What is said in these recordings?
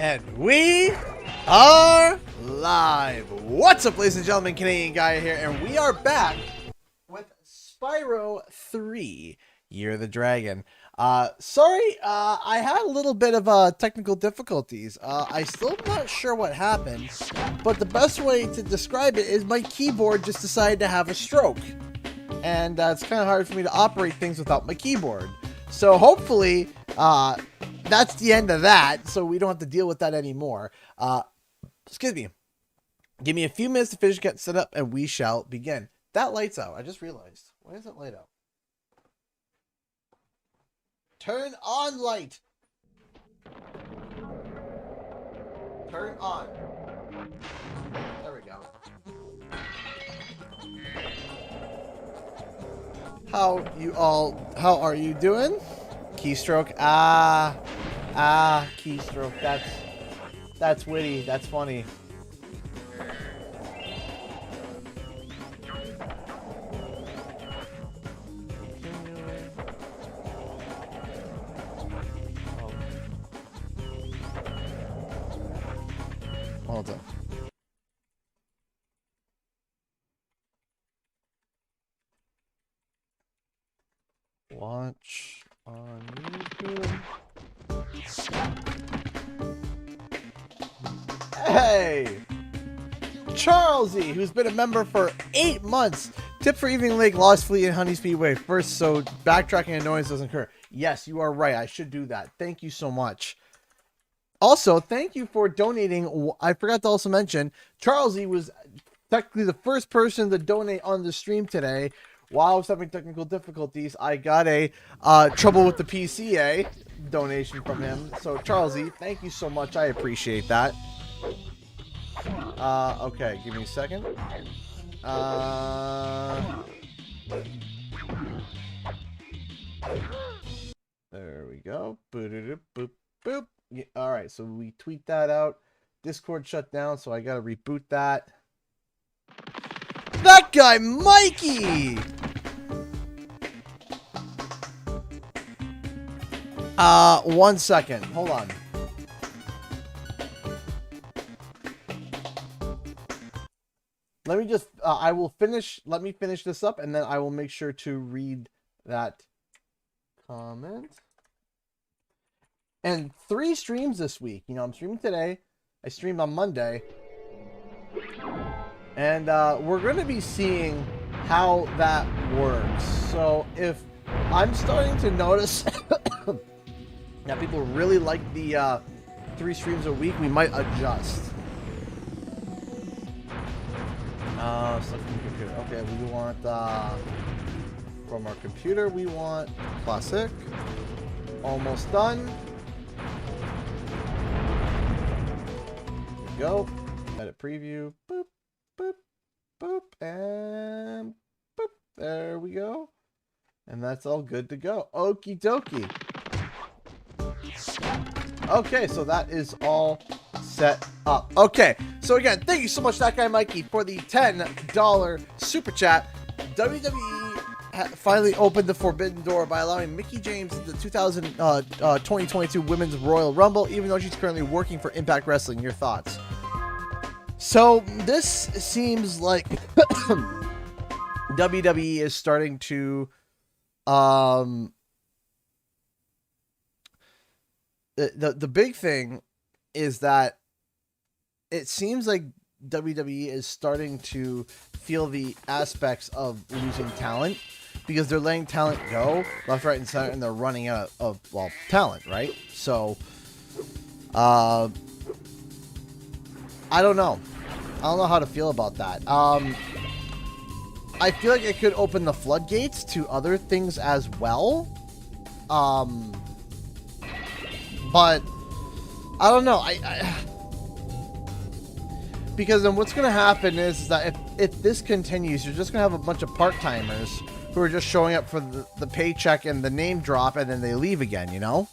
And we are live. What's up, ladies and gentlemen? Canadian Guy here, and we are back with Spyro 3 Year of the Dragon. Sorry, I had a little bit of technical difficulties. I still not sure what happened, but the best way to describe it is my keyboard just decided to have a stroke. And it's kind of hard for me to operate things without my keyboard. So hopefully, that's the end of that, so we don't have to deal with that anymore. Excuse me. Give me a few minutes to finish getting set up, and we shall begin. That light's out. I just realized. Why is that light out? Turn on light. Turn on. There we go. How are you doing? Keystroke. Keystroke. That's witty. That's funny. Hold on. Watch on YouTube. Hey! Charlesy, who's been a member for 8 months. Tip for Evening Lake, Lost Fleet, and Honey Speedway first, so backtracking annoyance doesn't occur. Yes, you are right. I should do that. Thank you so much. Also, thank you for donating. I forgot to also mention, Charlesy was technically the first person to donate on the stream today. While I was having technical difficulties, I got a trouble with the PCA donation from him. So, Charlesy, thank you so much. I appreciate that. Okay, give me a second. There we go. Boop, boop, boop. Yeah, all right, so we tweet that out. Discord shut down, so I gotta reboot that. That guy, Mikey! 1 second. Hold on. Let me just, let me finish this up, and then I will make sure to read that comment. And 3 streams this week. You know, I'm streaming today. I streamed on Monday. And we're going to be seeing how that works. So if I'm starting to notice that people really like the 3 streams a week, we might adjust. Stuff from the computer. Okay, we want from our computer, we want Classic. Almost done. Here we go. Edit preview. Boop, boop, boop, and boop. There we go. And that's all good to go. Okie dokie. Okay, so that is all set up. Okay, so again, thank you so much, that guy Mikey, for the $10 super chat. WWE finally opened the forbidden door by allowing Mickie James into the 2022 Women's Royal Rumble, even though she's currently working for Impact Wrestling. Your thoughts? So this seems like WWE is starting to the big thing is that it seems like WWE is starting to feel the aspects of losing talent, because they're letting talent go left, right, and center, and they're running out of, well, talent, right? So, I don't know. I don't know how to feel about that. I feel like it could open the floodgates to other things as well. But I don't know. Because then what's going to happen is that if this continues, you're just going to have a bunch of part-timers who are just showing up for the paycheck and the name drop, and then they leave again, you know?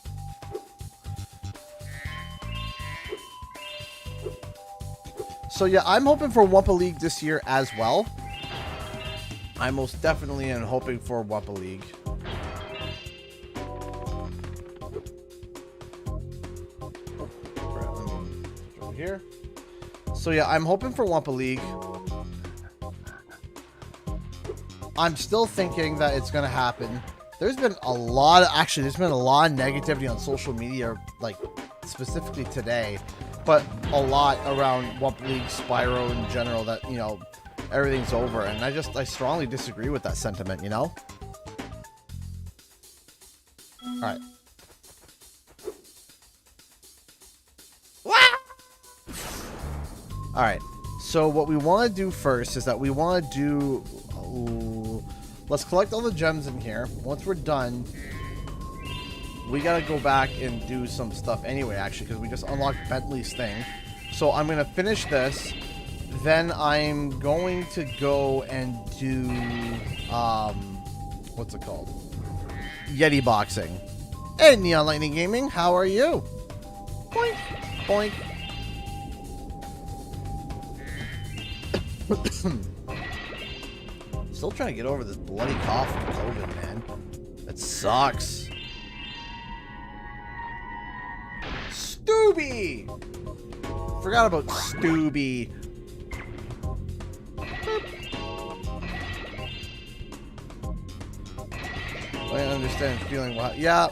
So yeah, I'm hoping for Wumpa League this year as well. I most definitely am hoping for Wumpa League. here. So yeah, I'm hoping for Wumpa League. I'm still thinking that it's gonna happen. There's been a lot of, actually, there's been a lot of negativity on social media, like specifically today, but a lot around Wumpa League, Spyro in general, that, you know, everything's over. And I strongly disagree with that sentiment, you know? All right. All right. So what we want to do first is that we want to do... let's collect all the gems in here. Once we're done, we got to go back and do some stuff anyway, actually, because we just unlocked Bentley's thing. So I'm going to finish this. Then I'm going to go and do... what's it called? Yeti boxing. Hey, Neon Lightning Gaming, how are you? Boink, boink. Still trying to get over this bloody cough from COVID, man. That sucks. Stooby! Forgot about Stooby. I understand feeling well. Yeah.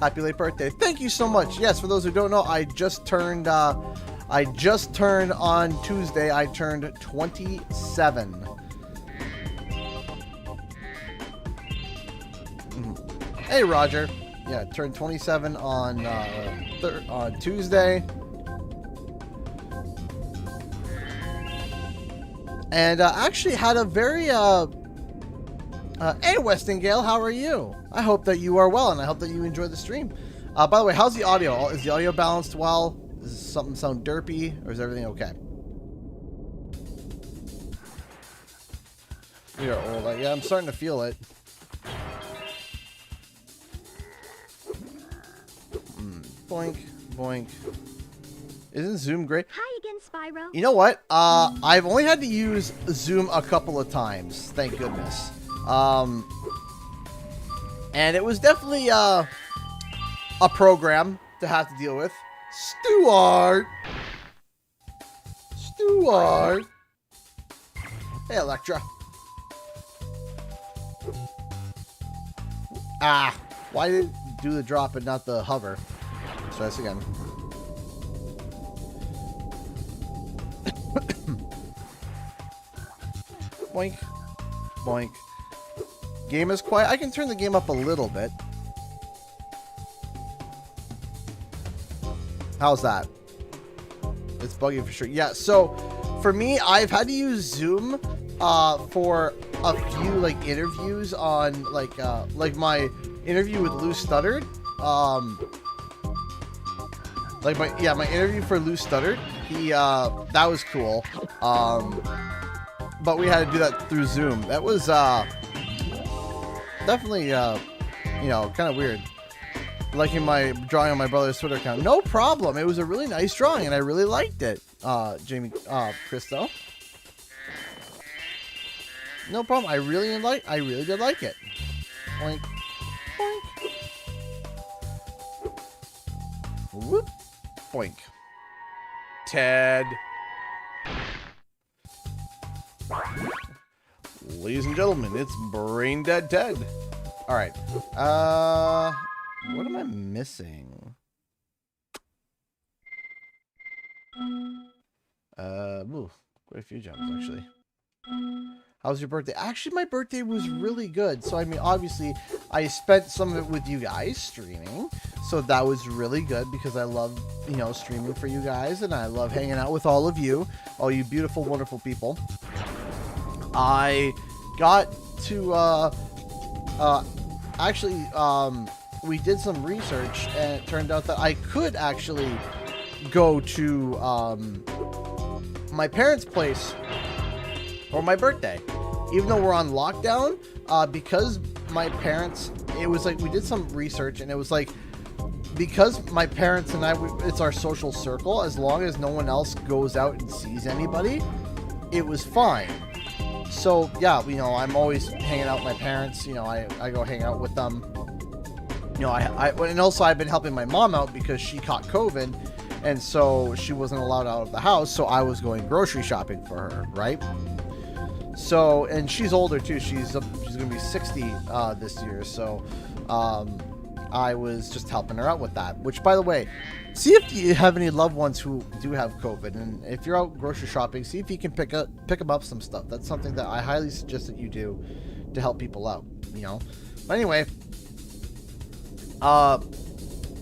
Happy late birthday. Thank you so much. Yes, for those who don't know, I just turned on Tuesday, I turned 27. Hey, Roger. Yeah, turned 27 on Tuesday. And actually had a very hey, Westingale, how are you? I hope that you are well, and I hope that you enjoy the stream. By the way, how's the audio? Is the audio balanced well? Does something sound derpy, or is everything okay? We are old. Yeah, I'm starting to feel it. Boink, boink. Isn't Zoom great? Hi again, Spyro. You know what? I've only had to use Zoom a couple of times. Thank goodness. And it was definitely a program to have to deal with. Stuart! Hey, Electra. Ah, why did it do the drop and not the hover? Let's try this again. Boink. Boink. Game is quiet. I can turn the game up a little bit. How's that? It's buggy for sure. Yeah, so for me, I've had to use Zoom for a few like interviews on like my interview with Lou Studdard. My interview for Lou Studdard. He that was cool. But we had to do that through Zoom. That was definitely you know, kind of weird. Liking my drawing on my brother's Twitter account. No problem. It was a really nice drawing, and I really liked it. Jamie, Christo. No problem. I really did like it. Boink, boink. Whoop, boink. Ted. Ladies and gentlemen, it's Brain Dead Ted. All right. What am I missing? Ooh, quite a few gems actually. How was your birthday? Actually, my birthday was really good. So, I mean, obviously, I spent some of it with you guys streaming. So that was really good because I love, you know, streaming for you guys. And I love hanging out with all of you beautiful, wonderful people. I got to, actually, we did some research, and it turned out that I could actually go to my parents' place for my birthday, even though we're on lockdown. Because my parents, it was like we did some research, and it was like because my parents and I, it's our social circle. As long as no one else goes out and sees anybody, it was fine. So yeah, you know, I'm always hanging out with my parents. You know, I go hang out with them. You know, and also I've been helping my mom out because she caught COVID, And so she wasn't allowed out of the house, so I was going grocery shopping for her, right? So, and she's older too. She's gonna be 60 this year. So, I was just helping her out with that. Which, by the way, see if you have any loved ones who do have COVID, and if you're out grocery shopping, see if you can pick them up some stuff. That's something that I highly suggest that you do to help people out. You know. But anyway,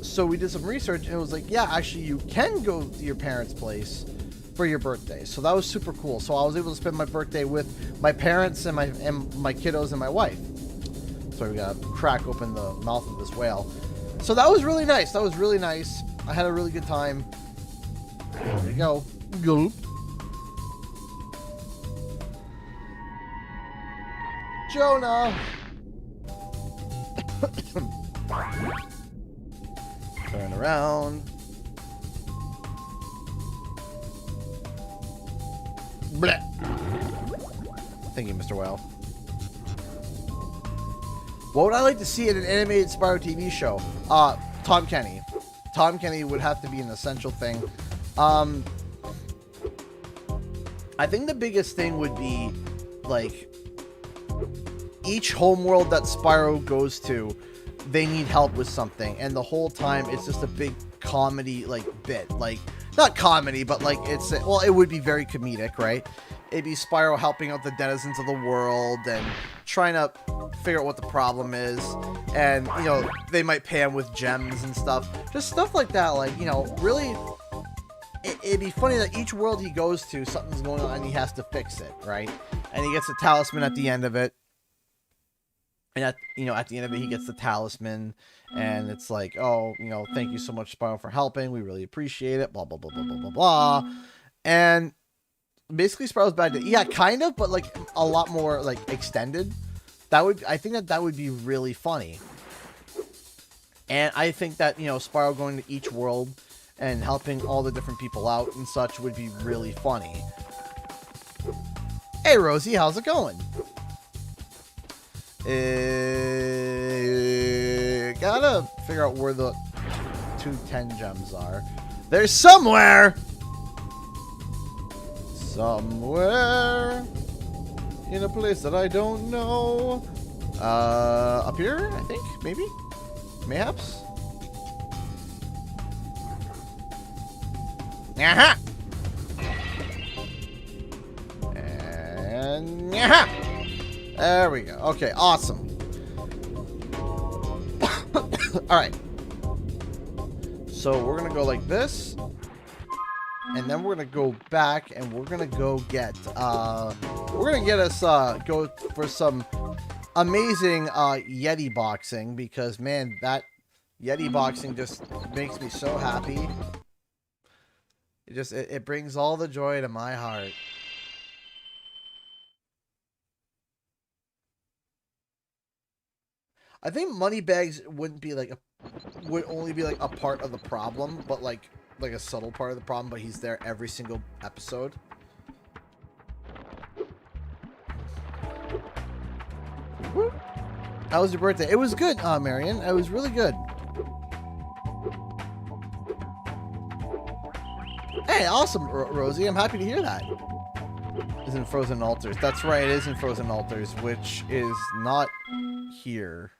so we did some research, and it was like, yeah, actually, you can go to your parents' place for your birthday. So that was super cool. So I was able to spend my birthday with my parents and my kiddos and my wife. So we gotta crack open the mouth of this whale. So that was really nice. That was really nice. I had a really good time. There we go. Gulp. Jonah. Turn around. Blech. Thank you, Mr. Whale. What would I like to see in an animated Spyro TV show? Tom Kenny. Tom Kenny would have to be an essential thing. I think the biggest thing would be, like, each homeworld that Spyro goes to, they need help with something, and the whole time it's just a big comedy, like, bit. Like, not comedy, but, like, well, it would be very comedic, right? It'd be Spyro helping out the denizens of the world and trying to figure out what the problem is. And, you know, they might pay him with gems and stuff. Just stuff like that. Like, you know, really, it'd be funny that each world he goes to, something's going on and he has to fix it, right? And he gets a talisman at the end of it. And, at the end of it, he gets the talisman. And it's like, oh, you know, thank you so much, Spyro, for helping. We really appreciate it. Blah, blah, blah, blah, blah, blah, blah. And basically Spyro's bad day. Yeah, kind of, but like a lot more like extended. I think that would be really funny. And I think that, you know, Spyro going to each world and helping all the different people out and such would be really funny. Hey Rosie, how's it going? Gotta figure out where the 210 gems are. They're somewhere! Somewhere in a place that I don't know. Up here, I think, maybe, mayhaps. Aha! And aha! There we go. Okay, awesome. All right. So we're gonna go like this. And then we're gonna go back and we're gonna go get go for some amazing Yeti boxing, because man, that Yeti boxing just makes me so happy. It brings all the joy to my heart. I think money bags would only be like a part of the problem, but like a subtle part of the problem, but he's there every single episode. Woo. How was your birthday? It was good, Marion. It was really good. Hey, awesome, Rosie. I'm happy to hear that. It's in Frozen Altars. That's right, it is in Frozen Altars, which is not here.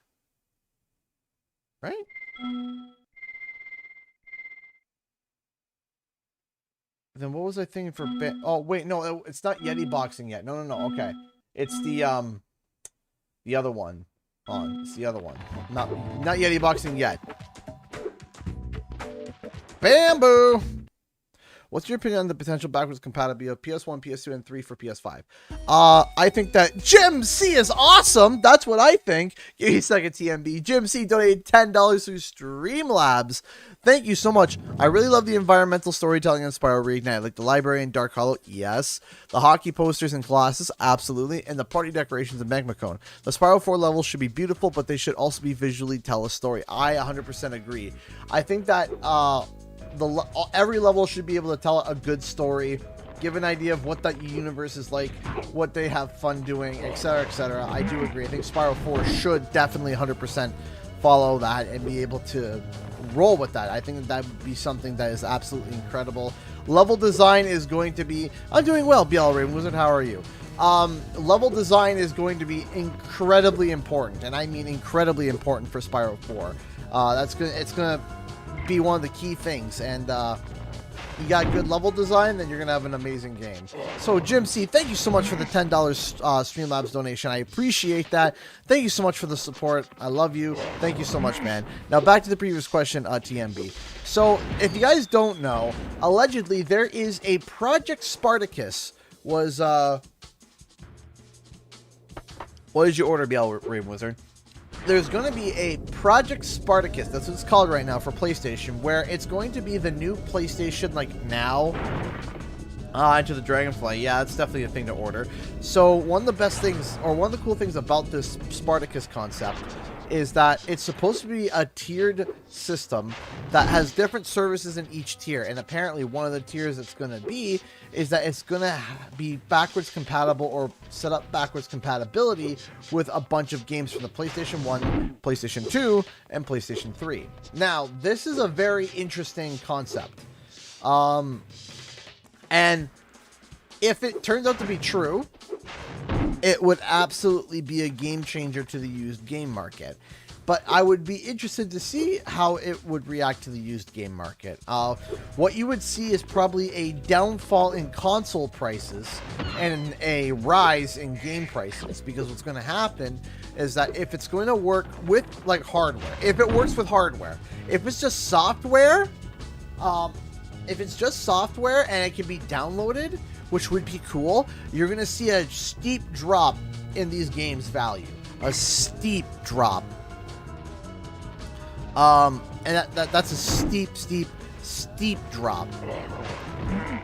Right? Then what was I thinking for oh wait, no, it's not Yeti boxing yet. No, okay. It's the other one. It's the other one. Not Yeti boxing yet. Bamboo! What's your opinion on the potential backwards compatibility of PS1, PS2, and 3 for PS5? I think that Jim C is awesome. That's what I think. Give me a second, TMB. Jim C donated $10 through Streamlabs. Thank you so much. I really love the environmental storytelling in Spyro Reignite, like the library in Dark Hollow. Yes. The hockey posters in Colossus. Absolutely. And the party decorations in Magma Cone. The Spyro 4 levels should be beautiful, but they should also be visually tell a story. I 100% agree. I think that every level should be able to tell a good story, give an idea of what that universe is like, what they have fun doing, etc., etc. I do agree. I think Spyro 4 should definitely 100% follow that and be able to roll with that. I think that would be something that is absolutely incredible. Level design is going to be... I'm doing well, BL Raven Wizard. How are you? Level design is going to be incredibly important, and I mean incredibly important for Spyro 4. It's gonna be one of the key things, and you got good level design, then you're gonna have an amazing game. So Jim C, thank you so much for the $10 Streamlabs donation. I appreciate that. Thank you so much for the support. I love you. Thank you so much, man. Now back to the previous question, TMB. So if you guys don't know, allegedly there is a Project Spartacus was what did you order, BL Raven Wizard? There's going to be a Project Spartacus, that's what it's called right now, for PlayStation, where it's going to be the new PlayStation, like, now. Into the Dragonfly. Yeah, that's definitely a thing to order. So, one of the best things, or one of the cool things about this Spartacus concept is that it's supposed to be a tiered system that has different services in each tier. And apparently one of the tiers it's going to be is that it's going to be backwards compatible or set up backwards compatibility with a bunch of games from the PlayStation 1, PlayStation 2, and PlayStation 3. Now, this is a very interesting concept. And if it turns out to be true, it would absolutely be a game changer to the used game market. But I would be interested to see how it would react to the used game market. What you would see is probably a downfall in console prices and a rise in game prices. Because what's going to happen is that if it's going to work with, like, hardware, if it works with hardware, if it's just software, and it can be downloaded, which would be cool, you're going to see a steep drop in these games' value. A steep drop. And that's a steep drop.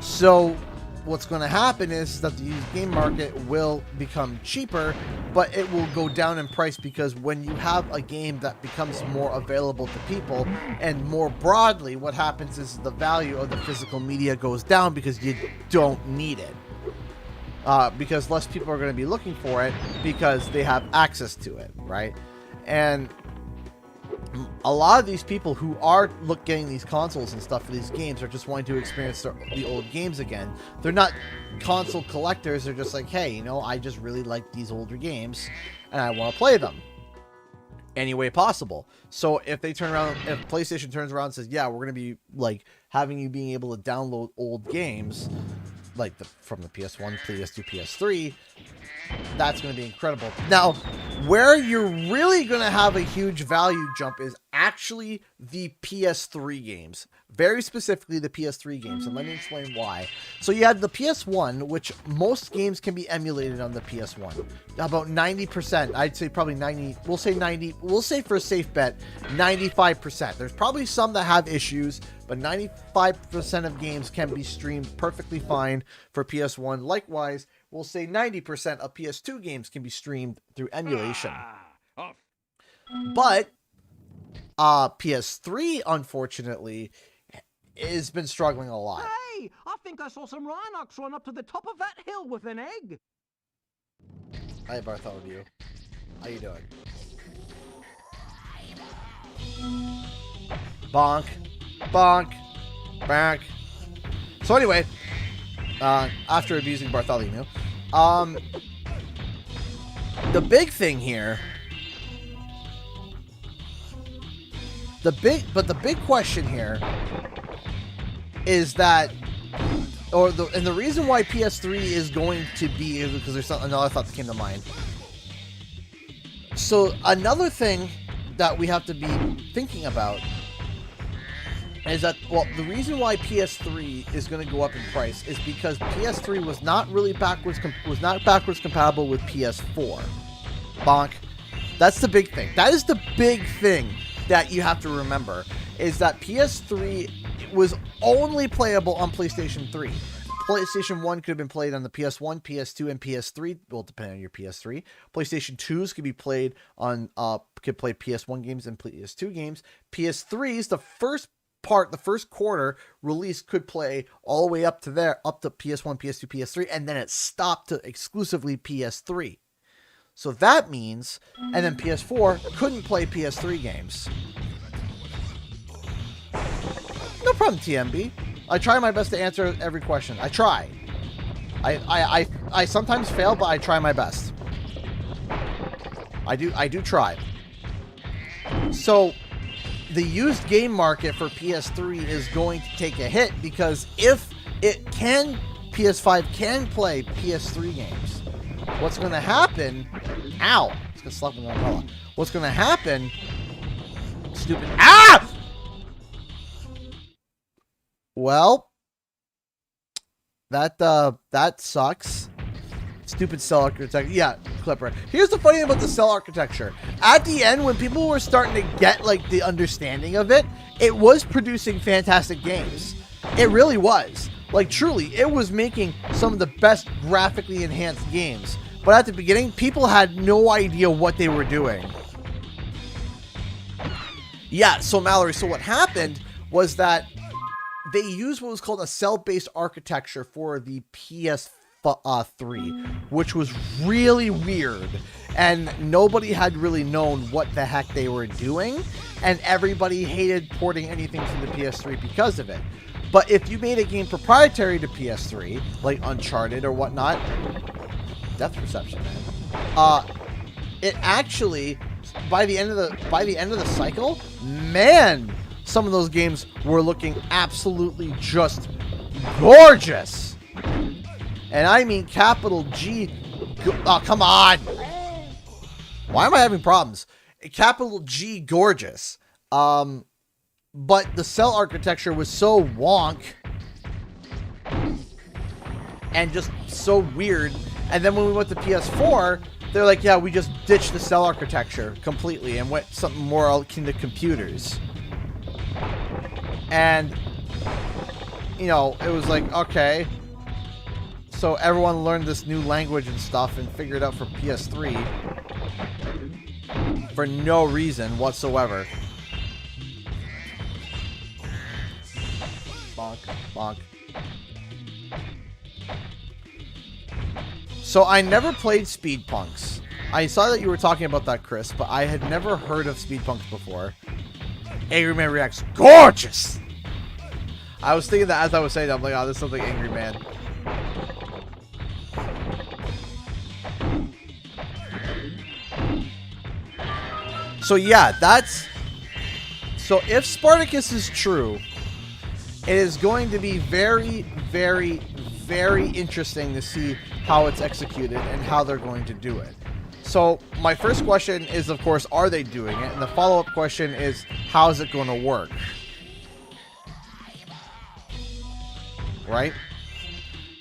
So what's going to happen is that the used game market will become cheaper, but it will go down in price because when you have a game that becomes more available to people, and more broadly, what happens is the value of the physical media goes down because you don't need it. Because less people are going to be looking for it because they have access to it, right? And a lot of these people who are getting these consoles and stuff for these games are just wanting to experience the old games again. They're not console collectors. They're just like, hey, you know, I just really like these older games and I want to play them any way possible. So if they turn around, if PlayStation turns around and says, yeah, we're going to be like having you being able to download old games like from the PS1, PS2, PS3, that's going to be incredible. Now, where you're really going to have a huge value jump is actually the PS3 games. Very specifically the PS3 games, and let me explain why. So you have the PS1, which most games can be emulated on the PS1. About 90%, I'd say probably 90, we'll say for a safe bet, 95%. There's probably some that have issues, but 95% of games can be streamed perfectly fine for PS1. Likewise, we'll say 90% of PS2 games can be streamed through emulation. But PS3, unfortunately, has been struggling a lot. Hey, I think I saw some Rhinox run up to the top of that hill with an egg. Hi, Bartholomew. How you doing? Bonk. Bonk. Bonk. So anyway, after abusing Bartholomew, the big thing here, the big question here is that, and the reason why PS3 is going to be, because there's another thought that came to mind. So another thing that we have to be thinking about is that, well, the reason why PS3 is going to go up in price is because PS3 was not really backwards compatible with PS4. Bonk. That's the big thing. That is the big thing that you have to remember, is that PS3 was only playable on PlayStation 3. PlayStation 1 could have been played on the PS1, PS2, and PS3. Well, depending on your PS3. PlayStation 2s could be played on, could play PS1 games and PS2 games. PS3s, the first quarter release could play all the way up to PS1, PS2, PS3, and then it stopped to exclusively PS3. So that means, and then PS4 couldn't play PS3 games. problem, TMB. I try my best to answer every question. I try. I sometimes fail, but I try my best. I do try. So, the used game market for PS3 is going to take a hit because if PS5 can play PS3 games, what's going to happen? Ow! It's going to slap with an umbrella. What's going to happen? Stupid. Ah! Well, that sucks. Stupid cell architecture. Yeah, Clipper. Here's the funny thing about the cell architecture. At the end, when people were starting to get like the understanding of it, it was producing fantastic games. It really was. Like truly, it was making some of the best graphically enhanced games. But at the beginning, people had no idea what they were doing. Yeah, so Mallory, so what happened was that they used what was called a cell-based architecture for the PS3, which was really weird, and nobody had really known what the heck they were doing, and everybody hated porting anything to the PS3 because of it. But if you made a game proprietary to PS3, like Uncharted or whatnot, depth perception, man, it actually, by the end of the cycle, man, some of those games were looking absolutely just gorgeous. And I mean capital G. Oh, come on. Why am I having problems? Capital G gorgeous. But the cell architecture was so wonk and just so weird. And then when we went to PS4, they're like, yeah, we just ditched the cell architecture completely and went something more akin to computers. And, you know, it was like, okay. So everyone learned this new language and stuff and figured it out for PS3 for no reason whatsoever. Bonk, bonk. So I never played Speed Punks. I saw that you were talking about that, Chris, but I had never heard of Speed Punks before. Angry Man reacts gorgeous. I was thinking that as I was saying that, I'm like, oh, this sounds like Angry Man. So yeah, so if Spartacus is true, it is going to be very, very, very interesting to see how it's executed and how they're going to do it. So my first question is, of course, are they doing it? And the follow-up question is, how is it going to work? Right?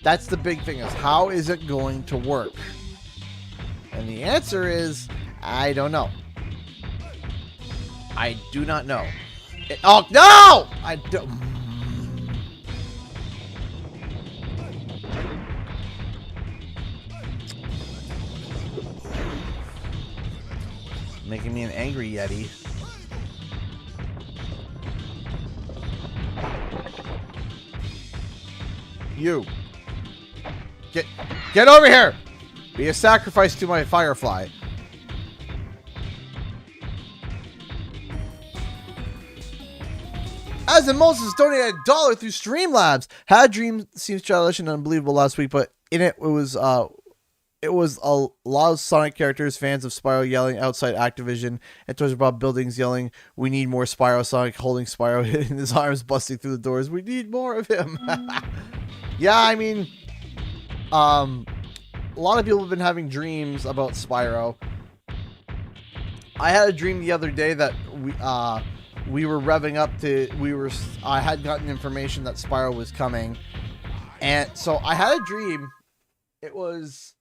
That's the big thing, is how is it going to work? And the answer is, I don't know. I do not know. Oh, no! I don't... Making me an angry Yeti. You. Get over here! Be a sacrifice to my Firefly. As in Moses donated $1 through Streamlabs. Had a dream, seems childish and unbelievable last week, but in it was a lot of Sonic characters, fans of Spyro yelling outside Activision, and Toys Bob buildings yelling, "We need more Spyro." Sonic holding Spyro in his arms, busting through the doors. We need more of him. Yeah, I mean, a lot of people have been having dreams about Spyro. I had a dream the other day that we were revving up to, I had gotten information that Spyro was coming. And so I had a dream. It was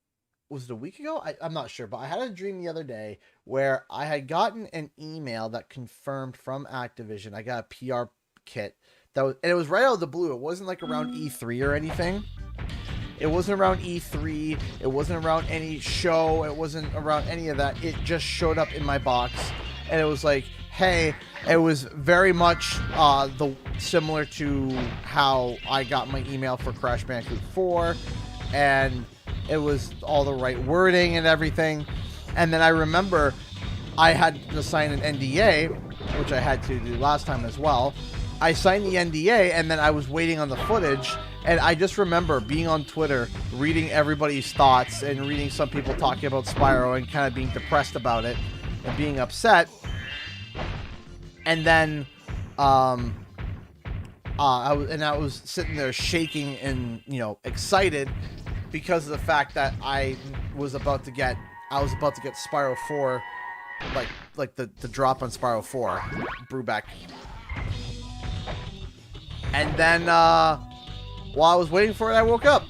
it a week ago? I'm not sure, but I had a dream the other day where I had gotten an email that confirmed from Activision. I got a PR kit and it was right out of the blue. It wasn't like around E3 or anything. It wasn't around E3. It wasn't around any show. It wasn't around any of that. It just showed up in my box, and it was like, hey, it was very much similar to how I got my email for Crash Bandicoot 4, and it was all the right wording and everything. And then I remember I had to sign an NDA, which I had to do last time as well, I signed the NDA, and then I was waiting on the footage, and I just remember being on Twitter, reading everybody's thoughts, and reading some people talking about Spyro and kind of being depressed about it and being upset. And then I was sitting there shaking and, you know, excited because of the fact that I was about to get Spyro 4, like the drop on Spyro 4 Brewback. And then while I was waiting for it, I woke up.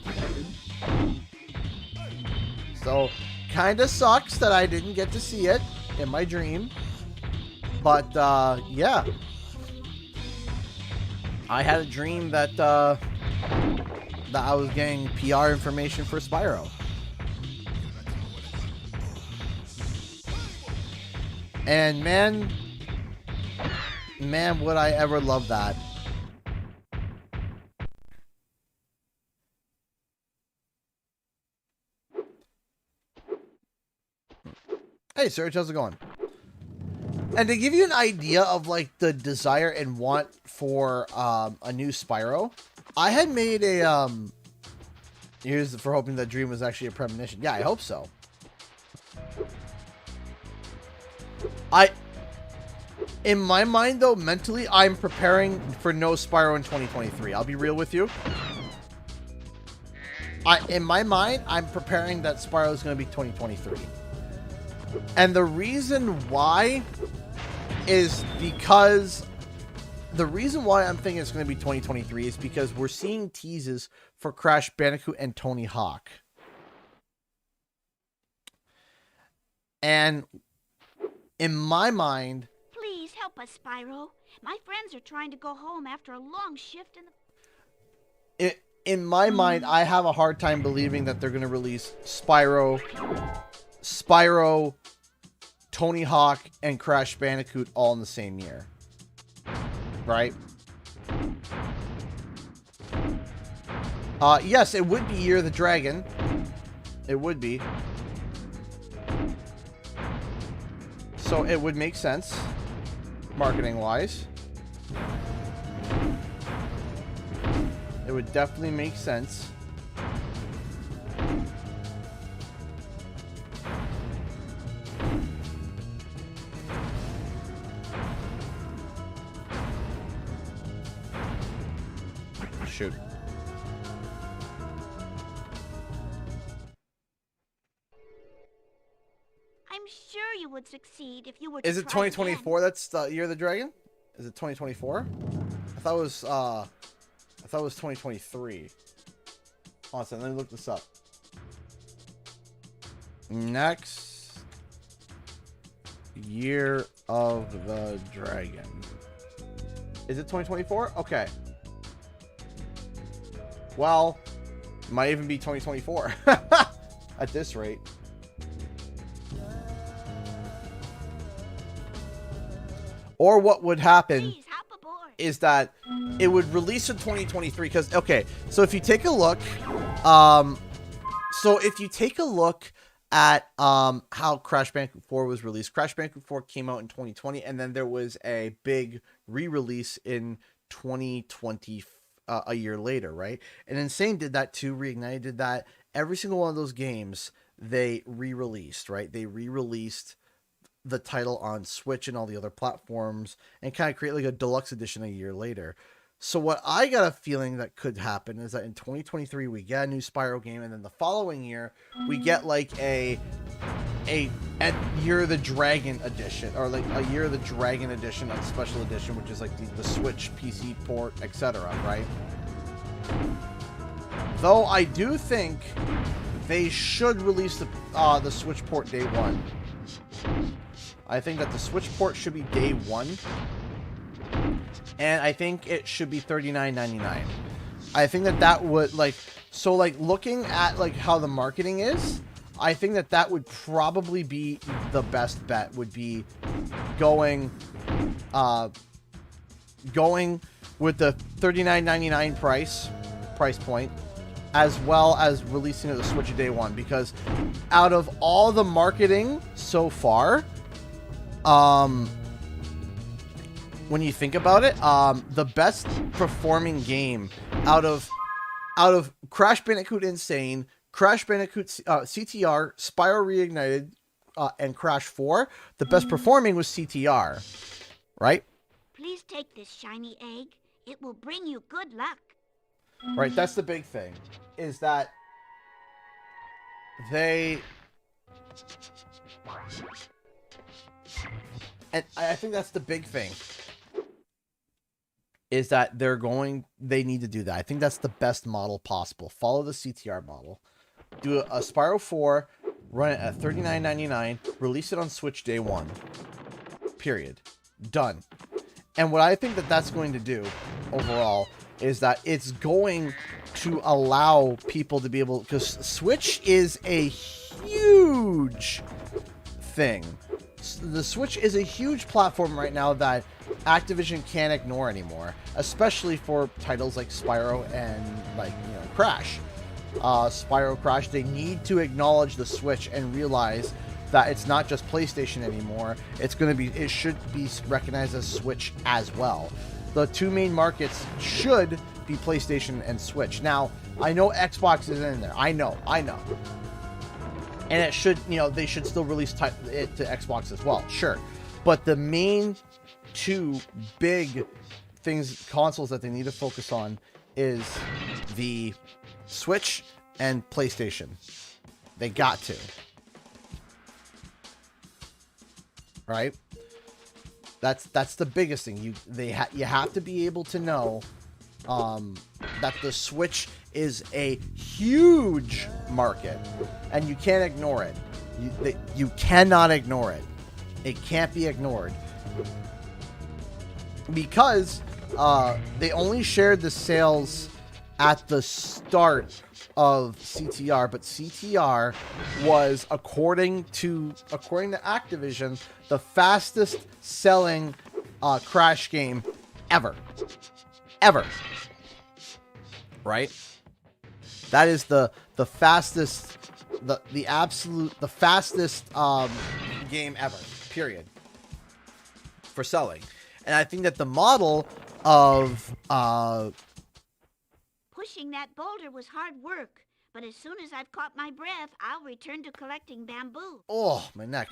So kind of sucks that I didn't get to see it in my dream. But yeah, I had a dream that I was getting PR information for Spyro. And man, would I ever love that. Hey Serge, how's it going? And to give you an idea of like the desire and want for a new Spyro, I had made a here's for hoping that dream was actually a premonition. Yeah, I hope so. In my mind though, mentally, I'm preparing for no Spyro in 2023. I'll be real with you. In my mind, I'm preparing that Spyro is going to be 2023. And the reason why is because the reason why I'm thinking it's going to be 2023 is because we're seeing teases for Crash Bandicoot and Tony Hawk. And in my mind, please help us, Spyro. My friends are trying to go home after a long shift in my mind, I have a hard time believing that they're going to release Spyro, Tony Hawk, and Crash Bandicoot all in the same year. Right? Yes, it would be Year of the Dragon. It would be. So it would make sense, marketing-wise. It would definitely make sense. Shoot. I'm sure you would succeed if you were. Is it 2024? That's the Year of the Dragon? Is it 2024? I thought it was 2023. Awesome. Let me look this up. Next Year of the Dragon. Is it 2024? Okay. Well, it might even be 2024 at this rate. Or what would happen is that it would release in 2023 because, okay, so if you take a look, at how Crash Bandicoot 4 was released, Crash Bandicoot 4 came out in 2020, and then there was a big re-release in 2020, a year later, right? And Insane did that too, Reignited did that. Every single one of those games, they re-released, right? They re-released the title on Switch and all the other platforms and kind of create like a deluxe edition a year later. So what I got a feeling that could happen is that in 2023 we get a new Spyro game, and then the following year we get like a Year of the Dragon edition, or like a Year of the Dragon edition, a special edition, which is like the Switch PC port, etc. Right? Though I do think they should release the Switch port day one. I think that the Switch port should be day one. And I think it should be $39.99. I think that would, like, so like looking at like how the marketing is, I think that would probably be the best bet, would be going with the $39.99 price point, as well as releasing the Switch day one, because out of all the when you think about it, the best performing game out of Crash Bandicoot Insane, Crash Bandicoot CTR, Spyro Reignited, and Crash 4, the best performing was CTR, right? Please take this shiny egg. It will bring you good luck. Right, that's the big thing, is that they... And I think that's the big thing, is that they need to do that. I think that's the best model possible. Follow the CTR model. Do a Spyro 4, run it at $39.99, release it on Switch day one. Period. Done. And what I think that that's going to do, overall, is that it's going to allow people to be able... Because Switch is a huge thing. The Switch is a huge platform right now that Activision can't ignore anymore, especially for titles like Spyro and, like, you know, Crash. Spyro, Crash, they need to acknowledge the Switch and realize that it's not just PlayStation anymore. It should be recognized as Switch as well. The two main markets should be PlayStation and Switch. Now, I know Xbox is in there. I know. And it should, you know, they should still release it to Xbox as well. Sure. But the main two big consoles that they need to focus on is the Switch and PlayStation. They got to. Right? That's the biggest thing. You have to be able to know that the Switch is a huge market, and you can't ignore it. You cannot ignore it. It can't be ignored, because they only shared the sales at the start of CTR, but CTR was, according to Activision, the fastest selling Crash game ever. Right? That is the fastest, the fastest game ever, period, for selling. And I think that the model of Pushing that boulder was hard work, but as soon as I've caught my breath, I'll return to collecting bamboo. oh, my neck.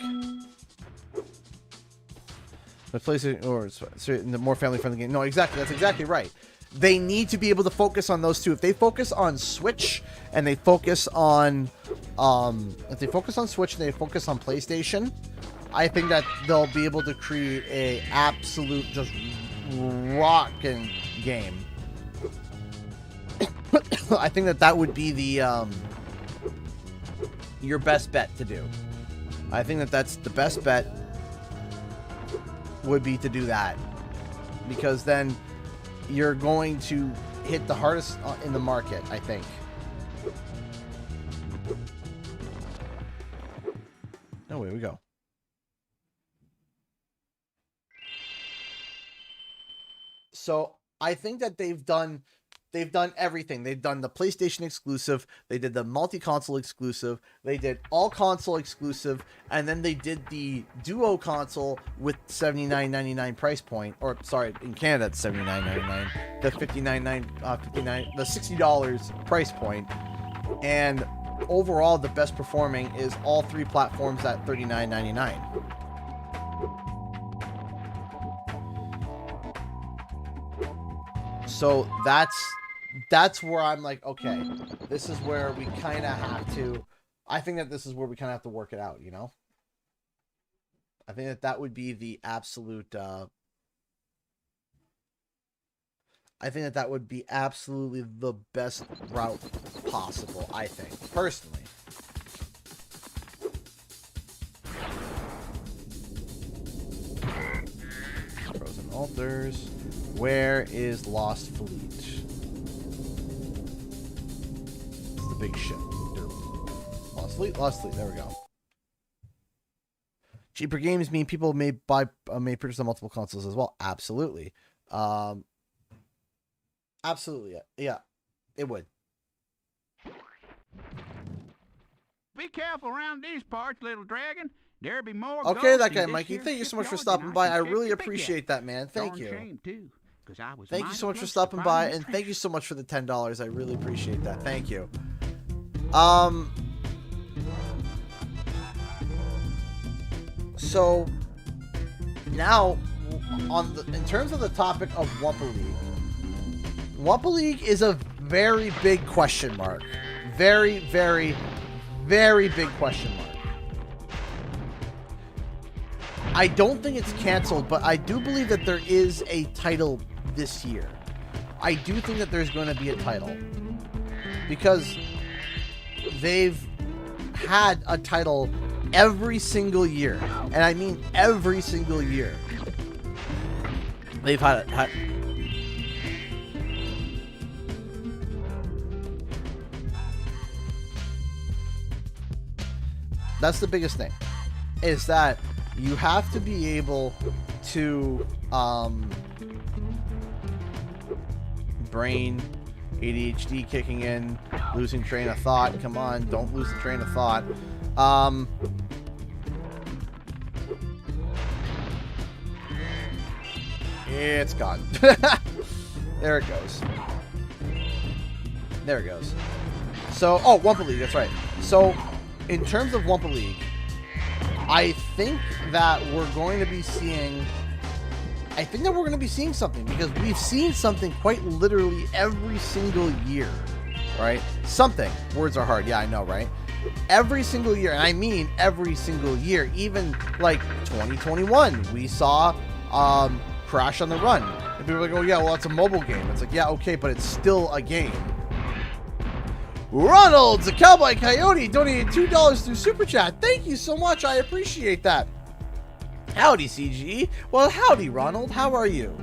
The PlayStation or the more family-friendly game. No, exactly. That's exactly right. They need to be able to focus on those two. If they focus on Switch and they focus on PlayStation, I think that they'll be able to create a absolute just rocking game. I think that would be the your best bet to do. I think that's the best bet would be to do that, because then you're going to hit the hardest in the market, I think. Oh, here we go. So I think that they've done everything. They've done the PlayStation exclusive, they did the multi-console exclusive, they did all console exclusive, and then they did the duo console with $79.99 price point, or sorry, in Canada it's $79.99, the $59, the $60 price point. And overall, the best performing is all three platforms at $39.99. So that's where I'm like, okay, this is where we kind of have to, I think that this is where we kind of have to work it out, you know? I think that would be the absolute, I think that would be absolutely the best route possible, I think, personally. Frozen Altars. Where is Lost Fleet? It's the big ship. Lost Fleet, there we go. Cheaper games mean people may purchase on multiple consoles as well. Absolutely. Absolutely. Yeah, it would. Be careful around these parts, little dragon. There be more. Okay, that ghosts guy, in this Mikey. here Thank you so much for shipyard stopping than by. can I shake really the big appreciate yet. that, man. Thank Darn you. shame, too, 'cause I was Thank you mighty so much for close to stopping by, finding and the thank you treasure. so much for the $10. I really appreciate that. Thank you. So now, in terms of the topic of Wumpa League is a very big question mark. Very, very, very big question mark. I don't think it's canceled, but I do believe that there is a title this year. I do think that there's going to be a title. Because they've had a title every single year. And I mean every single year. They've had it. That's the biggest thing. Is that you have to be able to brain ADHD kicking in, losing train of thought. Come on, don't lose the train of thought. It's gone. There it goes. There it goes. So, oh, Wumpa League, that's right. So, in terms of Wumpa League, I think that we're going to be seeing... something, because we've seen something quite literally every single year, right? Something. Words are hard. Yeah, I know, right? Every single year, and I mean every single year. Even, like, 2021, we saw Crash on the Run. And people are like, oh, yeah, well, that's a mobile game. It's like, yeah, okay, but it's still a game. Ronald, the Cowboy Coyote, donated $2 through Super Chat. Thank you so much. I appreciate that. Howdy, CGE. Well, howdy, Ronald. How are you?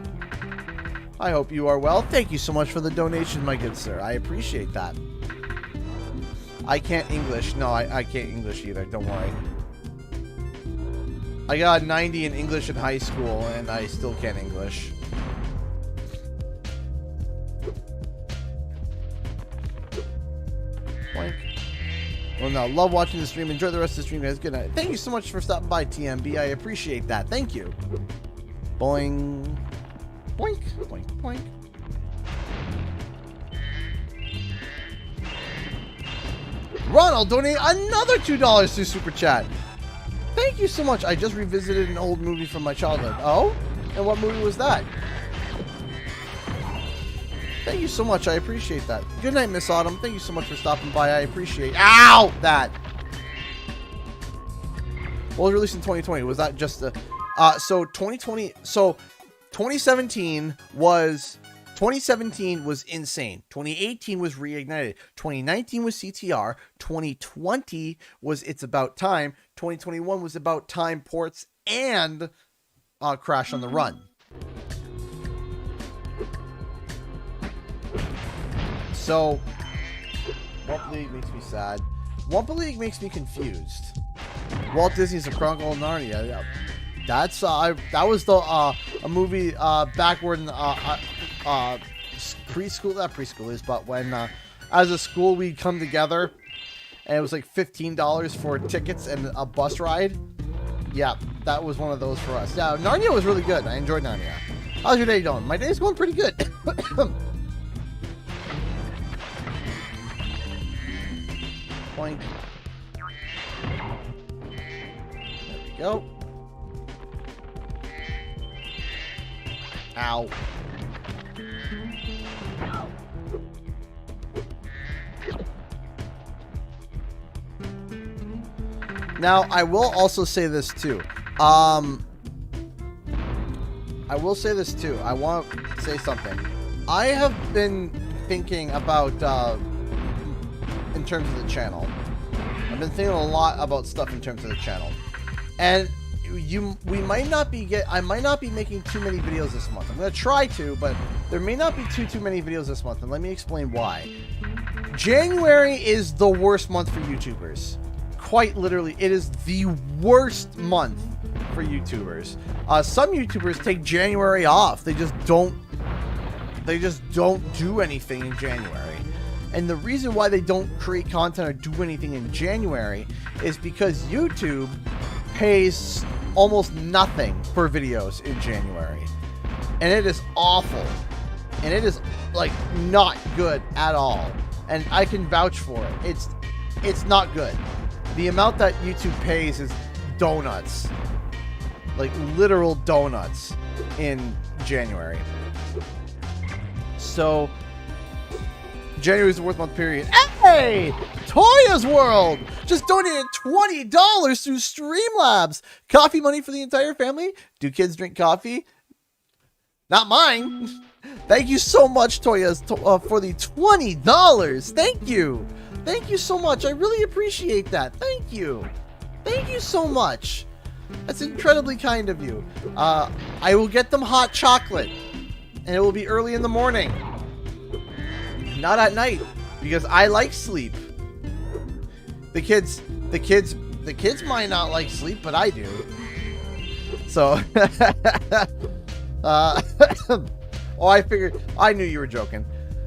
I hope you are well. Thank you so much for the donation, my good sir. I appreciate that. I can't English. No, I can't English either. Don't worry. I got a 90 in English in high school, and I still can't English. Boink. Well, no, love watching the stream. Enjoy the rest of the stream, guys. Good night. Thank you so much for stopping by, TMB. I appreciate that. Thank you. Boing. Boink. Boink. Boink. Ronald donated another $2 through Super Chat. Thank you so much. I just revisited an old movie from my childhood. Oh? And what movie was that? Thank you so much. I appreciate that. Good night, Miss Autumn. Thank you so much for stopping by. I appreciate... Ow! That. What was released in 2020? Was that just the... So 2020... So 2017 was... 2017 was insane. 2018 was Reignited. 2019 was CTR. 2020 was It's About Time. 2021 was About Time ports and Crash on the Run. So, Wumpa League makes me sad. Wumpa League makes me confused. Walt Disney's The Chronicle of Narnia. That's that was the a movie back when preschool, not preschool is, but when as a school we'd come together, and it was like $15 for tickets and a bus ride. Yeah, that was one of those for us. Yeah, Narnia was really good. I enjoyed Narnia. How's your day going? My day's going pretty good. Point. There we go. Ow. Now, I will also say this too. I will say this too. I want to say something. I have been thinking about, in terms of the channel. I've been thinking a lot about stuff in terms of the channel. And I might not be making too many videos this month. I'm going to try to, but there may not be too many videos this month. And let me explain why. January is the worst month for YouTubers. Quite literally, it is the worst month for YouTubers. Some YouTubers take January off. They just don't do anything in January. And the reason why they don't create content or do anything in January is because YouTube pays almost nothing for videos in January. And it is awful. And it is, like, not good at all. And I can vouch for it. It's not good. The amount that YouTube pays is donuts. Like, literal donuts in January. So, January is the worst month period. Hey! Toya's World just donated $20 through Streamlabs. Coffee money for the entire family? Do kids drink coffee? Not mine. Thank you so much, Toya's, for the $20. Thank you. Thank you so much. I really appreciate that. Thank you. Thank you so much. That's incredibly kind of you. I will get them hot chocolate. And it will be early in the morning. Not at night. Because I like sleep. The kids might not like sleep, but I do. So, oh, I figured, I knew you were joking.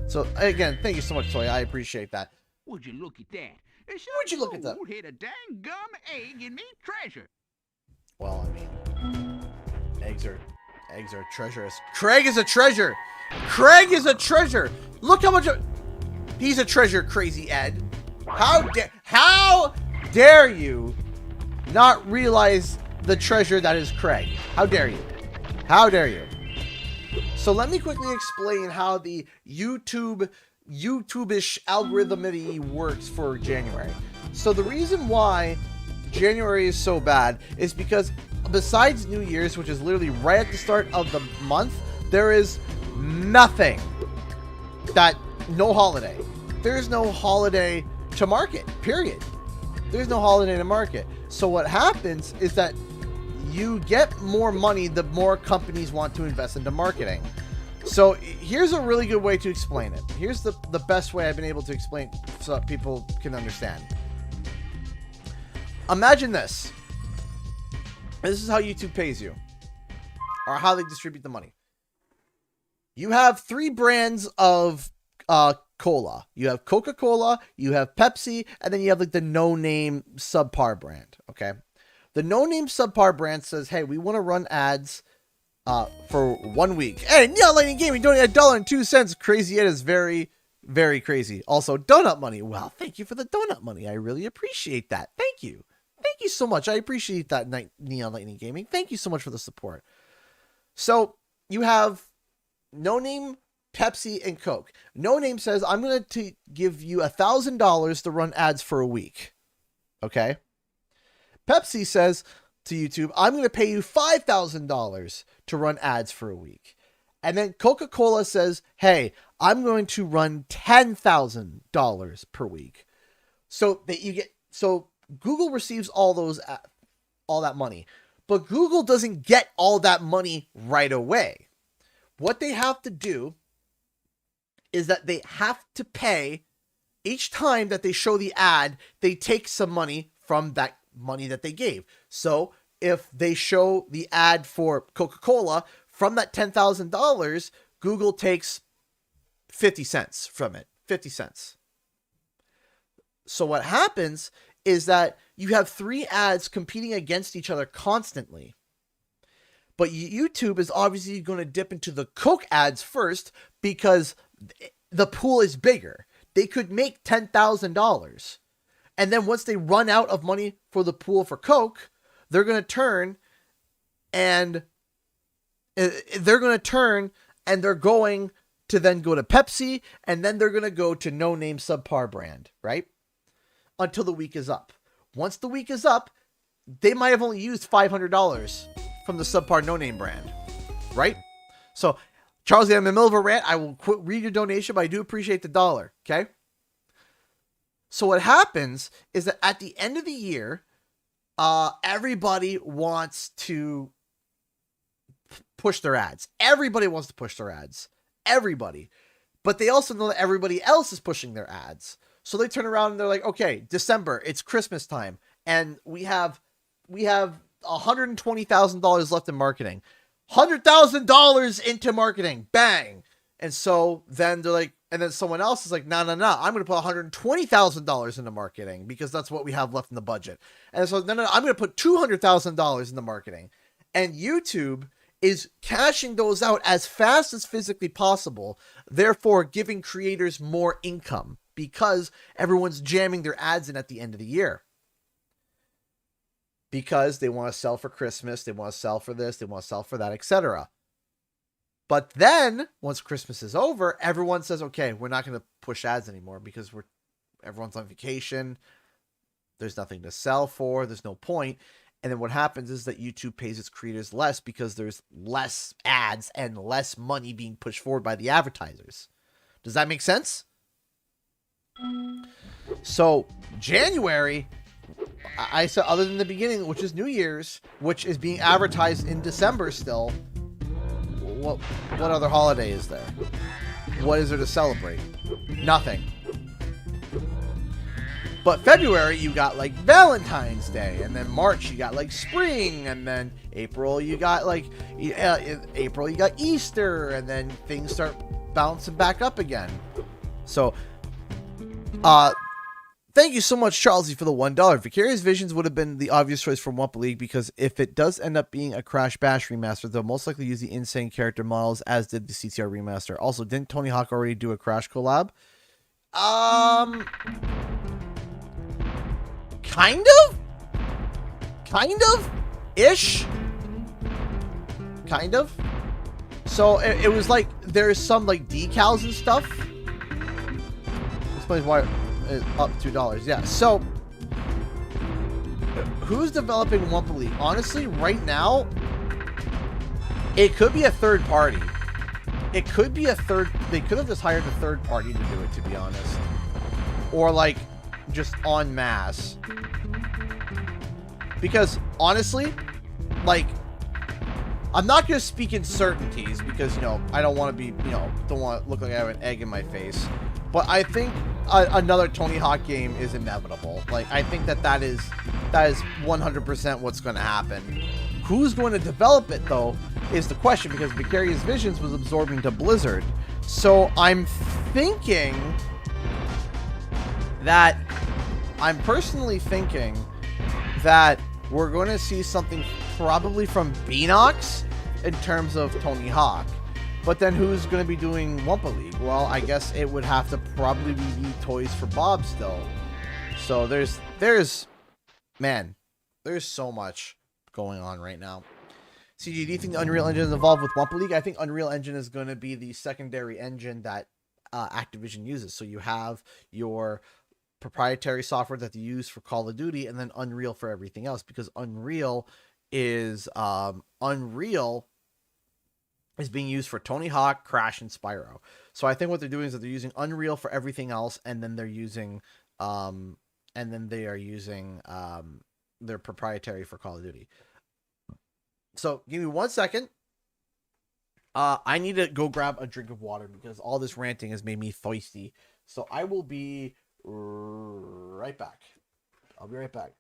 So, again, thank you so much, Toy. I appreciate that. Would you look at that? Would you look at that? Hit a dang gum egg in me treasure. Well, I mean, eggs are treacherous. Craig is a treasure. Craig is a treasure. Look how much he's a treasure, crazy Ed. How dare you not realize the treasure that is Craig? How dare you? How dare you? So let me quickly explain how the YouTube-ish algorithm works for January. So the reason why January is so bad is because besides New Year's, which is literally right at the start of the month, there is nothing no holiday. There's no holiday to market, period. There's no holiday to market. So what happens is that you get more money the more companies want to invest into marketing. So here's a really good way to explain it. Here's the best way I've been able to explain so that people can understand. Imagine this. This is how YouTube pays you, or how they distribute the money. You have 3 brands of cola. You have Coca-Cola, you have Pepsi, and then you have like the no-name subpar brand. Okay, the no-name subpar brand says, "Hey, we want to run ads for 1 week." Hey, Neon Lightning Gaming donated $1.02. Crazy Ed is very, very crazy. Also, donut money. Well, thank you for the donut money. I really appreciate that. Thank you. Thank you so much. I appreciate that, Neon Lightning Gaming. Thank you so much for the support. So you have No Name, Pepsi, and Coke. No Name says, I'm going to give you $1,000 to run ads for a week. Okay. Pepsi says to YouTube, I'm going to pay you $5,000 to run ads for a week. And then Coca-Cola says, hey, I'm going to run $10,000 per week. So Google receives all that money, but Google doesn't get all that money right away. What they have to do is that they have to pay each time that they show the ad, they take some money from that money that they gave. So if they show the ad for Coca-Cola, from that $10,000, Google takes 50 cents from it, 50 cents. So what happens is that you have 3 ads competing against each other constantly. But YouTube is obviously going to dip into the Coke ads first because the pool is bigger. They could make $10,000. And then once they run out of money for the pool for Coke, they're going to turn and they're going to then go to Pepsi, and then they're going to go to No Name subpar brand, right? Until the week is up. Once the week is up, they might have only used $500 from the subpar No Name brand, right? So, Charles, I'm in the middle of a rant. I will read your donation, but I do appreciate the dollar, okay? So what happens is that at the end of the year, everybody wants to push their ads. Everybody wants to push their ads. Everybody. But they also know that everybody else is pushing their ads. So they turn around and they're like, okay, December, it's Christmas time. And we have $120,000 left in marketing. $100,000 into marketing. Bang. And so then they're like, And then someone else is like, no, I'm going to put $120,000 into marketing because that's what we have left in the budget. And so, no, I'm going to put $200,000 into marketing. And YouTube is cashing those out as fast as physically possible, therefore giving creators more income because everyone's jamming their ads in at the end of the year. Because they want to sell for Christmas, they want to sell for this, they want to sell for that, etc. But then, once Christmas is over, everyone says, okay, we're not going to push ads anymore because everyone's on vacation. There's nothing to sell for. There's no point. And then what happens is that YouTube pays its creators less because there's less ads and less money being pushed forward by the advertisers. Does that make sense? So, January, I said, other than the beginning, which is New Year's, which is being advertised in December still, what other holiday is there? What is there to celebrate? Nothing. But February, you got like Valentine's Day, and then March, you got like spring, and then April, you got like April, you got Easter, and then things start bouncing back up again. So, thank you so much, Charlesy, for the $1. Vicarious Visions would have been the obvious choice from Wumpa League because if it does end up being a Crash Bash remaster, they'll most likely use the insane character models as did the CTR remaster. Also, didn't Tony Hawk already do a Crash collab? Kind of? Kind of? Ish? Kind of? So, it was like, there's some like decals and stuff. Explains why it's up $2. Yeah, so who's developing Wumpa League? Honestly, right now, it could be a third party. It could be they could have just hired a third party to do it, to be honest. Or like, just en masse. Because, honestly, like, I'm not going to speak in certainties because, you know, I don't want to be, you know, don't want to look like I have an egg in my face. But I think another Tony Hawk game is inevitable. Like, I think that is 100% what's going to happen. Who's going to develop it, though, is the question, because Vicarious Visions was absorbed into Blizzard. So I'm personally thinking that we're going to see something probably from Beanox in terms of Tony Hawk. But then who's going to be doing Wumpa League? Well, I guess it would have to probably be Toys for Bob still. So there's so much going on right now. CG, do you think the Unreal Engine is involved with Wumpa League? I think Unreal Engine is going to be the secondary engine that Activision uses. So you have your proprietary software that they use for Call of Duty, and then Unreal for everything else, because Unreal is being used for Tony Hawk, Crash, and Spyro. So I think what they're doing is that they're using Unreal for everything else, and then they're using their proprietary for Call of Duty. So give me 1 second. I need to go grab a drink of water because all this ranting has made me thirsty. So I will be right back. I'll be right back.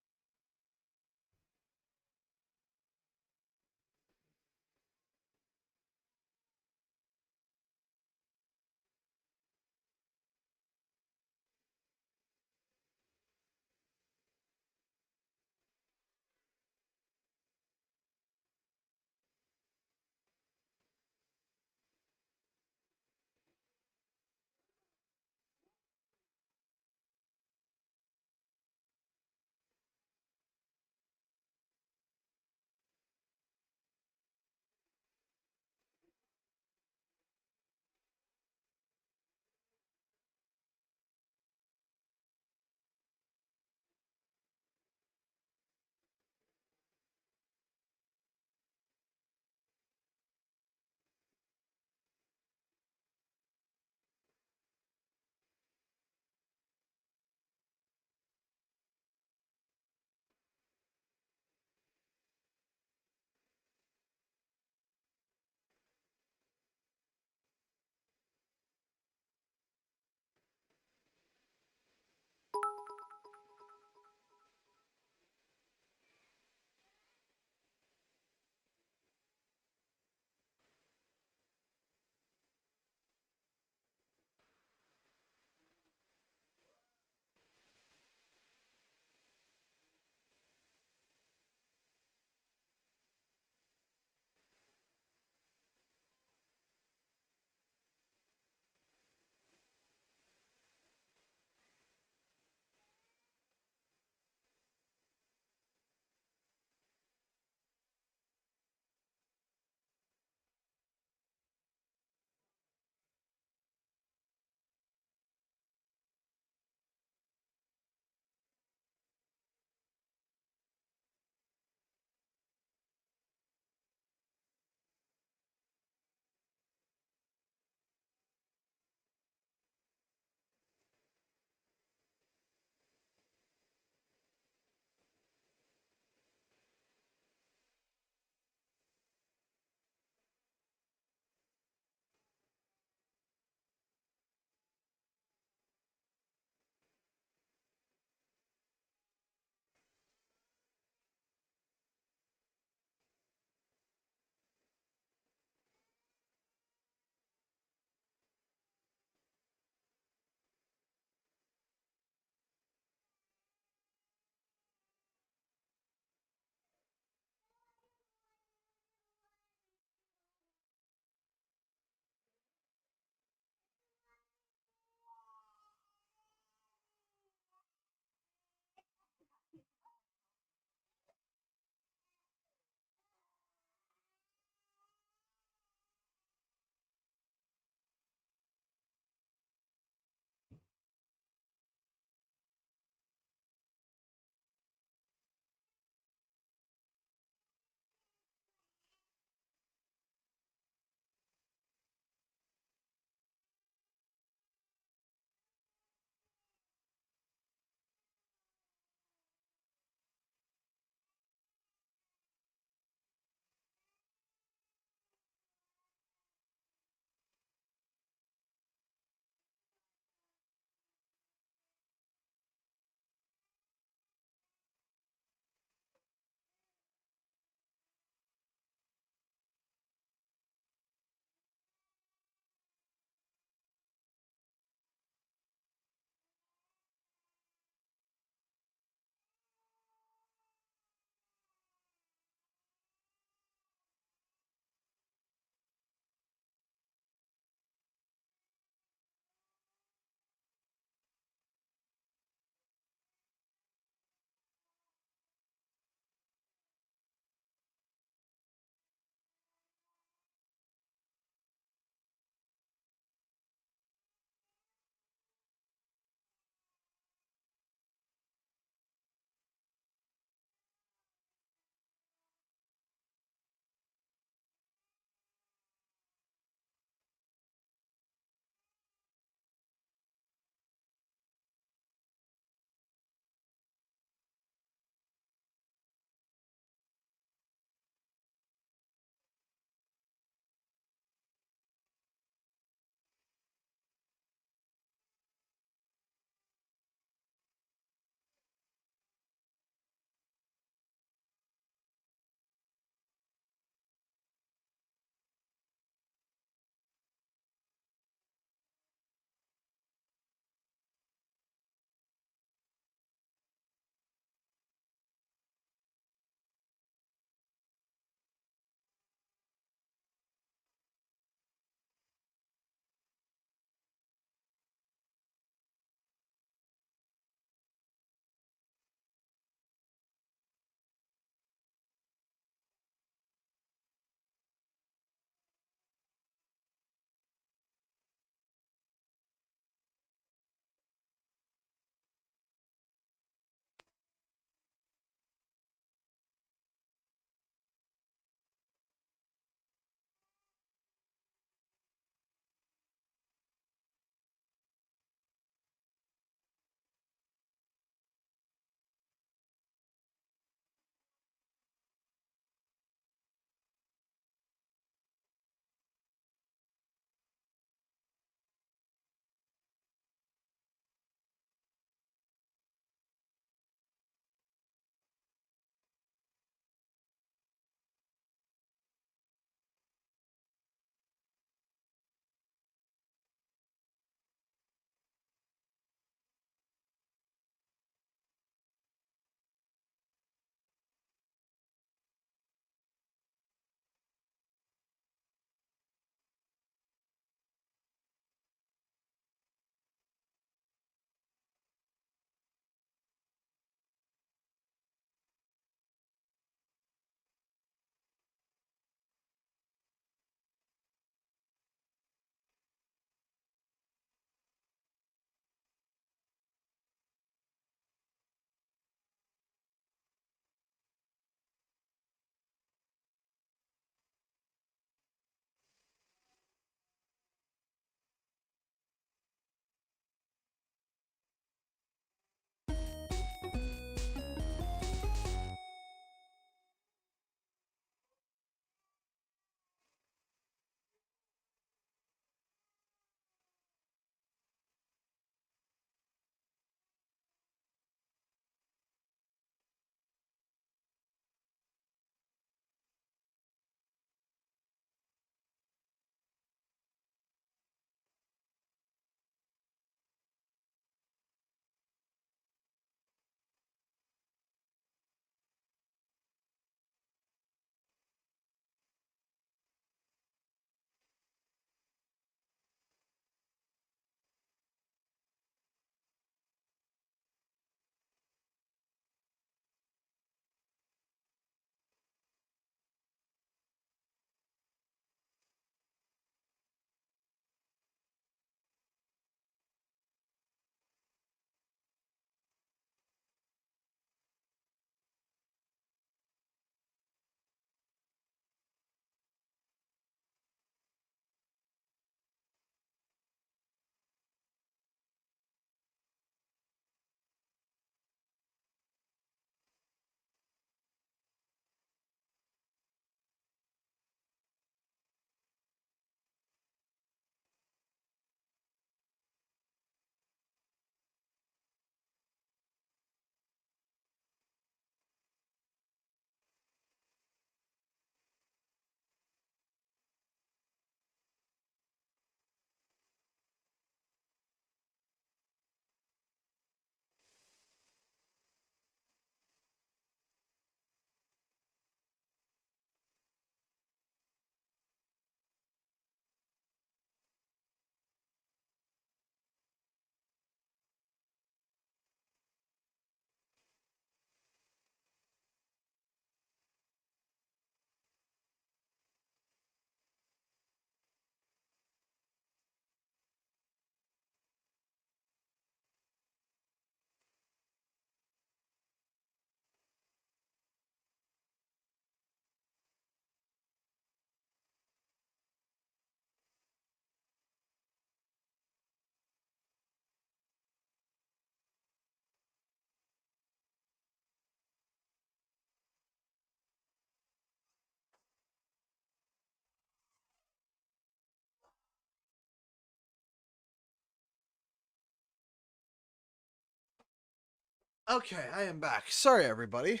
Okay, I am back. Sorry, everybody.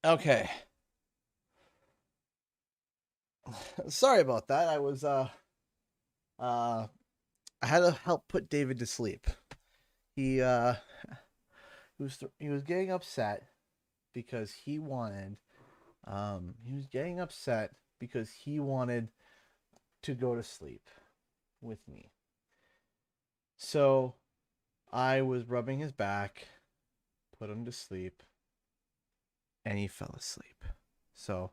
Okay. Sorry about that. I had to help put David to sleep. He was getting upset because he wanted to go to sleep with me. So I was rubbing his back, put him to sleep, and he fell asleep. So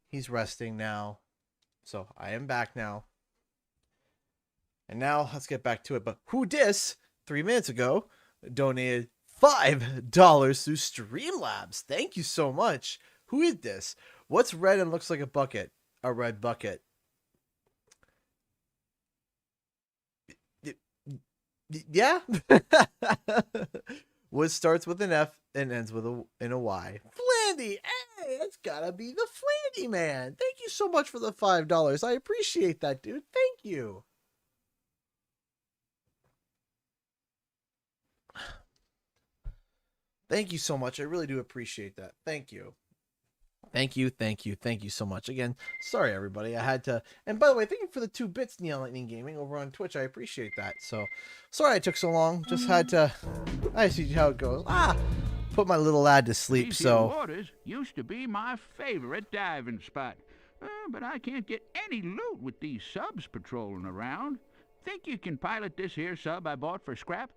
he's resting now. So I am back now. And now let's get back to it. But who dis 3 minutes ago donated $5 through Streamlabs. Thank you so much. Who is this? What's red and looks like a bucket? A red bucket. Yeah. What starts with an F and ends with a Y. Flandy. Hey, that's gotta be the Flandy man. Thank you so much for the $5. I appreciate that, dude. Thank you. Thank you so much. I really do appreciate that. Thank you. Thank you so much. Again, sorry everybody. I had to, and by the way, thank you for the 2 bits, Neon Lightning Gaming, over on Twitch. I appreciate that. So, sorry I took so long. Just had to, I see how it goes. Put my little lad to sleep, These so. here waters used to be my favorite diving spot. But I can't get any loot with these subs patrolling around. Think you can pilot this here sub I bought for scrap?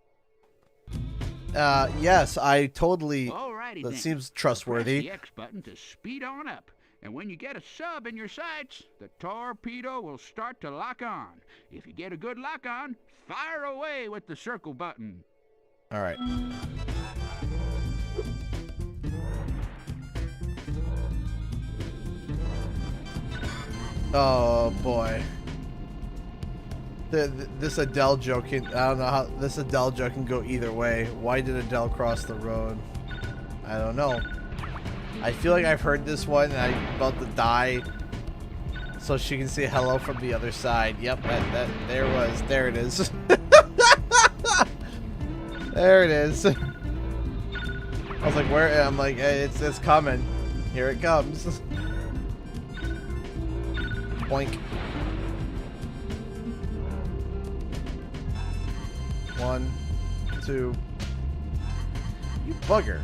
Yes, I totally, Alrighty that then. seems trustworthy. Press the X button to speed on up. And when you get a sub in your sights, the torpedo will start to lock on. If you get a good lock on, fire away with the circle button. All right. Oh boy. This Adele joke can, I don't know how this Adele joke can go either way. Why did Adele cross the road? I don't know. I feel like I've heard this one and I'm about to die so she can say hello from the other side. Yep, there it is. There it is. I was like, where? I'm like, hey, it's coming. Here it comes. Boink. 1, 2. You bugger.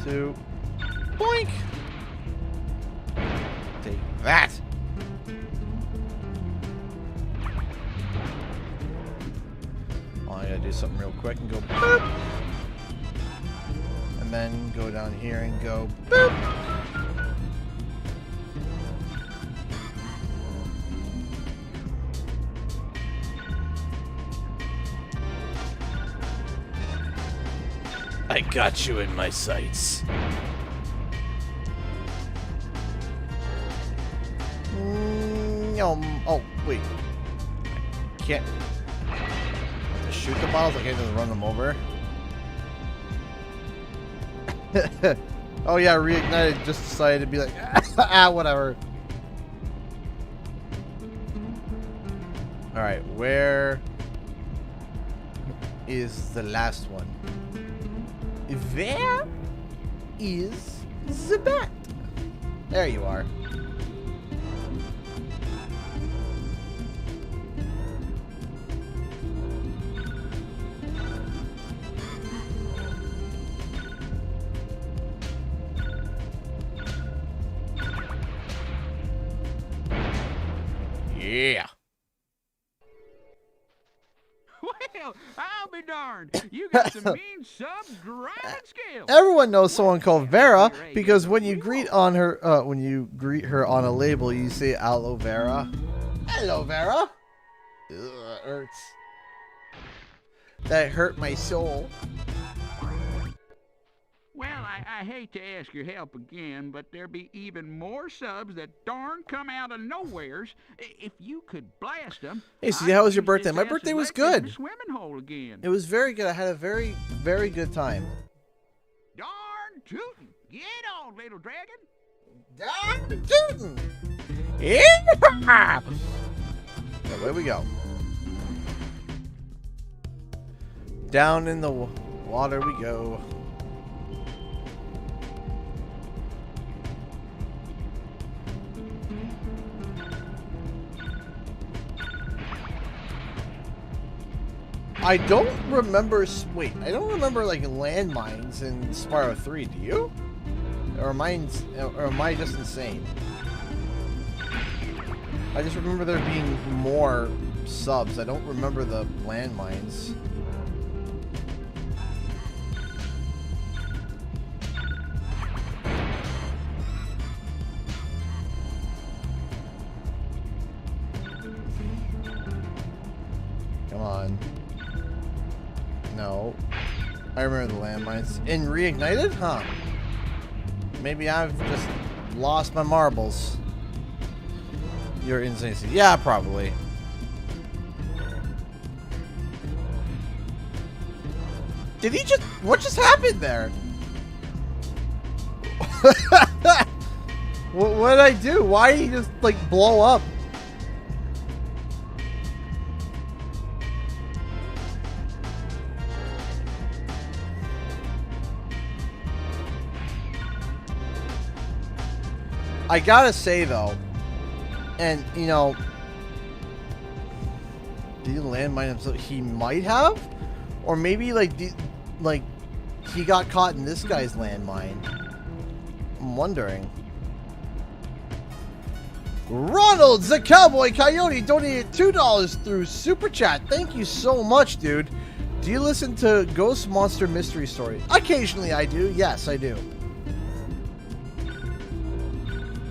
2. Boink. Take that. Oh, I gotta do something real quick and go boop. And then go down here and go boop. I got you in my sights. Oh, wait. I can't. I have to shoot the bottles? I can't just run them over? Oh, yeah, Reignited just decided to be like, whatever. Alright, where is the last one? Where is the bat? There you are. Yeah. Well, I'll be darned. You got some mean sub-driving skills. Everyone knows someone called Vera because when you greet her on a label, you say aloe vera. Hello, Vera. Ugh, hurts. That hurt my soul. Well, I hate to ask your help again, but there be even more subs that darn come out of nowheres. If you could blast them. Hey, so how was your birthday? My birthday was good. Swimming hole again. It was very good. I had a very, very good time. Darn tootin'. Get on, little dragon. Darn tootin'. Yeah! Away we go. Down in the water we go. I don't remember. Wait, I don't remember like landmines in Spyro 3. Do you? Or am I just insane? I just remember there being more subs. I don't remember the landmines. Come on. No. I remember the landmines. In Reignited? Huh. Maybe I've just lost my marbles. You're insane. Yeah, probably. Did he just... What just happened there? What did I do? Why did he just, like, blow up? I gotta say, though, and, you know, did he landmine himself? He might have? Or maybe, like, he got caught in this guy's landmine. I'm wondering. Ronald, the Cowboy Coyote, donated $2 through Super Chat. Thank you so much, dude. Do you listen to Ghost Monster Mystery Story? Occasionally I do. Yes, I do.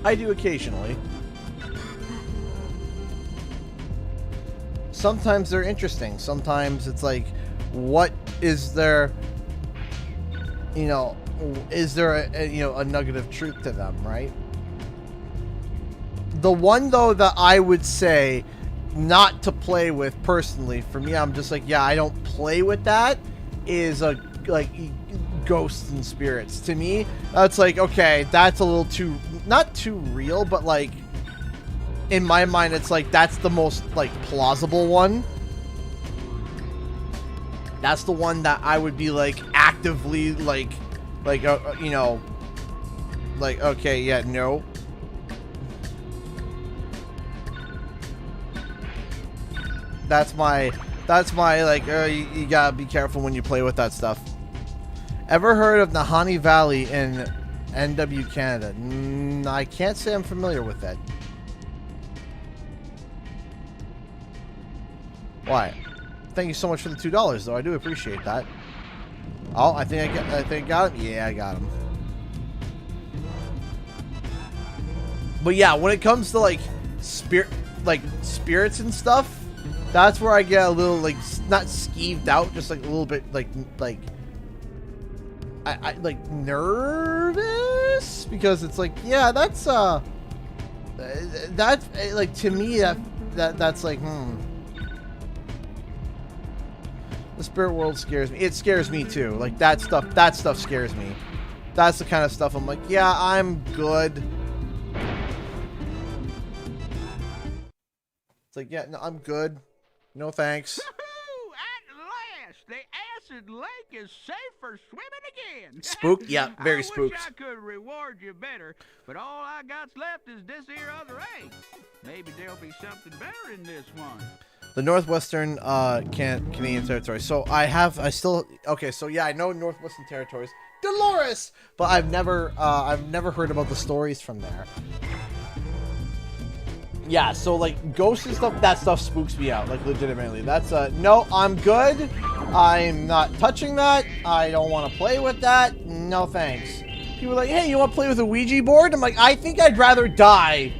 I do occasionally. Sometimes they're interesting. Sometimes it's like, what is there, you know, is there a nugget of truth to them, right? The one, though, that I would say not to play with personally, for me, I'm just like, yeah, I don't play with that, is like ghosts and spirits. To me, that's like, okay, that's a little too, not too real, but like, in my mind, it's like, that's the most, like, plausible one. That's the one that I would be, like, actively, like, you know, like, okay, yeah, no. That's my, like, you gotta be careful when you play with that stuff. Ever heard of Nahanni Valley in NW Canada? I can't say I'm familiar with that. Why? Thank you so much for the $2, though. I do appreciate that. Oh, I think I got him. Yeah, I got him. But yeah, when it comes to like spirits and stuff, that's where I get a little like not skeeved out, just like a little bit like I like nervous, because it's like, yeah, that's like, to me that's like, the spirit world scares me. It scares me too. Like that stuff scares me. That's the kind of stuff I'm like, yeah, I'm good. It's like, yeah, no, I'm good. No thanks. At last, the acid lake is safe for swimming again. Spooked? Yeah, very spooked. I wish I could reward you better, but all I got's left is this here other egg. Maybe there'll be something better in this one. The Northwestern Canadian Territory. So okay, so yeah, I know Northwestern Territories. Dolores! But I've never heard about the stories from there. Yeah, so like ghosts and stuff, that stuff spooks me out, like legitimately. That's no, I'm good. I'm not touching that. I don't want to play with that. No thanks. People are like, hey, you want to play with a Ouija board? I'm like, I think I'd rather die.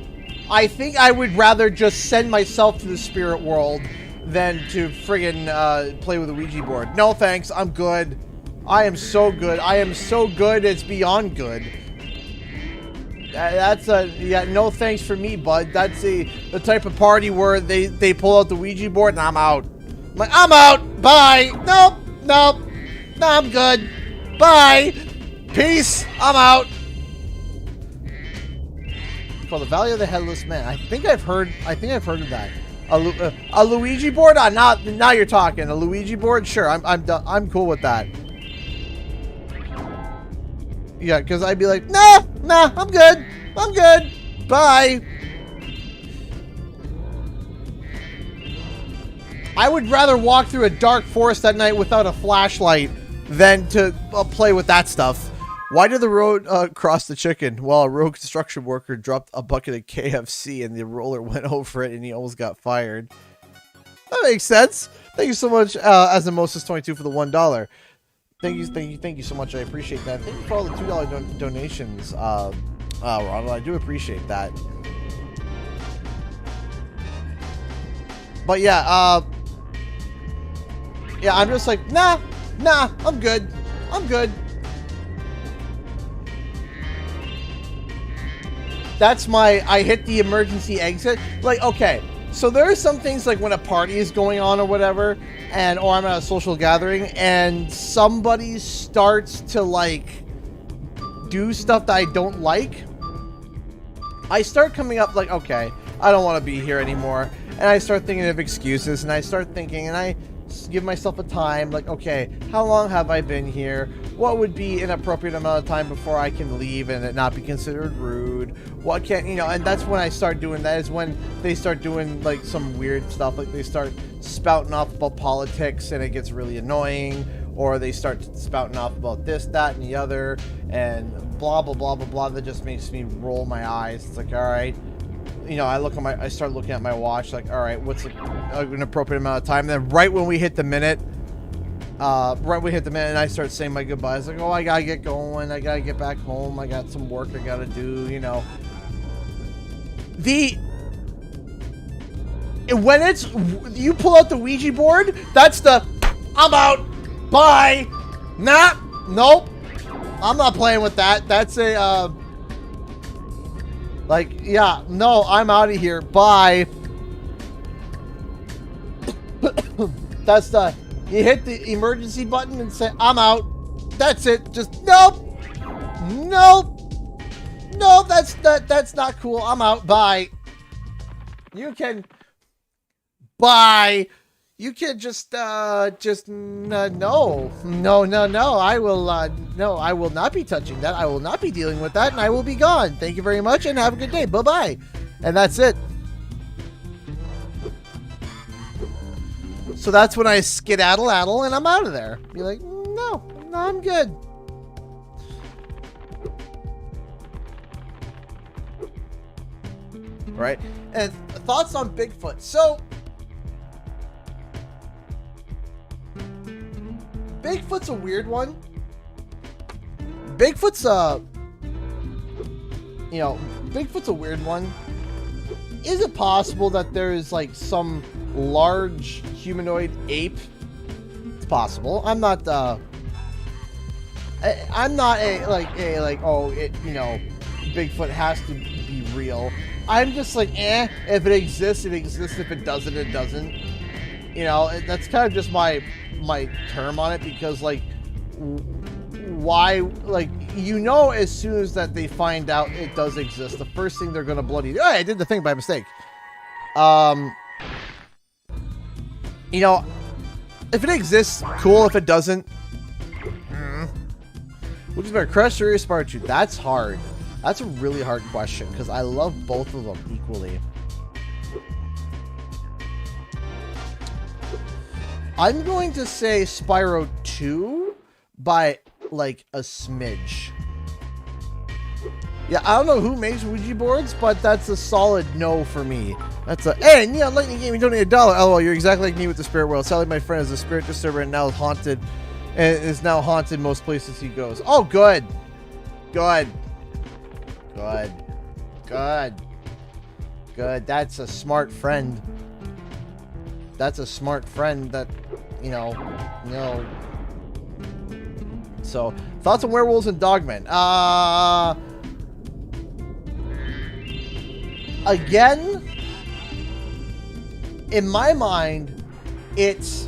I think I would rather just send myself to the spirit world than to friggin' play with a Ouija board. No thanks, I'm good. I am so good. I am so good, it's beyond good. That's yeah, no thanks for me, bud. That's the type of party where they pull out the Ouija board and I'm out. I'm like, I'm out. Bye. Nope. No, I'm good. Bye. Peace. I'm out. called the Valley of the Headless Man. I think I've heard of that. A Luigi board? Now you're talking. A Luigi board? Sure, I'm cool with that. Yeah, because I'd be like, nah, I'm good. Bye. I would rather walk through a dark forest at night without a flashlight than to play with that stuff. Why did the road cross the chicken? Well, a road construction worker dropped a bucket of KFC and the roller went over it and he almost got fired. That makes sense. Thank you so much, Asimosis22 for the $1. Thank you so much. I appreciate that. Thank you for all the $2 donations, Ronald. I do appreciate that. But yeah, yeah, I'm just like, nah, I'm good. That's I hit the emergency exit. Like, okay, so there are some things like when a party is going on or whatever, or I'm at a social gathering and somebody starts to like do stuff that I don't like, I start coming up like, okay, I don't want to be here anymore. And I start thinking of excuses, and I start thinking, and I give myself a time, like, okay, how long have I been here? What would be an appropriate amount of time before I can leave and it not be considered rude? What can't, and that's when I start doing that, is when they start doing, like, some weird stuff, like they start spouting off about politics and it gets really annoying, or they start spouting off about this, that, and the other, and blah, blah, blah, blah, blah, that just makes me roll my eyes. It's like, all right. I start looking at my watch, like, all right, what's an appropriate amount of time? And then right when we hit the minute, and I start saying my goodbyes, like, oh, I gotta get going, I gotta get back home, I got some work I gotta do, When you pull out the Ouija board, that's the, I'm out, bye, nope, I'm not playing with that. That's a, like, yeah, no, I'm out of here. Bye. That's you hit the emergency button and say, I'm out. That's it. Just, nope. That's not cool. I'm out. Bye. Bye. You can just no. I will not be touching that. I will not be dealing with that, and I will be gone. Thank you very much, and have a good day. Bye-bye. And that's it. So that's when I skedaddle, and I'm out of there. Be like, no, I'm good. Right? And thoughts on Bigfoot. So, Bigfoot's a weird one. Bigfoot's a weird one. Is it possible that there is like some large humanoid ape? It's possible. I'm not Bigfoot has to be real. I'm just like, if it exists, it exists. If it doesn't, it doesn't. That's kind of just my term on it, because like, why, like, as soon as that they find out it does exist, the first thing they're gonna bloody do, I did the thing by mistake. If it exists, cool. If it doesn't, which is better, Crush or Spyro 2? That's hard. That's a really hard question, because I love both of them equally. I'm going to say Spyro 2 by, like, a smidge. Yeah, I don't know who makes Ouija boards, but that's a solid no for me. That's a, hey, Neon Lightning Gaming donated $1. LOL, you're exactly like me with the spirit world. Sally, my friend, is a spirit disturber and now haunted, and is now haunted most places he goes. Oh, good. Good. That's a smart friend. That's a smart friend that, So, thoughts on werewolves and dogmen? Again, in my mind, if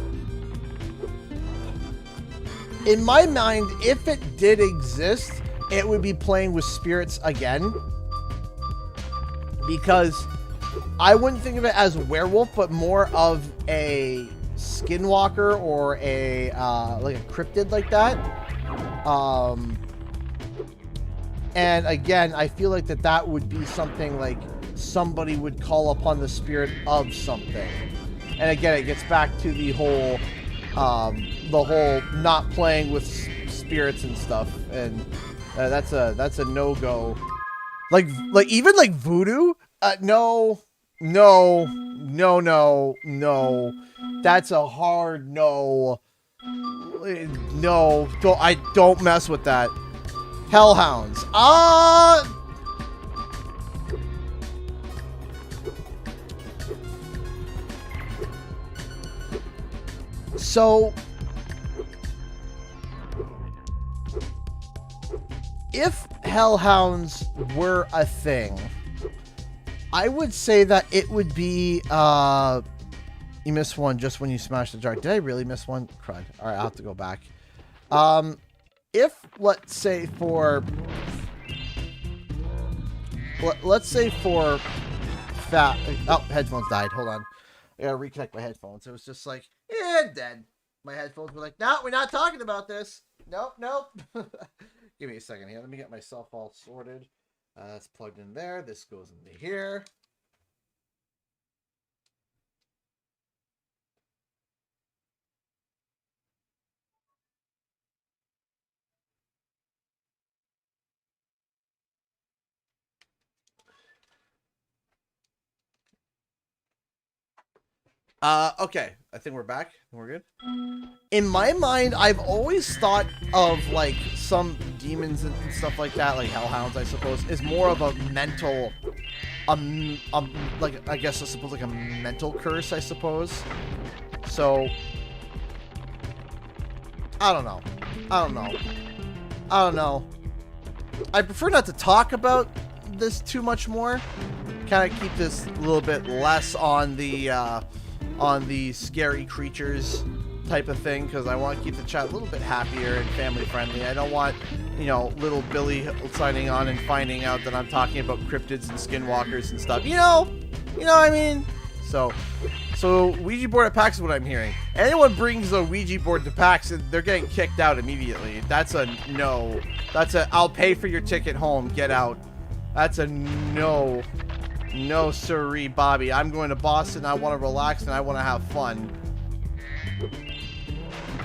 it did exist, it would be playing with spirits again. because I wouldn't think of it as a werewolf, but more of a skinwalker or a like a cryptid like that. And again, I feel like that would be something like somebody would call upon the spirit of something. And again, it gets back to the whole not playing with spirits and stuff, and that's a no-go. Like even like voodoo. No. That's a hard no. No, don't mess with that. Hellhounds. So if hellhounds were a thing, I would say that it would be you missed one just when you smashed the jar. Did I really miss one? Crud. All right, I'll have to go back. If let's say for fat. Oh, headphones died. Hold on. I gotta reconnect my headphones. It was just like, dead. My headphones were like, no, we're not talking about this. Nope. Give me a second here. Let me get myself all sorted. That's plugged in there. This goes into here. Okay. I think we're back. We're good. In my mind, I've always thought of like some demons and stuff like that, like hellhounds, I suppose, is more of a mental, like I guess I suppose like a mental curse, I suppose. So I don't know. I prefer not to talk about this too much more. Kind of keep this a little bit less on the scary creatures type of thing, because I want to keep the chat a little bit happier and family friendly. I don't want, little Billy signing on and finding out that I'm talking about cryptids and skinwalkers and stuff. You know what I mean? So Ouija board at PAX is what I'm hearing. Anyone brings a Ouija board to PAX, they're getting kicked out immediately. That's a no. That's a I'll pay for your ticket home. Get out. That's a no. No siree, Bobby. I'm going to Boston. I want to relax and I want to have fun.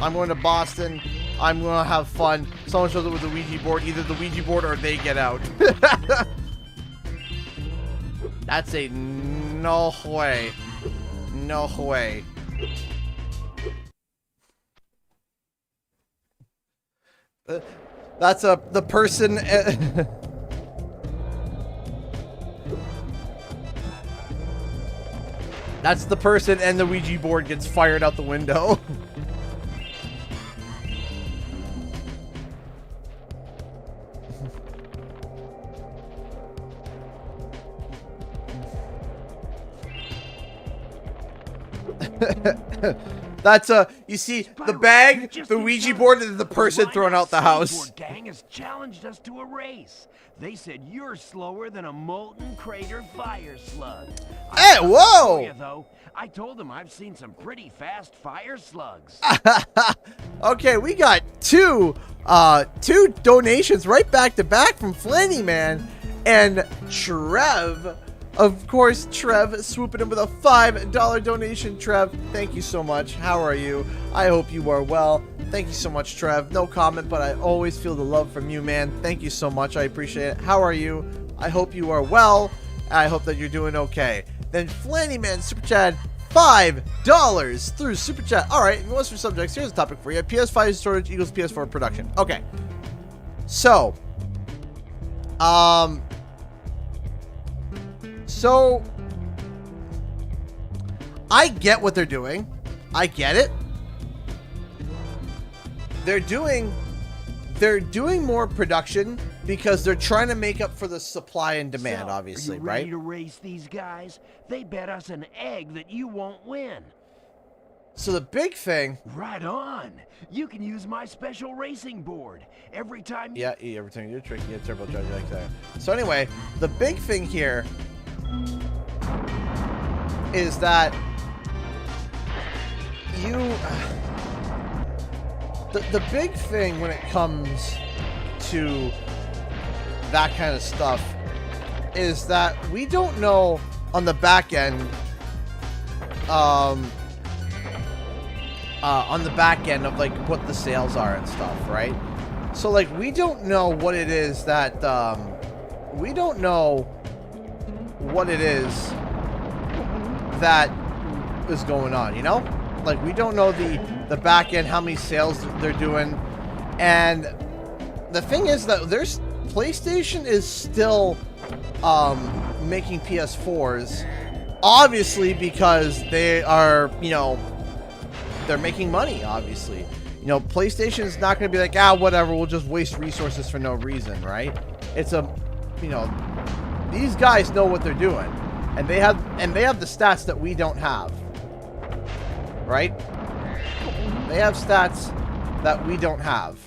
I'm going to Boston. I'm going to have fun. Someone shows up with a Ouija board. Either the Ouija board or they get out. That's a no way. No way. That's the person. That's the person, and the Ouija board gets fired out the window. That's you see the bag, the Ouija board, and the person throwing out the house. Gang has challenged us to a race. They said you're slower than a molten crater fire slug. Hey, whoa! Though I told them I've seen some pretty fast fire slugs. Okay, we got two donations right back to back from Flanny Man and Trev. Of course, Trev swooping in with a $5 donation. Trev, thank you so much. How are you? I hope you are well. Thank you so much, Trev. No comment, but I always feel the love from you, man. Thank you so much. I appreciate it. How are you? I hope you are well. I hope that you're doing okay. Then Flanny Man Super Chat $5 through Super Chat. All right, most for subjects. Here's a topic for you. PS5 storage equals PS4 production. Okay. So, I get what they're doing. I get it. They're doing more production because they're trying to make up for the supply and demand, So, obviously, are you ready right? to race these guys? They bet us an egg that you won't win. So the big thing, Right on. You can use my special racing board. Every time you... yeah, every time you do a trick, you get turbocharged like that. So anyway, the big thing here is that the big thing when it comes to that kind of stuff is that we don't know on the back end of like what the sales are and stuff, right? So like we don't know what it is that we don't know what it is that is going on, you know? Like we don't know the back end, how many sales they're doing. And the thing is that there's PlayStation is still making PS4s, obviously, because they are, you know, they're making money, obviously. You know, PlayStation is not going to be like, ah, whatever, we'll just waste resources for no reason, right? It's a, you know, these guys know what they're doing, and they have the stats that we don't have, right? They have stats that we don't have.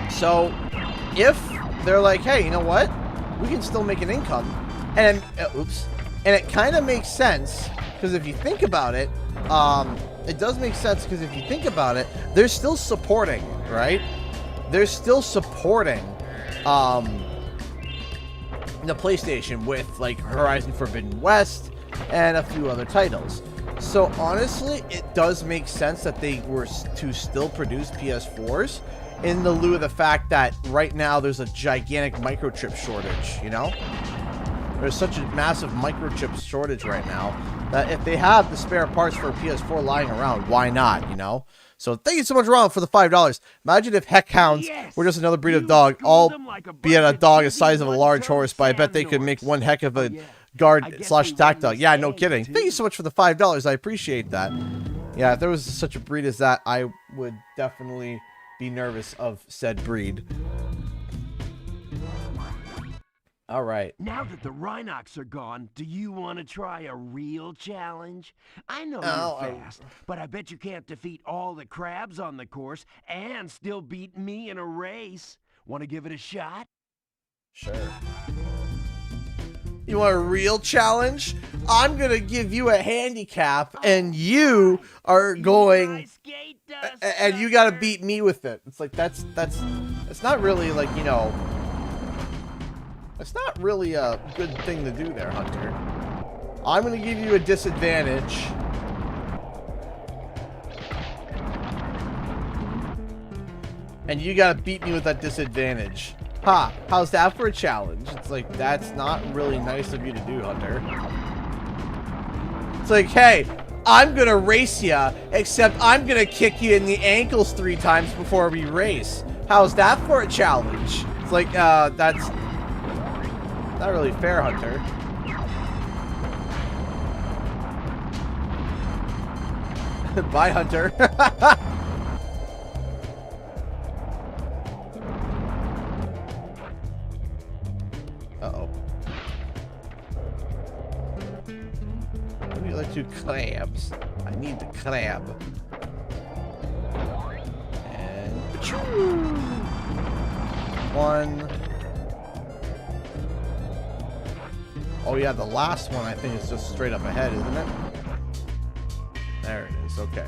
So if they're like, hey, you know what? We can still make an income. And, and it kind of makes sense, because if you think about it, it does make sense, because if you think about it, they're still supporting, right? They're still supporting the PlayStation with, like, Horizon Forbidden West and a few other titles. So, honestly, it does make sense that they were to still produce PS4s, in the lieu of the fact that right now there's a gigantic microchip shortage, you know? There's such a massive microchip shortage right now that if they have the spare parts for a PS4 lying around, why not, you know? So thank you so much, Ron, for the $5. Imagine if heckhounds were just another breed of dog, all be at a dog the size of a large horse, but I bet they could make one heck of a guard/attack dog. Yeah, no kidding. Thank you so much for the $5. I appreciate that. Yeah, if there was such a breed as that, I would definitely be nervous of said breed. All right. Now that the Rhinox are gone, do you want to try a real challenge? I know you're fast, but I bet you can't defeat all the crabs on the course and still beat me in a race. Want to give it a shot? Sure. You want a real challenge? I'm going to give you a handicap, and you are going... And you got to beat me with it. It's like, that's not really, like, you know... That's not really a good thing to do there, Hunter. I'm going to give you a disadvantage. And you got to beat me with that disadvantage. Ha! How's that for a challenge? It's like, that's not really nice of you to do, Hunter. It's like, hey, I'm going to race ya, except I'm going to kick you in the ankles 3 times before we race. How's that for a challenge? It's like, that's... not really fair, Hunter. Bye, Hunter. Uh-oh. Let me let you clams. I need the crab. And... one... Oh yeah, the last one I think is just straight up ahead, isn't it? There it is, okay.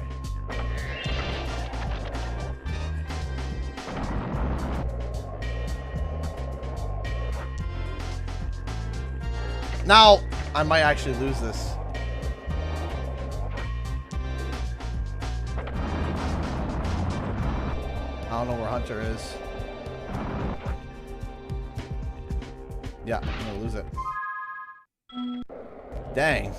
Now, I might actually lose this. I don't know where Hunter is. Yeah, I'm gonna lose it. Dang.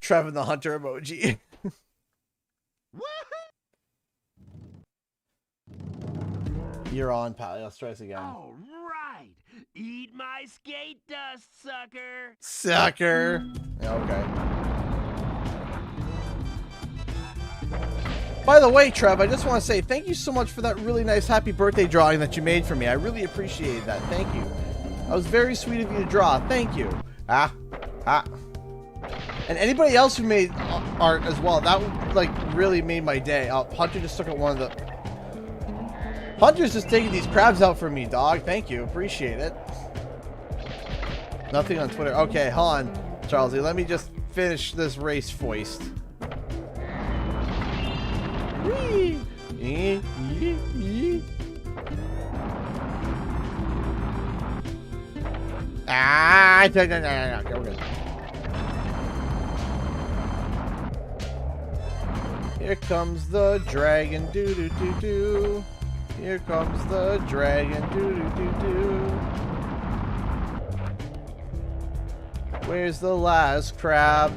Trevin the Hunter emoji. You're on, pal. Let's try this again. All right. Eat my skate dust, sucker. Sucker. Yeah, okay. By the way, Trev, I just want to say thank you so much for that really nice happy birthday drawing that you made for me. I really appreciated that. Thank you. That was very sweet of you to draw. Thank you. And anybody else who made art as well, that like really made my day. Hunter just took out one of the... Hunter's just taking these crabs out for me, dog. Thank you. Appreciate it. Nothing on Twitter. Okay, hold on, Charlesy. Let me just finish this race foist. Whee! Okay, we're good. Here comes the dragon, doo doo doo doo. Here comes the dragon, doo doo doo doo. Where's the last crab?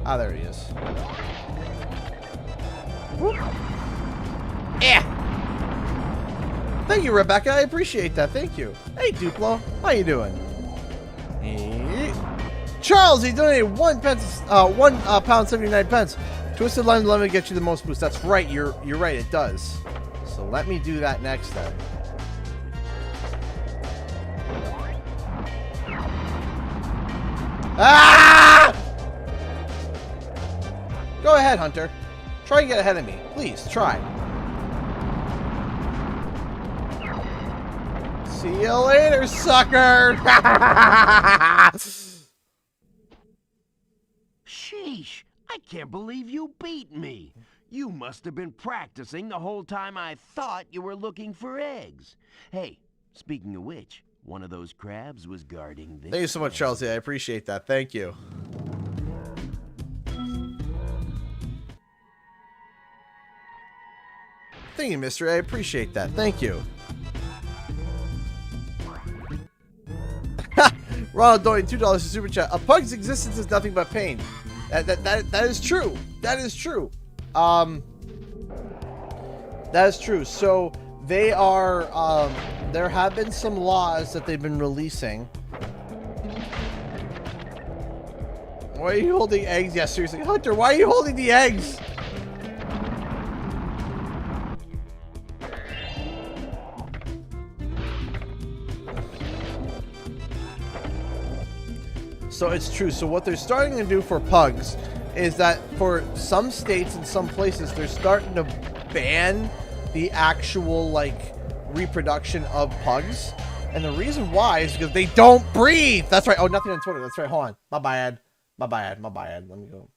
Ah, there he is. Whoop. Yeah. Thank you, Rebecca. I appreciate that. Thank you. Hey, Duplo. How you doing? Hey. Charles, he donated £1 79 pence. Twisted Lime Lemon gets you the most boost. That's right. You're right. It does. So let me do that next then. Ah! Go ahead, Hunter. Try and get ahead of me. Please, try. See you later, sucker! Sheesh, I can't believe you beat me. You must have been practicing the whole time I thought you were looking for eggs. Hey, speaking of which, one of those crabs was guarding this. Thank you so much, Chelsea. I appreciate that. Thank you. Thank you, Mystery. I appreciate that. Thank you. Ronald donated $2 to Super Chat. A pug's existence is nothing but pain. That is true. That is true. That is true. So they are, there have been some laws that they've been releasing. Why are you holding eggs? Yeah, seriously. Hunter, why are you holding the eggs? So it's true. So what they're starting to do for pugs is that for some states and some places, they're starting to ban the actual, like, reproduction of pugs. And the reason why is because they don't breathe. That's right. Oh, nothing on Twitter. That's right. Hold on. My bad. My bad. My bad. Let me go.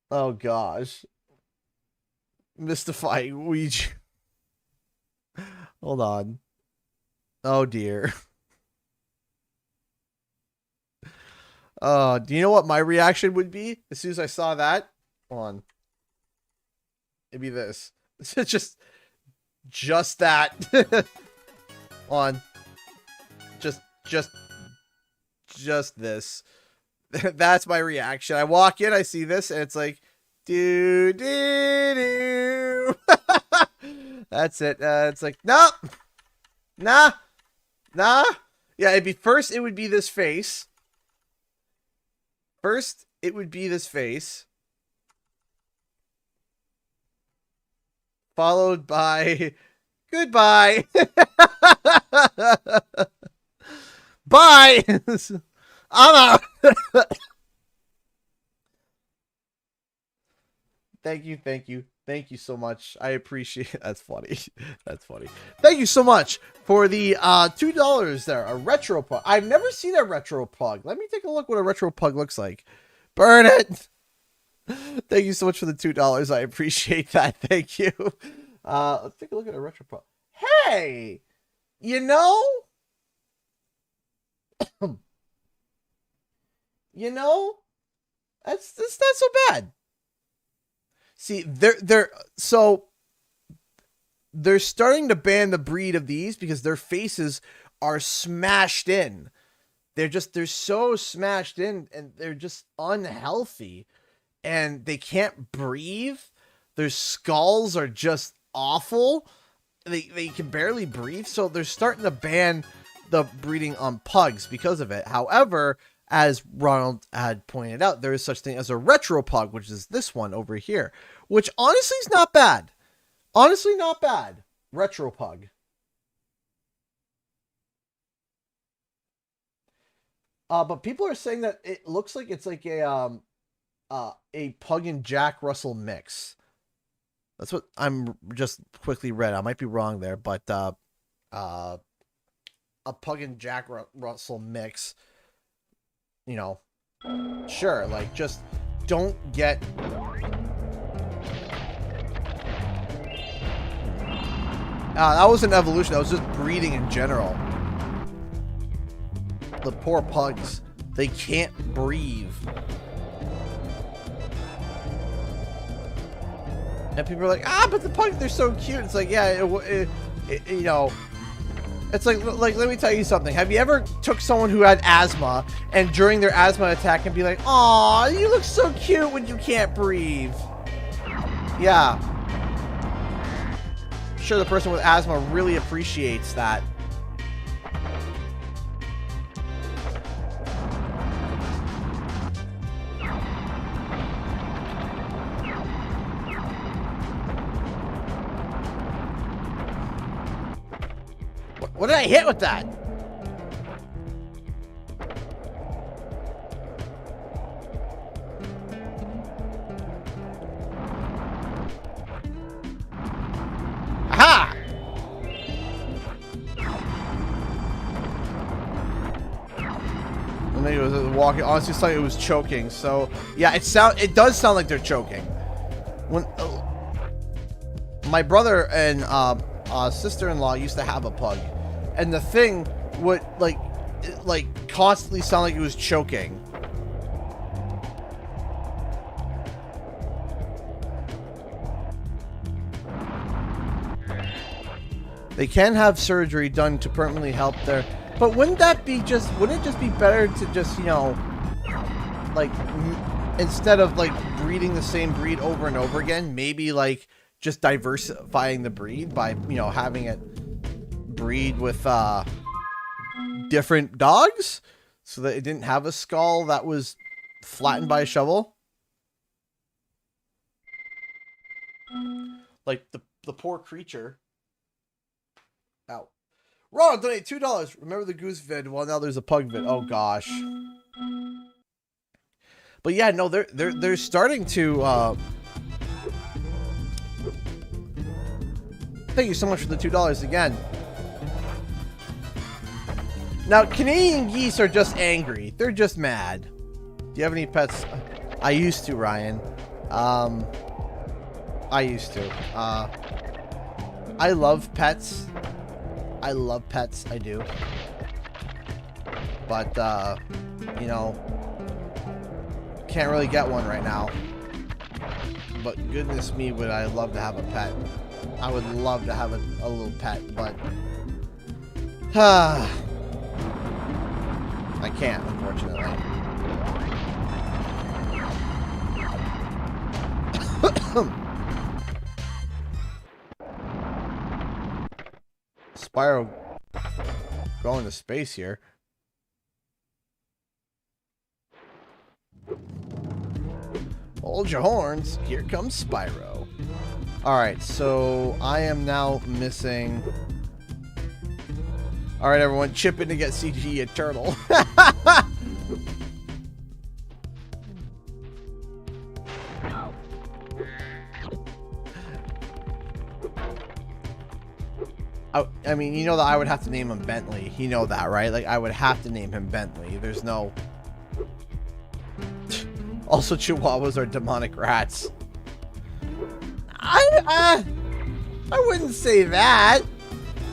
Oh, gosh. Mystifying Ouija. Hold on. Oh, dear. Do you know what my reaction would be as soon as I saw that? Hold on. It'd be this. It's just that. Hold on. Just this. That's my reaction. I walk in, I see this, and it's like, do do do. That's it. It's like, nope. Nah. Yeah, it'd be first. It would be this face. First, it would be this face, followed by goodbye. Bye. I'm out. Thank you so much. I appreciate it. That's funny. That's funny. Thank you so much for the $2 there. A retro pug. I've never seen a retro pug. Let me take a look what a retro pug looks like. Burn it. Thank you so much for the $2. I appreciate that. Thank you. Let's take a look at a retro pug. Hey, you know, that's not so bad. See, they're starting to ban the breed of these because their faces are smashed in. They're so smashed in and they're just unhealthy and they can't breathe. Their skulls are just awful. they can barely breathe, so they're starting to ban the breeding on pugs because of it. However, as Ronald had pointed out, there is such thing as a retro pug, which is this one over here, which honestly is not bad. Honestly, not bad. Retro pug. But people are saying that it looks like it's like a Pug and Jack Russell mix. That's what I'm just quickly read. I might be wrong there, but a Pug and Jack Russell mix. You know, sure, like just don't get. That wasn't evolution. That was just breeding in general. The poor pugs, they can't breathe. And people are like, but the pugs, they're so cute. It's like, yeah, you know, it's like, let me tell you something. Have you ever took someone who had asthma and during their asthma attack and be like, aw, you look so cute when you can't breathe? Yeah. Sure, the person with asthma really appreciates that. What did I hit with that? Aha! I think it was walking. Honestly, it's like it was choking. So yeah, it does sound like they're choking. When my brother and sister-in-law used to have a pug. And the thing would like constantly sound like it was choking. They can have surgery done to permanently help their, but wouldn't it just be better to just, you know, like instead of like breeding the same breed over and over again, maybe like just diversifying the breed by, you know, having it breed with different dogs so that it didn't have a skull that was flattened by a shovel. Like the poor creature. Ow. Ron, donate $2. Remember the goose vid? Well, now there's a pug vid. Oh gosh. But yeah, no, they're starting to thank you so much for the $2 again. Now, Canadian geese are just angry. They're just mad. Do you have any pets? I used to, Ryan. I used to. I love pets. I love pets. I do. But, you know, can't really get one right now. But goodness me, would I love to have a pet. I would love to have a little pet, but... I can't, unfortunately. Spyro going to space here. Hold your horns. Here comes Spyro. Alright, so I am now missing... Alright, everyone, chip in to get CG a turtle. I mean, you know that I would have to name him Bentley. You know that, right? Like, I would have to name him Bentley. There's no... Also, Chihuahuas are demonic rats. I wouldn't say that.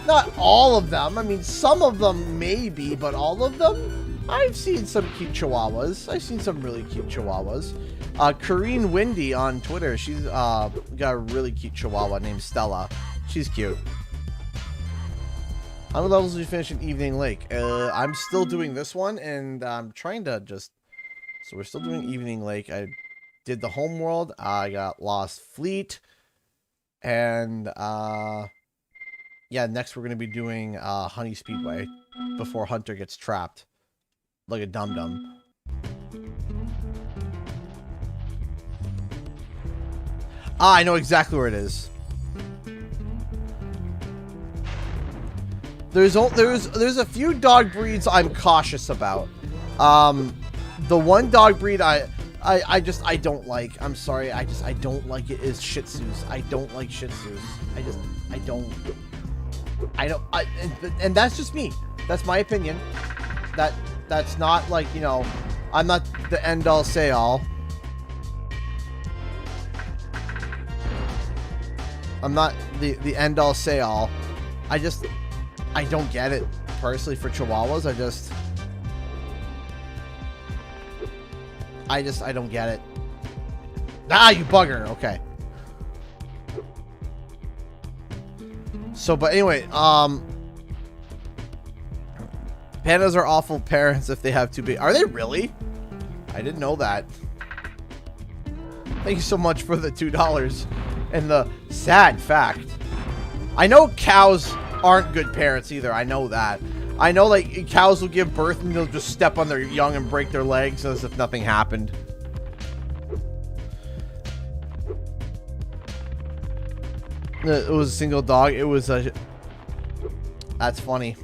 Not all of them. I mean, some of them maybe, but all of them? I've seen some cute Chihuahuas. I've seen some really cute Chihuahuas. Corrine Windy on Twitter, she's got a really cute Chihuahua named Stella. She's cute. How many levels did you finish in Evening Lake? I'm still doing this one, and I'm trying to just... So we're still doing Evening Lake. I did the homeworld. I got Lost Fleet. And, Yeah, next we're going to be doing Honey Speedway before Hunter gets trapped like a dum-dum. Ah, I know exactly where it is. There's a few dog breeds I'm cautious about. The one dog breed I don't like. I'm sorry. I don't like it is Shih Tzus. I don't like Shih Tzus. And that's just me. That's my opinion. That's not like, you know, I'm not the end all say all. I'm not the end all say all. I don't get it personally for Chihuahuas. I don't get it. Ah, you bugger. Okay. So, but anyway, pandas are awful parents if they have too big. Are they really? I didn't know that. Thank you so much for the $2. And the sad fact, I know cows aren't good parents either. I know that. I know, like, cows will give birth and they'll just step on their young and break their legs as if nothing happened. It was a single dog. It was a... That's funny.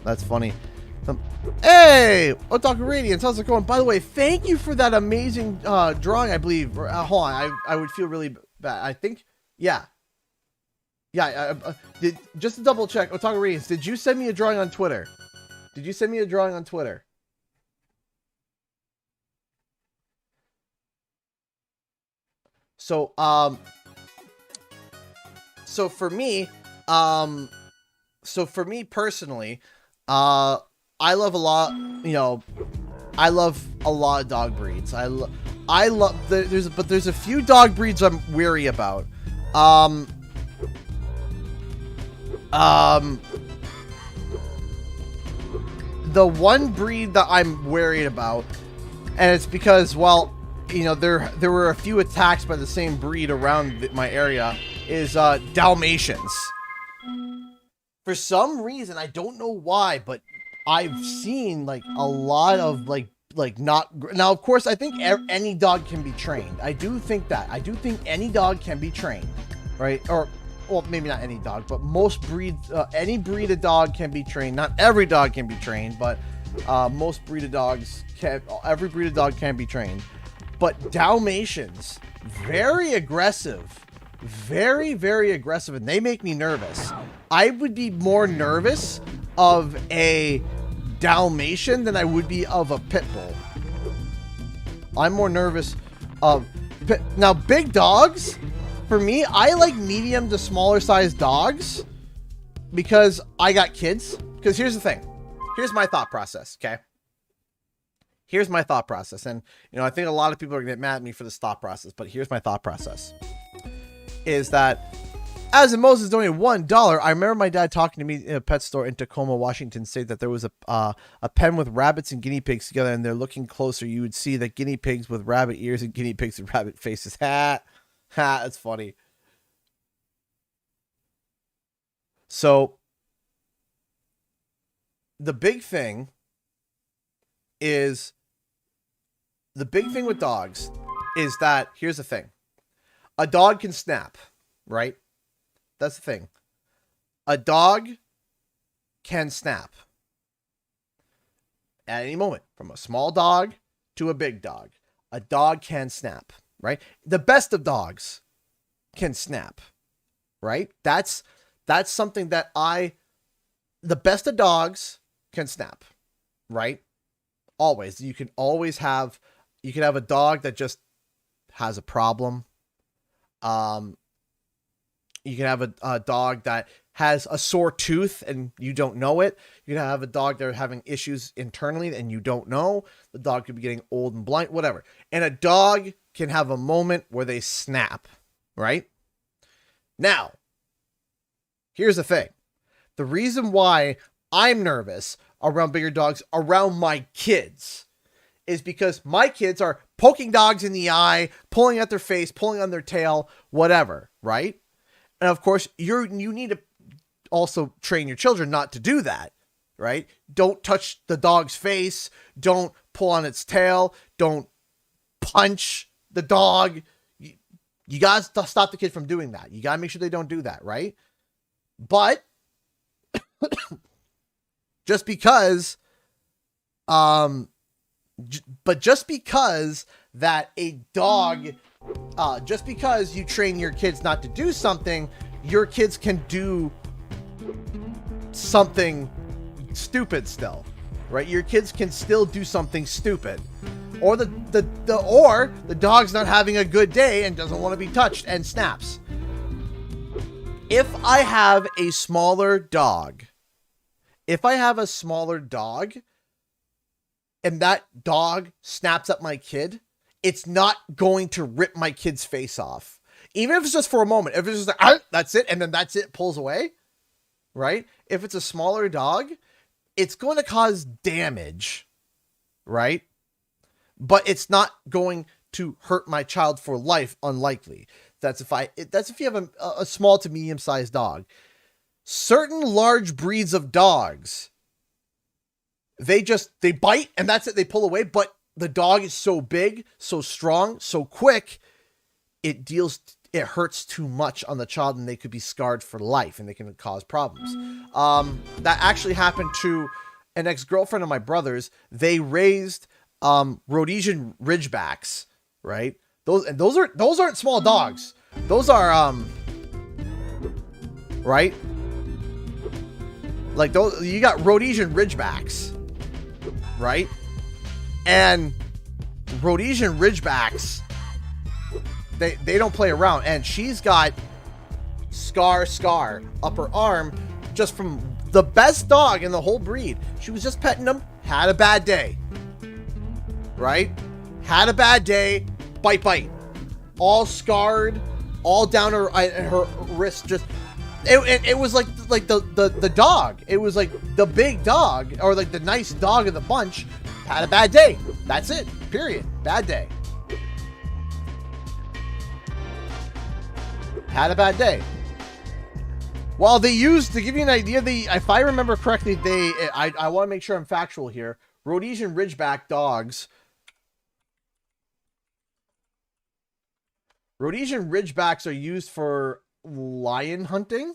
That's funny. Hey! Otaku Radiance, how's it going? By the way, thank you for that amazing drawing, I believe. Hold on, I would feel really bad. I think... Yeah. Yeah, just to double check, Otaku Radiance, did you send me a drawing on Twitter? Did you send me a drawing on Twitter? So, so for me personally, I love a lot, you know, I love a lot of dog breeds. I love, there's a few dog breeds I'm weary about. The one breed that I'm worried about, and it's because, well, you know, there were a few attacks by the same breed around my area, is Dalmatians. For some reason, I don't know why, but I've seen like a lot of like not now. Of course, I think any dog can be trained. I do think that. I do think any dog can be trained, right? Or well, maybe not any dog, but most breeds, any breed of dog can be trained. Not every dog can be trained, but most breed of dogs can. Every breed of dog can be trained. But Dalmatians, very aggressive, very, very aggressive, and they make me nervous. I would be more nervous of a Dalmatian than I would be of a pit bull. I'm more nervous of now big dogs. For me, I like medium to smaller sized dogs because I got kids. Because here's the thing. Here's my thought process, okay? Here's my thought process. And, you know, I think a lot of people are going to get mad at me for this thought process, but here's my thought process. Is that, as in Moses donated $1, I remember my dad talking to me in a pet store in Tacoma, Washington State, that there was a pen with rabbits and guinea pigs together, and they're looking closer. You would see that guinea pigs with rabbit ears and guinea pigs with rabbit faces. Ha, that's funny. So, the big thing with dogs is that, here's the thing. A dog can snap, right? That's the thing. A dog can snap at any moment, from a small dog to a big dog. A dog can snap, right? The best of dogs can snap, right? That's something that the best of dogs can snap, right? Always. You can have a dog that just has a problem. You can have a dog that has a sore tooth and you don't know it. You can have a dog that are having issues internally and you don't know. The dog could be getting old and blind, whatever. And a dog can have a moment where they snap, right? Now, here's the thing. The reason why I'm nervous around bigger dogs, around my kids, is because my kids are poking dogs in the eye, pulling at their face, pulling on their tail, whatever, right? And of course, you need to also train your children not to do that, right? Don't touch the dog's face. Don't pull on its tail. Don't punch the dog. You got to stop the kid from doing that. You got to make sure they don't do that, right? But just because that a dog, just because you train your kids not to do something, your kids can do something stupid still, right? Your kids can still do something stupid. Or the dog's not having a good day and doesn't want to be touched and snaps. If I have a smaller dog, and that dog snaps at my kid, it's not going to rip my kid's face off. Even if it's just for a moment. If it's just like, ah, that's it, and then that's it, pulls away, right? If it's a smaller dog, it's going to cause damage, right? But it's not going to hurt my child for life, unlikely. That's if you have a small to medium-sized dog. Certain large breeds of dogs, they bite and that's it. They pull away, but the dog is so big, so strong, so quick, it hurts too much on the child and they could be scarred for life and they can cause problems. That actually happened to an ex-girlfriend of my brother's. They raised Rhodesian Ridgebacks, right? Those aren't small dogs. Those are right? Like those, you got Rhodesian Ridgebacks, right? And Rhodesian Ridgebacks, they don't play around. And she's got scar up her arm just from the best dog in the whole breed. She was just petting him, had a bad day, right? Had a bad day, bite, all scarred, all down her wrist. Just it was like the dog. It was like the big dog, or like the nice dog of the bunch, had a bad day. That's it. Period. Bad day. Had a bad day. Well, they used, to give you an idea, if I remember correctly, I want to make sure I'm factual here. Rhodesian Ridgeback dogs. Rhodesian Ridgebacks are used for lion hunting.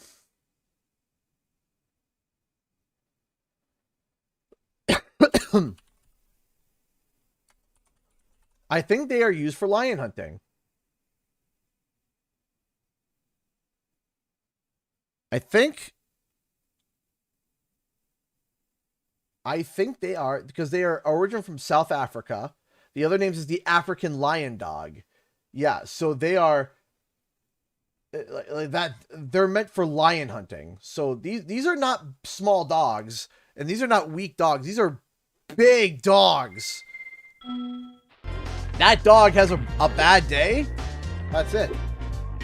I think they are used for lion hunting. I think they are, because they are originally from South Africa. The other names is the African lion dog. Yeah, so they are like that. They're meant for lion hunting. So these are not small dogs, and these are not weak dogs. These are big dogs. That dog has a bad day. That's it.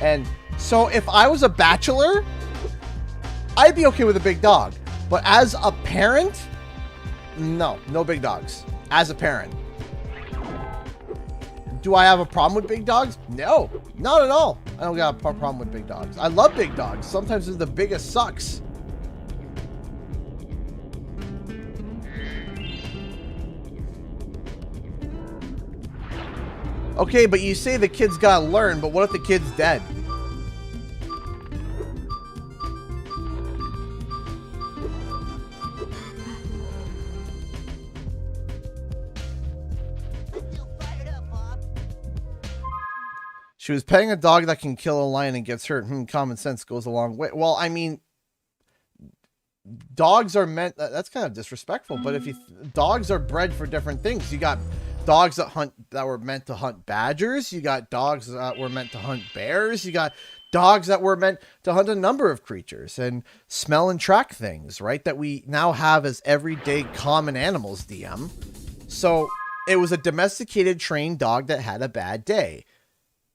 And so if I was a bachelor, I'd be okay with a big dog. But as a parent, no big dogs. As a parent. Do I have a problem with big dogs? No, not at all. I don't got a problem with big dogs. I love big dogs. Sometimes the biggest sucks. Okay, but you say the kid's gotta learn, but what if the kid's dead? She was petting a dog that can kill a lion and gets hurt. Common sense goes a long way. Well, I mean, dogs are meant, that's kind of disrespectful, but dogs are bred for different things. You got dogs that were meant to hunt badgers. You got dogs that were meant to hunt bears. You got dogs that were meant to hunt a number of creatures and smell and track things, right? That we now have as everyday common animals, DM. So it was a domesticated trained dog that had a bad day.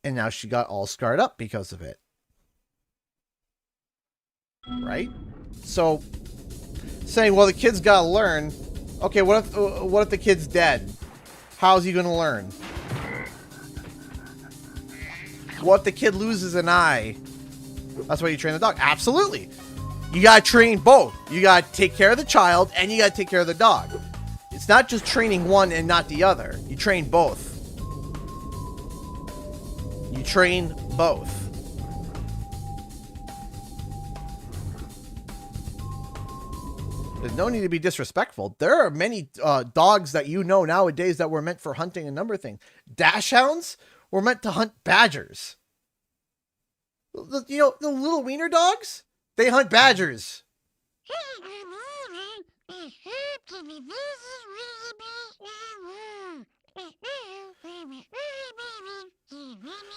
And now she got all scarred up because of it. Right? So saying, well, the kid's got to learn. Okay, what if the kid's dead? How's he going to learn? What if the kid loses an eye? That's why you train the dog. Absolutely. You gotta train both. You gotta take care of the child and you gotta take care of the dog. It's not just training one and not the other. You train both. You train both. There's no need to be disrespectful. There are many dogs that you know nowadays that were meant for hunting a number of things. Dachshunds were meant to hunt badgers. You know, the little wiener dogs, they hunt badgers.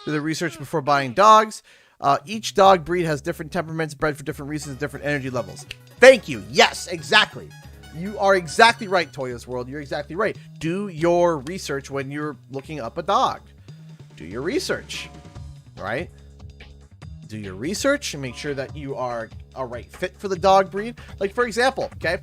Do the research before buying dogs. Each dog breed has different temperaments, bred for different reasons, different energy levels. Thank you. Yes, exactly. You are exactly right, Toya's World. You're exactly right. Do your research when you're looking up a dog. Do your research, right? Do your research and make sure that you are a right fit for the dog breed. Like, for example, okay?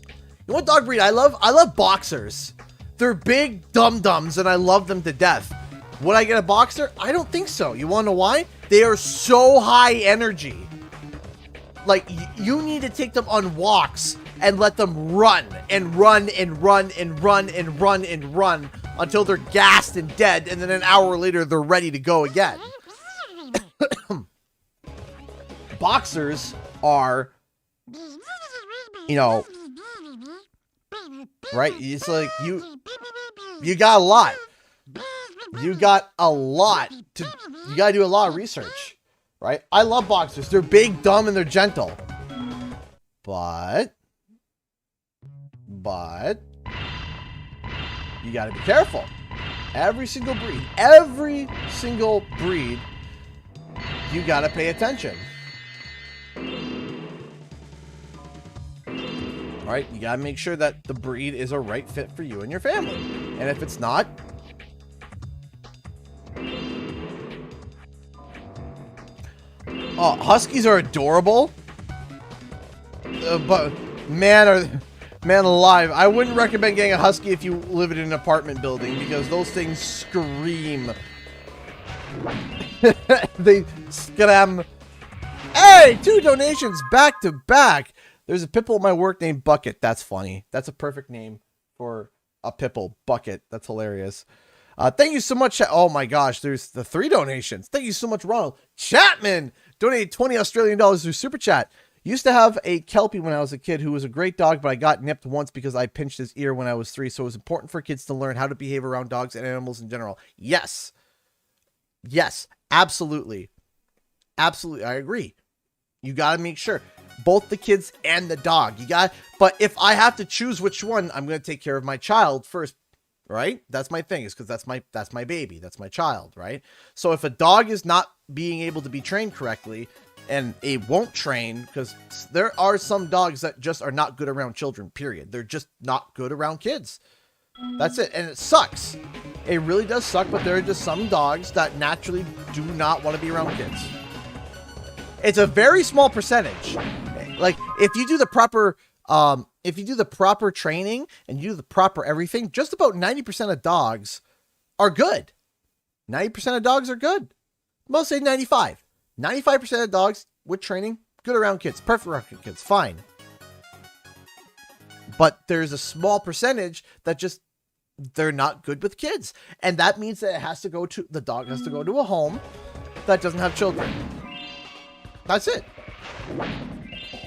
You know what dog breed I love? I love boxers. They're big dum-dums, and I love them to death. Would I get a boxer? I don't think so. You want to know why? They are so high energy. Like, you need to take them on walks and let them run and run and run and run and run and run until they're gassed and dead, and then an hour later, they're ready to go again. Boxers are, you know, right? It's like you got a lot. You got a lot to, you got to do a lot of research, right? I love boxers. They're big, dumb, and they're gentle. But you got to be careful. Every single breed, you got to pay attention. All right, you got to make sure that the breed is a right fit for you and your family. And if it's not, oh, Huskies are adorable. But man alive, I wouldn't recommend getting a Husky if you live in an apartment building, because those things scream. They scram. Hey, 2 donations back to back. There's a Pipple at my work named Bucket. That's funny. That's a perfect name for a Pipple. Bucket. That's hilarious. Thank you so much. Oh my gosh, there's the 3 donations. Thank you so much, Ronald Chapman. Donated 20 Australian dollars through Super Chat. Used to have a Kelpie when I was a kid who was a great dog, but I got nipped once because I pinched his ear when I was 3. So it was important for kids to learn how to behave around dogs and animals in general. Yes. Yes, absolutely. Absolutely. I agree. You got to make sure both the kids and the dog, but if I have to choose which one, I'm going to take care of my child first, right? That's my thing, is because that's my baby. That's my child, right? So if a dog is not being able to be trained correctly, and it won't train, because there are some dogs that just are not good around children, period. They're just not good around kids. That's it. And it sucks. It really does suck, but there are just some dogs that naturally do not want to be around kids. It's a very small percentage. Like, if you do the proper training and you do the proper everything, just about 90% of dogs are good. 90% of dogs are good. Most say 95. 95% of dogs with training, good around kids, perfect around kids, fine. But there's a small percentage that just, they're not good with kids. And that means that the dog has to go to a home that doesn't have children. That's it.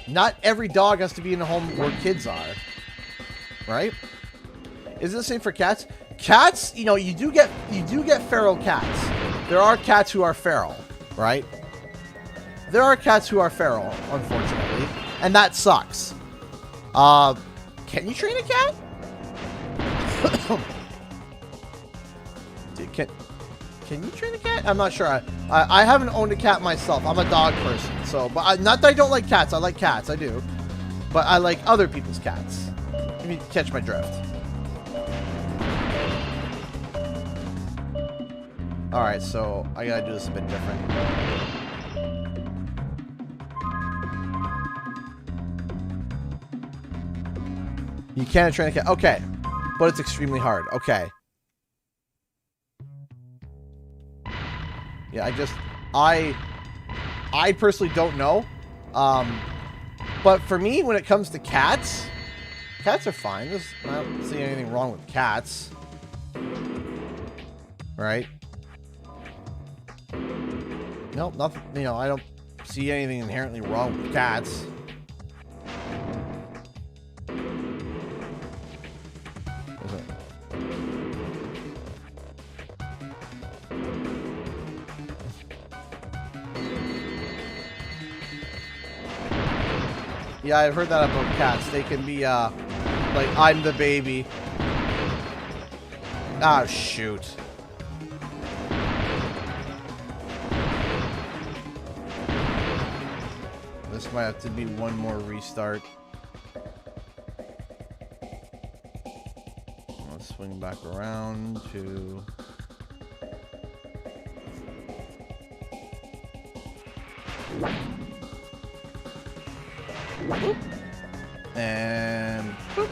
Not every dog has to be in a home where kids are. Right? Is it the same for cats? Cats, you know, you do get feral cats. There are cats who are feral, right? There are cats who are feral, unfortunately, and that sucks. Can you train a cat? Can you train a cat? I'm not sure. I haven't owned a cat myself. I'm a dog person, so, but not that I don't like cats. I like cats, I do, but I like other people's cats. If you catch my drift. All right, so I gotta do this a bit different. You can't train a cat. Okay. But it's extremely hard. Okay. Yeah, I personally don't know. But for me, when it comes to cats, cats are fine. I don't see anything wrong with cats. Right? Nope, nothing. You know, I don't see anything inherently wrong with cats. Yeah, I've heard that about cats. They can be, like, I'm the baby. Ah, shoot. This might have to be one more restart. Let's swing back around to... Boop. And boop.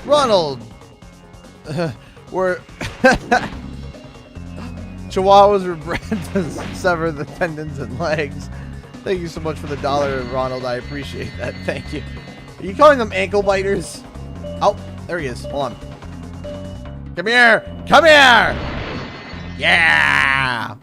Ronald, we're Chihuahuas were bred to sever the tendons and legs. Thank you so much for the $1, Ronald. I appreciate that. Thank you. Are you calling them ankle biters? Oh, there he is. Hold on. Come here. Come here. Yeah.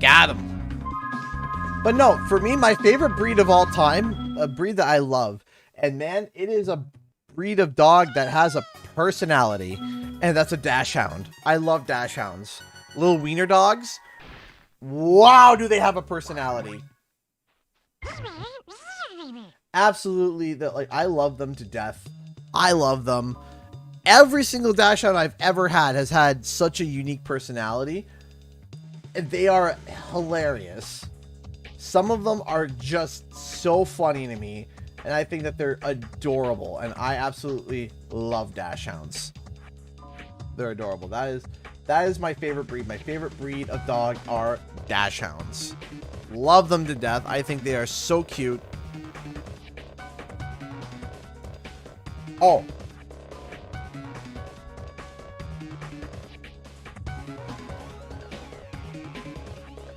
Got him. But no, for me, my favorite breed of all time, a breed that I love, and man, it is a breed of dog that has a personality, and that's a dachshund. I love dachshunds. Little wiener dogs. Wow, do they have a personality? Absolutely, like I love them to death. I love them. Every single dachshund I've ever had has had such a unique personality. And they are hilarious. Some of them are just so funny to me. And I think that they're adorable. And I absolutely love dachshunds. They're adorable. That is my favorite breed. My favorite breed of dog are dachshunds. Love them to death. I think they are so cute. Oh.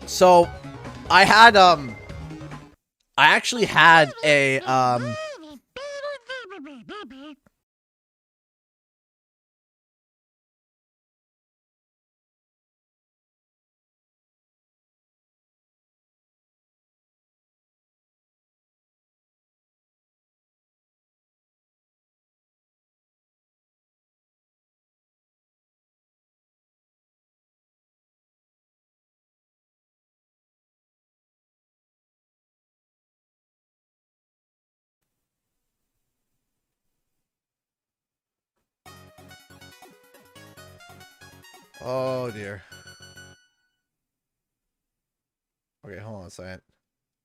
So, I actually had a, oh dear. Okay, hold on a second.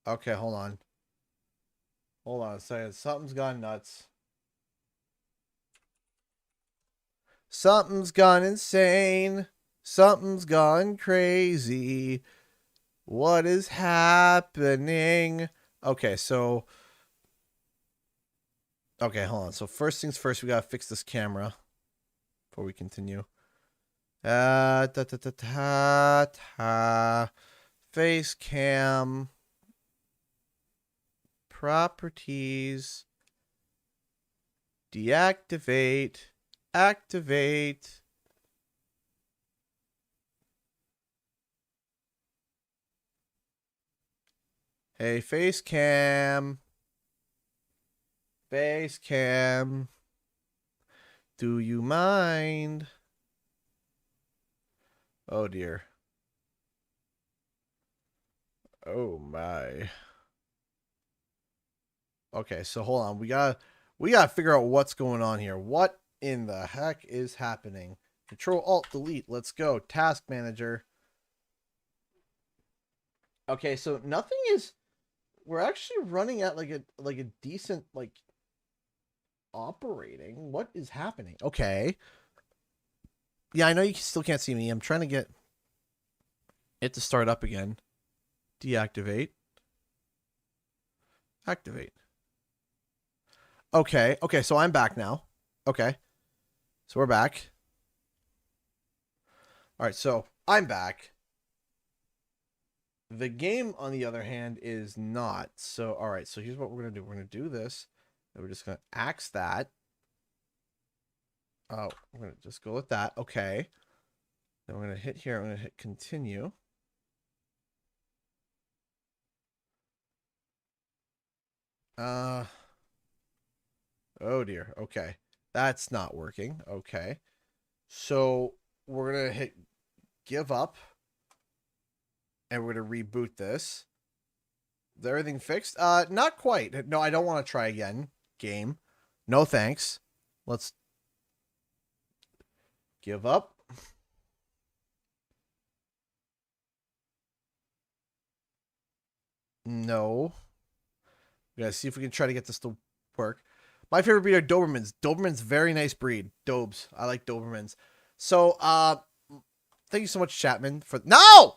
Okay, hold on. Hold on a second. Something's gone nuts. Something's gone insane. Something's gone crazy. What is happening? Okay, so... Okay, hold on. So first things first, we gotta fix this camera before we continue. Face cam. Properties. Deactivate. Activate. Hey, face cam. Face cam. Do you mind? Oh dear. Oh my. Okay, so hold on. We gotta figure out what's going on here. What in the heck is happening? Control Alt Delete. Let's go. Task Manager. Okay, so nothing is. We're actually running at like a decent like operating. What is happening? Okay. Yeah, I know you still can't see me. I'm trying to get it to start up again. Deactivate. Activate. Okay. Okay, so I'm back now. Okay. So we're back. All right, so I'm back. The game, on the other hand, is not. So, all right, so here's what we're going to do. We're going to do this, and we're just going to axe that. Oh, we're going to just go with that. Okay. Then we're going to hit here. I'm going to hit continue. Oh, dear. Okay. That's not working. Okay. So, we're going to hit give up. And we're going to reboot this. Is everything fixed? Not quite. No, I don't want to try again. Game. No thanks. Let's give up. No. We gotta see if we can try to get this to work. My favorite breed are Dobermans. Dobermans, very nice breed. Dobes. I like Dobermans. So, thank you so much, Chapman, for... No!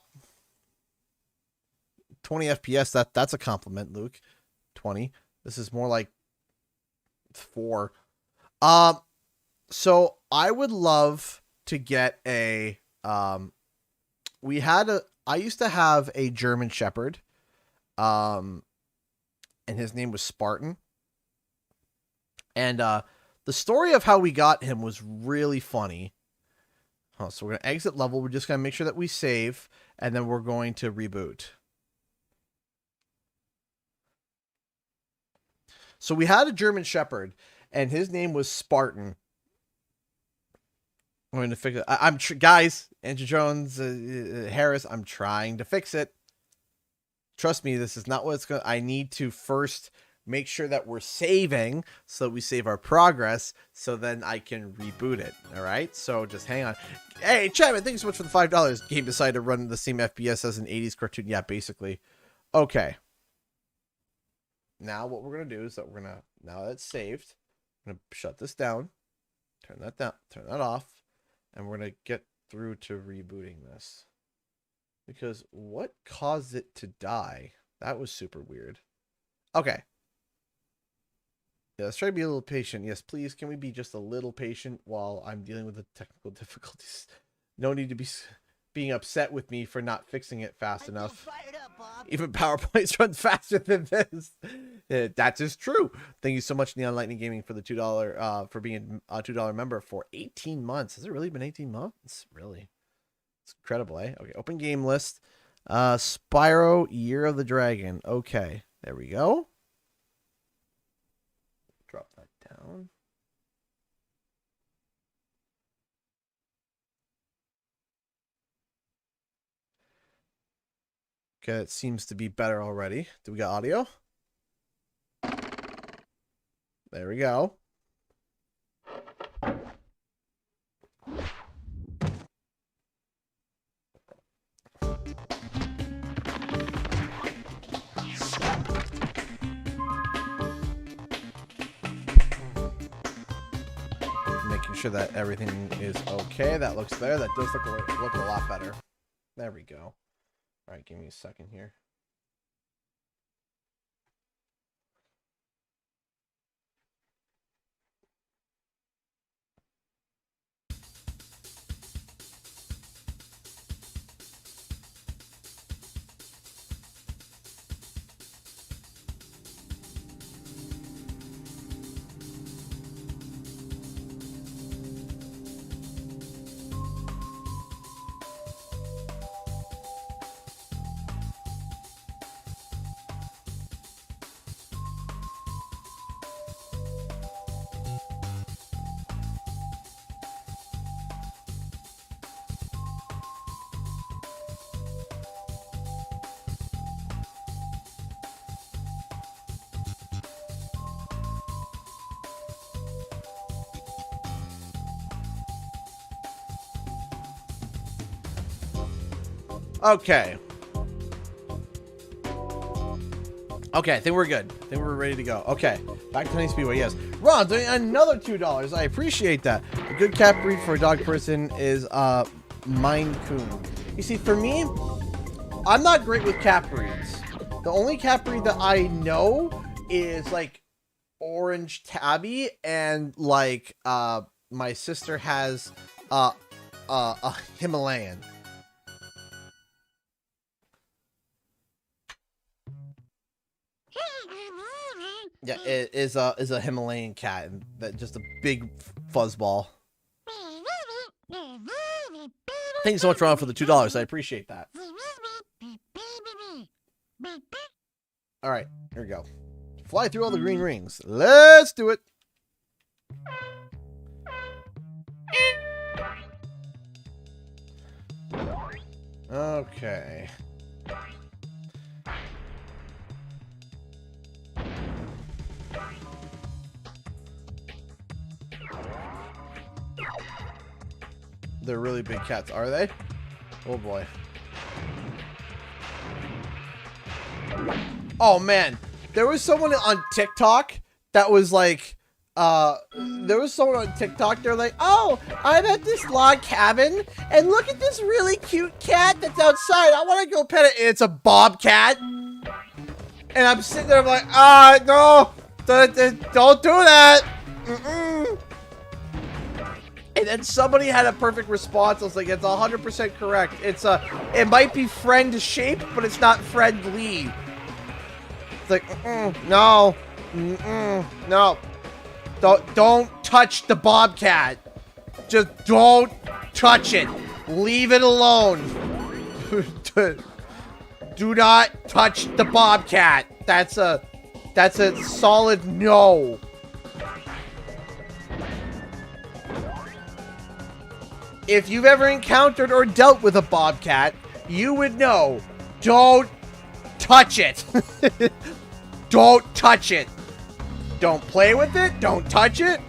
20 FPS, that's a compliment, Luke. 20. This is more like 4. So I would love to get a I used to have a German Shepherd. And his name was Spartan. And the story of how we got him was really funny. So we're going to exit level. We're just going to make sure that we save, and then we're going to reboot. So we had a German Shepherd, and his name was Spartan. I'm going to fix it. Guys, Andrew Jones, Harris, I'm trying to fix it. Trust me, this is not what it's going to... I need to first make sure that we're saving, so that we save our progress, so then I can reboot it. All right? So just hang on. Hey, Chapman, thank you so much for the $5. Game decided to run the same FPS as an 80s cartoon. Yeah, basically. Okay. Now what we're going to do is that we're going to, now that it's saved, I'm going to shut this down, turn that off, and we're going to get through to rebooting this. Because what caused it to die? That was super weird. Okay. Yeah, let's try to be a little patient. Yes, please, can we be just a little patient while I'm dealing with the technical difficulties? No need to be being upset with me for not fixing it fast enough. Even PowerPoints run faster than this. That is true. Thank you so much, Neon Lightning Gaming, for the $2 for being a $2 member for 18 months. Has it really been 18 months? Really? It's incredible, eh? Okay, open game list. Spyro Year of the Dragon. Okay, there we go. Drop that down. Okay, it seems to be better already. Do we got audio? There we go. Making sure that everything is okay. That looks there. That does look a lot better. There we go. All right, give me a second here. Okay. Okay, I think we're good. I think we're ready to go. Okay, back to Honey Speedway, yes. Ron, doing another $2. I appreciate that. A good cat breed for a dog person is Maine Coon. You see, for me, I'm not great with cat breeds. The only cat breed that I know is like orange tabby, and like my sister has a Himalayan. Yeah, it is a Himalayan cat, and that just a big fuzzball. Thank you so much, Ron, for the $2. I appreciate that. All right, here we go. Fly through all the green rings. Let's do it. Okay. They're really big cats, are they? Oh boy. Oh man, there was someone on TikTok that was like, they're like, oh, I'm at this log cabin, and look at this really cute cat that's outside. I want to go pet it. And it's a bobcat. And I'm sitting there, I'm like, no, don't do that. And then somebody had a perfect response. I was like, it's 100% correct. It might be friend shaped, but it's not friendly. It's like, no, no. Don't touch the bobcat. Just don't touch it. Leave it alone. Do not touch the bobcat. That's a solid no. If you've ever encountered or dealt with a bobcat, you would know. Don't touch it. Don't touch it. Don't play with it. Don't touch it.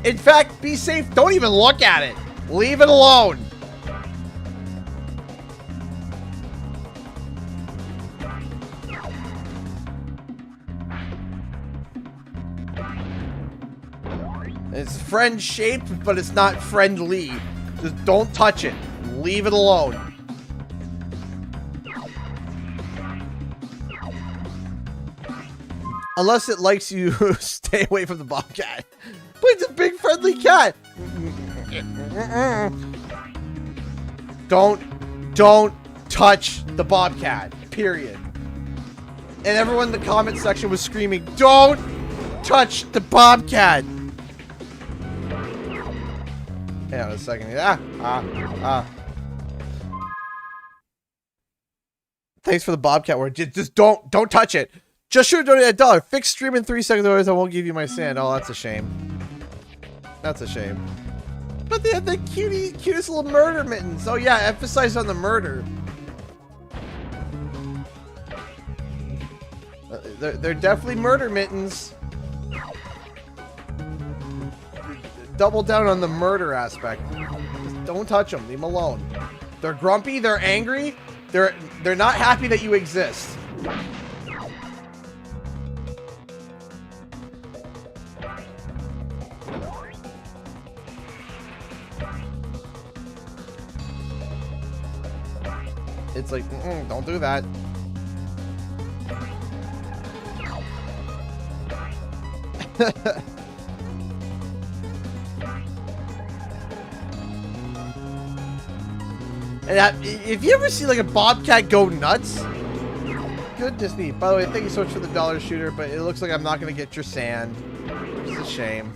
In fact, be safe. Don't even look at it. Leave it alone. It's friend shaped, but it's not friendly. Just don't touch it. Leave it alone. Unless it likes you, stay away from the bobcat. But it's a big friendly cat. Don't touch the bobcat. Period. And everyone in the comment section was screaming, don't touch the bobcat. Hang on a second. Thanks for the bobcat word. Just don't touch it. Just should donate $1. Fix stream in 3 seconds, otherwise I won't give you my sand. Oh, that's a shame. That's a shame. But they have the cutest little murder mittens. Oh yeah, emphasize on the murder. They're definitely murder mittens. Double down on the murder aspect. Just don't touch them. Leave them alone. They're grumpy. They're angry. They're not happy that you exist. It's like, don't do that. And if you ever see like a bobcat go nuts, goodness me. By the way, thank you so much for the $1 shooter, but it looks like I'm not gonna get your sand. It's a shame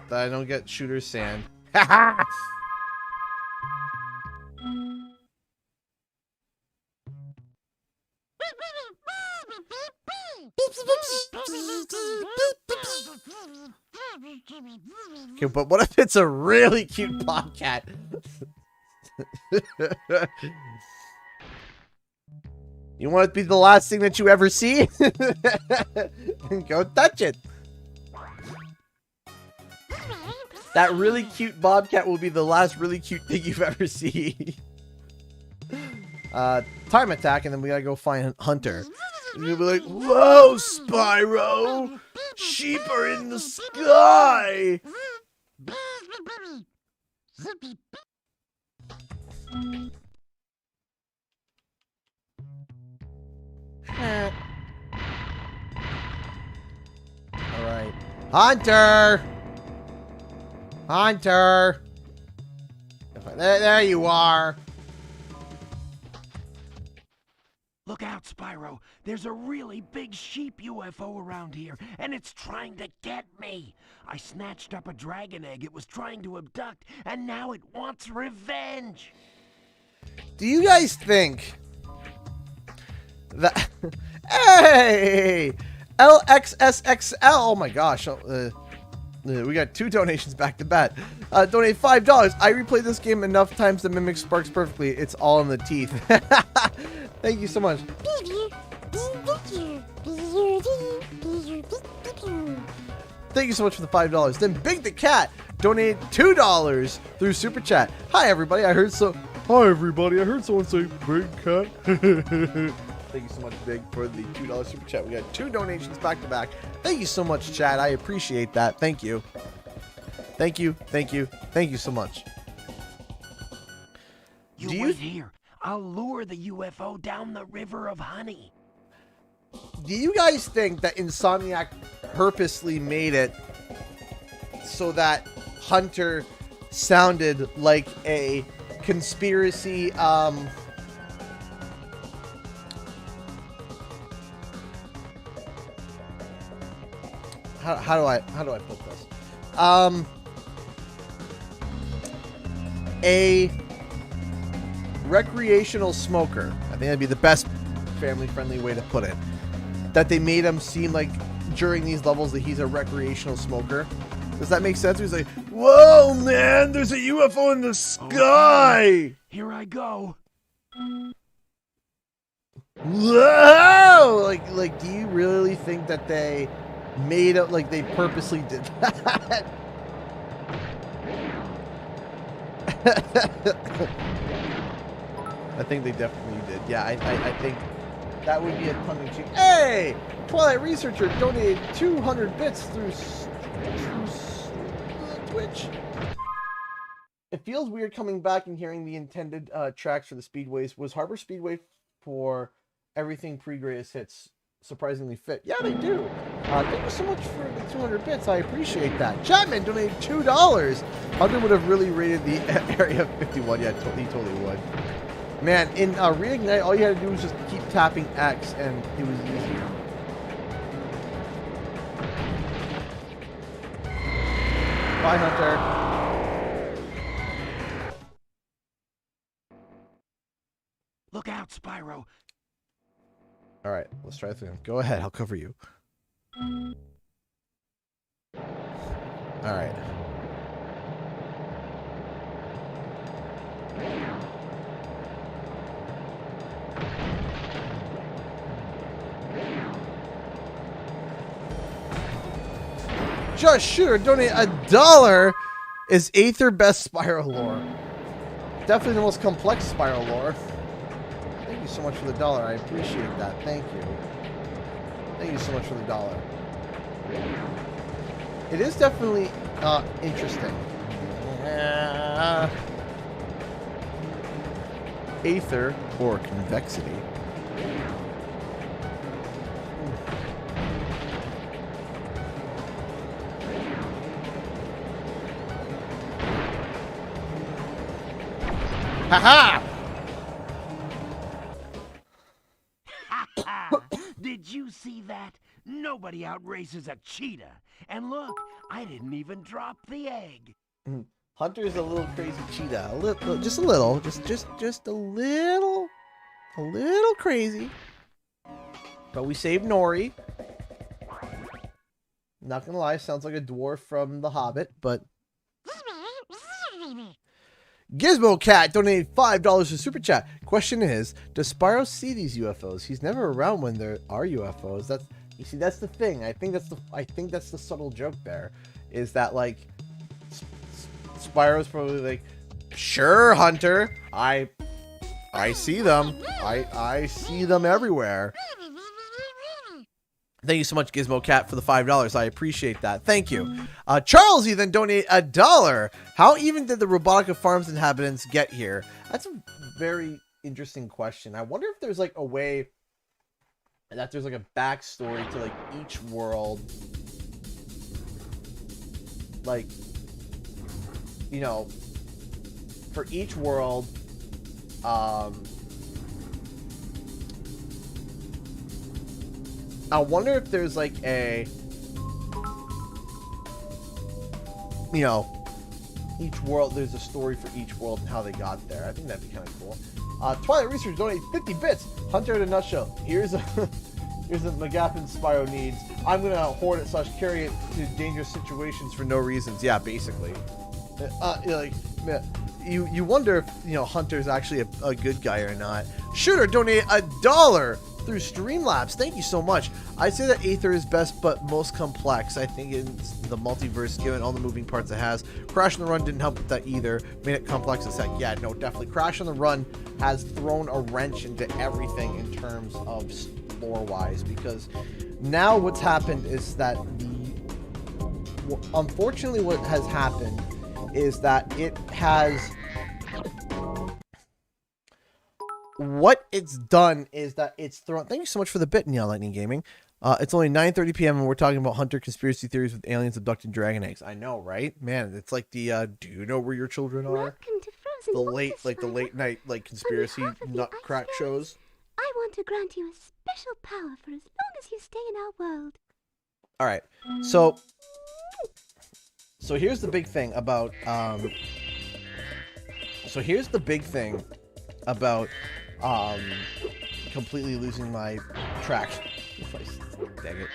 that I don't get shooter's sand. Haha. Okay, but what if it's a really cute bobcat? You want it to be the last thing that you ever see? Go touch it. That really cute bobcat will be the last really cute thing you've ever seen. Time attack, and then we gotta go find Hunter. And you'll be like, whoa, Spyro! Sheep are in the sky! Hunter! Hunter! There you are. Look out, Spyro. There's a really big sheep UFO around here, and it's trying to get me. I snatched up a dragon egg it was trying to abduct, and now it wants revenge. Do you guys think that... Hey! LXSXL! Oh my gosh. We got 2 donations back to back. Donate $5. I replayed this game enough times to mimic Sparks perfectly. It's all in the teeth. Thank you so much. Thank you so much for the $5. Then Big the Cat donated $2 through Super Chat. Hi everybody, I heard someone say Big Cat. Thank you so much, Big, for the $2 Super Chat. We got 2 donations back to back. Thank you so much, Chad. I appreciate that. Thank you. Thank you. Thank you. Thank you so much. You wait here. I'll lure the UFO down the river of honey. Do you guys think that Insomniac purposely made it so that Hunter sounded like a conspiracy, how do I put this? A recreational smoker. I think that'd be the best family-friendly way to put it. That they made him seem like during these levels that he's a recreational smoker. Does that make sense? He's like, whoa, man, there's a UFO in the sky. Okay. Here I go. Whoa! Like, do you really think that they made it, like they purposely did that? I think they definitely did. Yeah, I think that would be a tongue-in-cheek. Hey! Twilight Researcher donated 200 bits through Twitch. It feels weird coming back and hearing the intended tracks for the Speedways. Was Harbor Speedway for everything pre-greatest hits surprisingly fit? Yeah, they do. Thank you so much for the 200 bits. I appreciate that. Chapman donated $2. Hunter would have really rated the Area 51. Yeah, he totally would. Man, in Reignite, all you had to do was just keep tapping X, and it was easy. Bye, Hunter. Look out, Spyro. All right, let's try this again. Go ahead, I'll cover you. All right. Just Shooter donate $1 is Aether best Spyro lore. Definitely the most complex Spyro lore. Thank you so much for the $1. I appreciate that. Thank you. Thank you so much for the $1. It is definitely interesting. Aether or convexity. Haha! Did you see that? Nobody outraces a cheetah. And look, I didn't even drop the egg. Hunter's a little crazy cheetah. Just a little. Just a little crazy. But we saved Nori. Not gonna lie, sounds like a dwarf from The Hobbit, but... Gizmo Cat donated $5 to Super Chat. Question is, does Spyro see these UFOs? He's never around when there are UFOs. You see, that's the thing. I think that's the subtle joke there, is that like Spyro's probably like, sure, Hunter, I see them. I see them everywhere. Thank you so much, Gizmo Cat, for the $5. I appreciate that. Thank you. Charles then donated $1. How even did the Robotica Farms inhabitants get here? That's a very interesting question. I wonder if there's like a way that there's like a backstory to like each world like, you know, for each world, I wonder if there's like a, you know, each world, there's a story for each world and how they got there. I think that'd be kind of cool. Twilight Research donated 50 bits. Hunter in a nutshell. Here's a here's a McGaffin Spyro needs. I'm gonna hoard it / carry it to dangerous situations for no reasons. Yeah, basically. Like, you wonder if, you know, Hunter's actually a good guy or not. Shooter donated $1 through Streamlabs. Thank you so much. I'd say that Aether is best but most complex. I think it's the multiverse, given all the moving parts it has. Crash on the Run didn't help with that either. Made it complex as heck. Yeah, no, definitely. Crash on the Run has thrown a wrench into everything in terms of lore-wise, because now what's happened is that unfortunately what has happened is that it has, what it's done is that it's thrown, thank you so much for the bit, Neon Lightning Gaming. It's only 9:30 p.m. and we're talking about Hunter conspiracy theories with aliens abducting dragon eggs. I know, right? Man, it's like the do you know where your children are? Welcome to Frozen The late night like conspiracy nut crack shows. I want to grant you a special power for as long as you stay in our world. All right. So here's the big thing about completely losing my track. Dang it.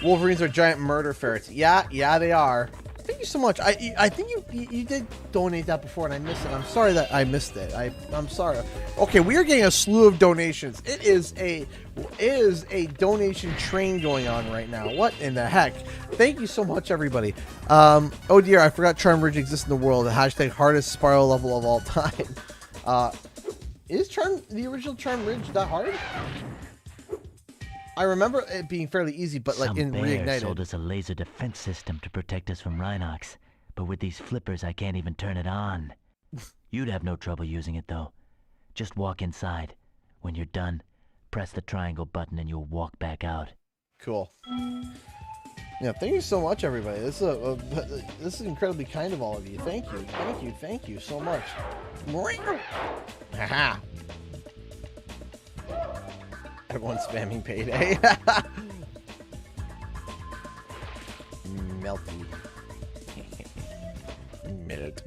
Wolverines are giant murder ferrets. Yeah, they are. Thank you so much. I think you did donate that before and I missed it. I'm sorry that I missed it. I'm sorry. Okay, we are getting a slew of donations. It is a donation train going on right now. What in the heck? Thank you so much, everybody. Oh dear, I forgot Charm Ridge exists in the world. The hashtag hardest Spyro level of all time. Is the original Charm Ridge that hard? I remember it being fairly easy, but like in Reignited. Sold us a laser defense system to protect us from Rhinox, but with these flippers I can't even turn it on. You'd have no trouble using it though. Just walk inside. When you're done, press the triangle button and you'll walk back out. Cool. Yeah, thank you so much, everybody. This is incredibly kind of all of you. Thank you so much. Haha. Everyone's spamming payday. Melty. Minute.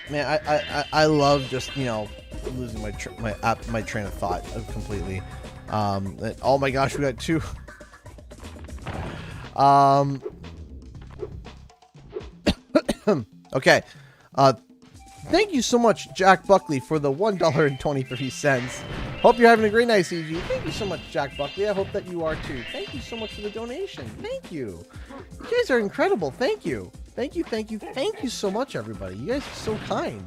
Man, I love just, you know, losing my train of thought completely. Oh my gosh, we got two. Okay. Thank you so much, Jack Buckley, for the $1.23. Hope you're having a great night, CG. Thank you so much, Jack Buckley. I hope that you are too. Thank you so much for the donation. Thank you. You guys are incredible. Thank you. Thank you so much, everybody. You guys are so kind.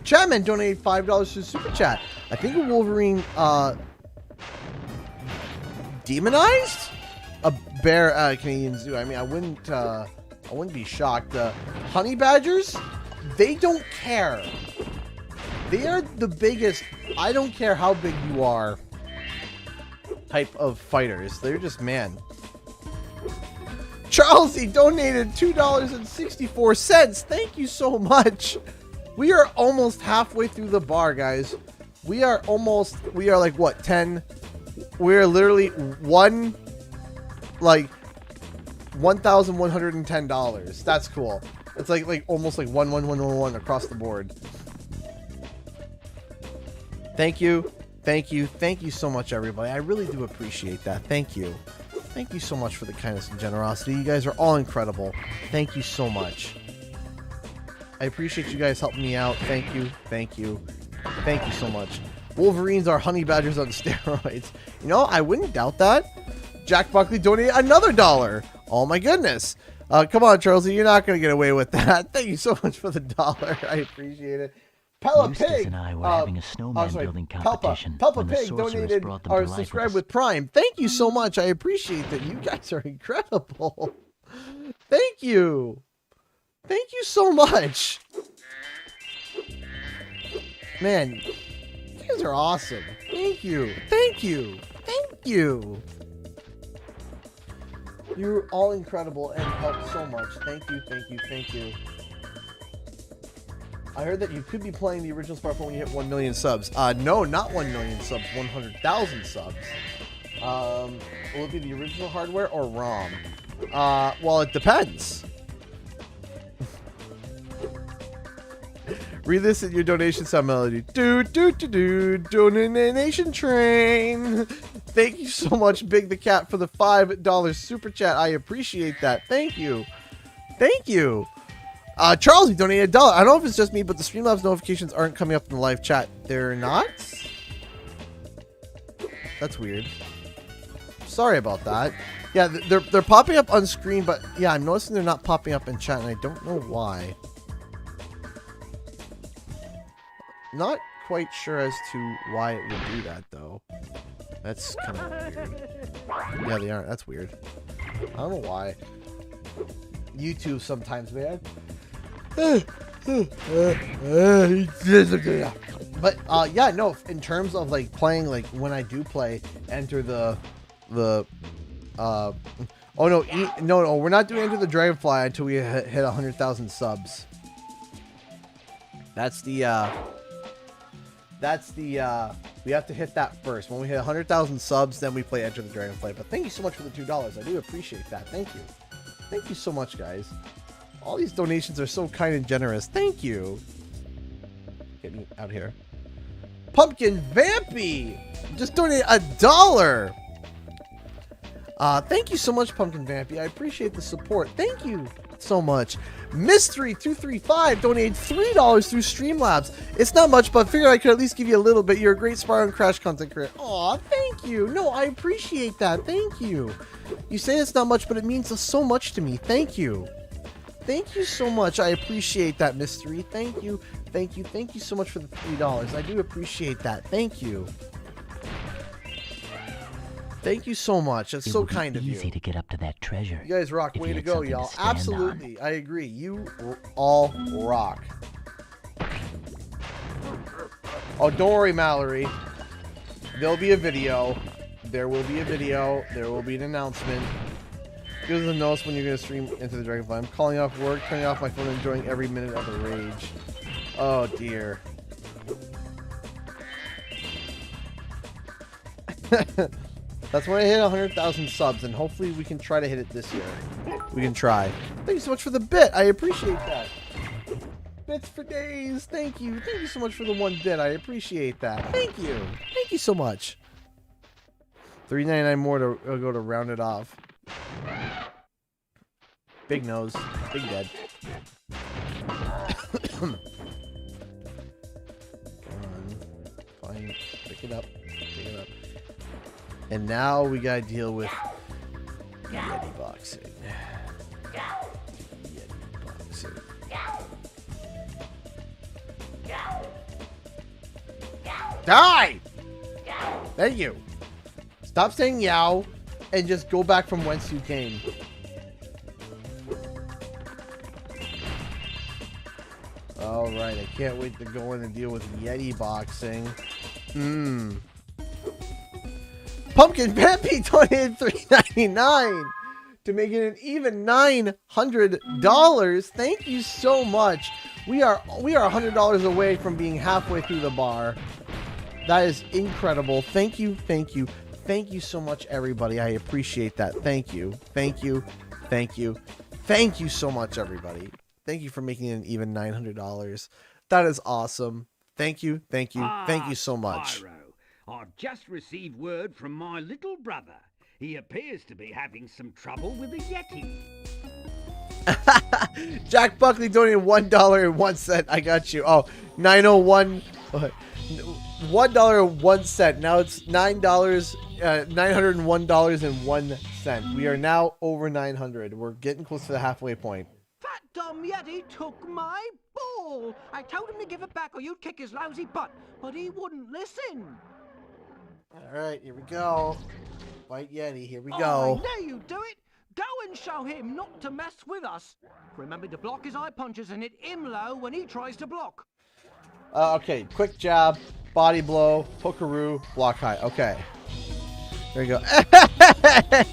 Chapman donated $5 to Super Chat. I think a Wolverine demonized a bear at a Canadian zoo. I mean, I wouldn't be shocked. Honey badgers, they don't care. They are the biggest, I don't care how big you are, type of fighters. They're just, man. Charles, he donated $2.64. Thank you so much. We are almost halfway through the bar, guys. We are like, what, 10? We're literally $1,110. That's cool. It's like almost like 11111 across the board. Thank you so much, everybody. I really do appreciate that. Thank you so much for the kindness and generosity. You guys are all incredible. Thank you so much. I appreciate you guys helping me out. Thank you so much. Wolverines are honey badgers on steroids. You know, I wouldn't doubt that. Jack Buckley donated another $1. Oh my goodness. Come on, Charles, you're not going to get away with that. Thank you so much for the $1. I appreciate it. Pella Pig and I were having a snowman building competition. Pelpa Pig donated or subscribed with Prime. Thank you so much. I appreciate that. You guys are incredible. Thank you so much. Man, you guys are awesome. Thank you Thank you. You're all incredible and help so much. Thank you, thank you, thank you. I heard that you could be playing the original Spyro when you hit 1 million subs. No, not 1 million subs, 100,000 subs. Will it be the original hardware or ROM? Well, it depends. Read this in your donation sub melody. Donation train. Thank you so much, Big the Cat, for the $5 super chat. I appreciate that. Thank you. Thank you. Charles, you donated $1. I don't know if it's just me, but the Streamlabs notifications aren't coming up in the live chat. They're not? That's weird. Sorry about that. Yeah, they're popping up on screen, but yeah, I'm noticing they're not popping up in chat, and I don't know why. Not quite sure as to why it would do that, though. That's kind of weird. Yeah, they aren't. That's weird. I don't know why. YouTube sometimes, man. But yeah, no, in terms of like playing, like when I do play, enter the oh no, no, we're not doing Enter the Dragonfly until we hit 100,000 subs. That's the we have to hit that first. When we hit 100,000 subs, then we play Enter the Dragonfly. But thank you so much for the $2. I do appreciate that. Thank you. Thank you so much, guys. All these donations are so kind and generous. Thank you. Get me out here. Pumpkin Vampy just donated $1. Thank you so much, Pumpkin Vampy. I appreciate the support. Thank you so much. Mystery235 donated $3 through Streamlabs. It's not much, but I figured I could at least give you a little bit. You're a great Spyro and Crash content creator. Aw, thank you. No, I appreciate that. Thank you. You say it's not much, but it means so much to me. Thank you. Thank you so much. I appreciate that, Mystery. Thank you. Thank you. Thank you so much for the $3. I do appreciate that. Thank you. Thank you so much. That's so kind of you. Easy to get up to that treasure. You guys rock. Way to go, y'all. Absolutely. I agree. You all rock. Oh, don't worry, Mallory. There'll be a video. There will be a video. There will be an announcement. Give us a notice when you're going to stream Into the Dragonfly. I'm calling off work, turning off my phone, and enjoying every minute of the rage. Oh, dear. That's when I hit 100,000 subs, and hopefully we can try to hit it this year. We can try. Thank you so much for the bit. I appreciate that. Bits for days. Thank you. Thank you so much for the 1 bit. I appreciate that. Thank you. Thank you so much. $3.99 more to go to round it off. Big nose. Big dead. Come on. Fine. Pick it up. Pick it up. And now we gotta deal with Yeti boxing. Yeti boxing. Die! Thank you. Stop saying yow and just go back from whence you came. Alright, I can't wait to go in and deal with Yeti boxing. Pumpkin Pappy donated $3.99 to make it an even $900. Thank you so much. We are $100 away from being halfway through the bar. That is incredible. Thank you, thank you, thank you so much, everybody. I appreciate that. Thank you, thank you, thank you, thank you so much, everybody. Thank you for making it an even $900. That is awesome. Thank you, thank you, thank you so much. Spyro, I've just received word from my little brother. He appears to be having some trouble with the Yeti. Jack Buckley donated $1.01. I got you. Oh, 901. $1.01. Now it's $901.01. We are now over 900. We're getting close to the halfway point. That dumb Yeti took my ball. I told him to give it back or you'd kick his lousy butt, but he wouldn't listen. All right, here we go. Fight Yeti. Here we go. I know you do it. Go and show him not to mess with us. Remember to block his eye punches and hit him low when he tries to block. Okay, quick jab, body blow, hookaroo, block high. Okay. There you go.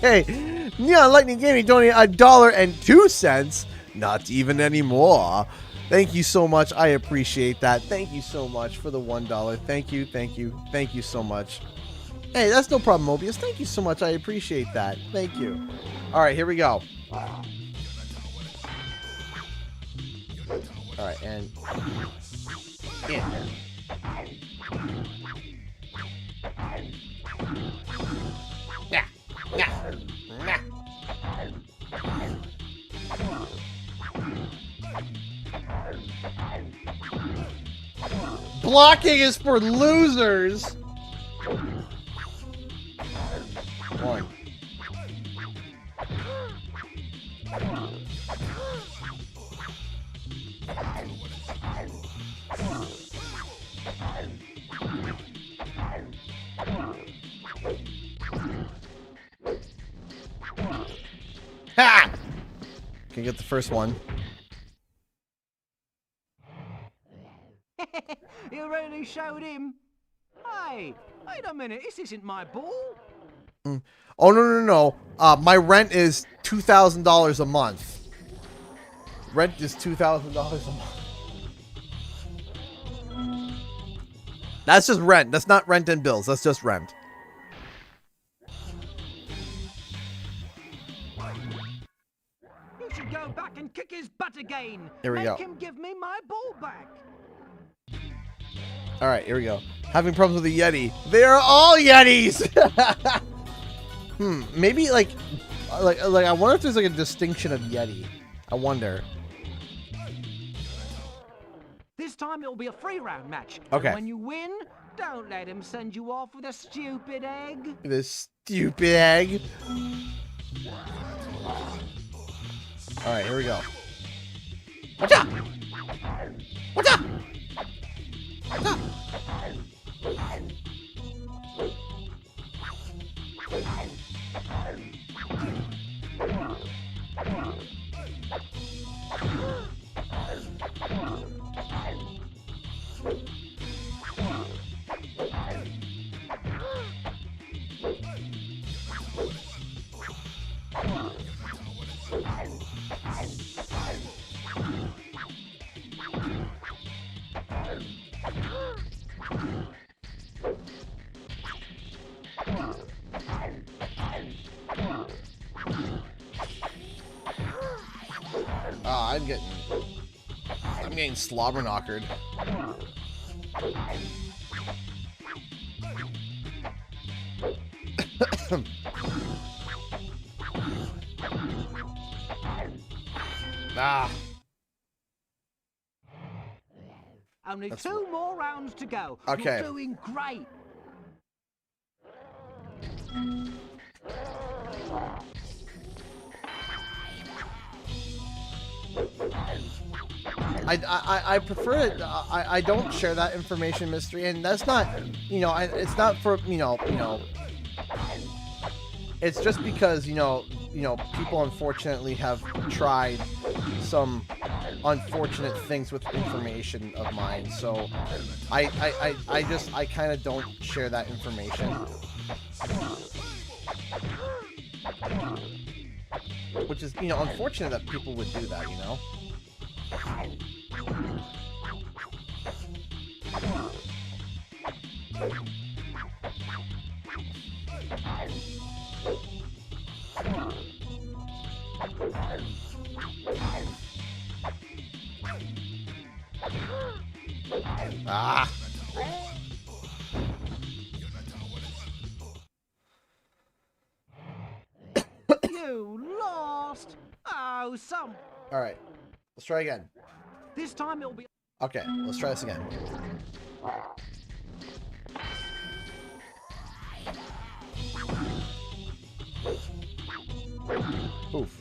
Hey! Neon Lightning Gaming donated $1.02. Not even anymore. Thank you so much. I appreciate that. Thank you so much for the $1. Thank you, thank you, thank you so much. Hey, that's no problem, Mobius. Thank you so much. I appreciate that. Thank you. All right, here we go. All right, and in. Yeah. Yeah. Yeah. Blocking is for losers. One. Ha! Can get the first one. You really showed him. Hey, wait a minute. This isn't my ball. Oh, no. My rent is $2,000 a month. Rent is $2,000 a month. That's just rent. That's not rent and bills. That's just rent. You should go back and kick his butt again. Here we go. Make him give me my ball back. All right, here we go. Having problems with the Yeti. They are all Yetis. Maybe like I wonder if there's like a distinction of Yeti. I wonder. This time it'll be a 3-round match. Okay. And when you win, don't let him send you off with a stupid egg. This stupid egg. All right, here we go. Watch out! Watch out! Watch out! I'm getting slobber knockered. Only 2 more rounds to go. Okay. You're doing great. I prefer it. I don't share that information, Mystery, and that's not, it's not for, it's just because, people unfortunately have tried some unfortunate things with information of mine, so I kind of don't share that information. Which is, unfortunate that people would do that, Ah! You lost. Oh, some. All right, let's try again. This time it'll be. Okay, let's try this again. Oof.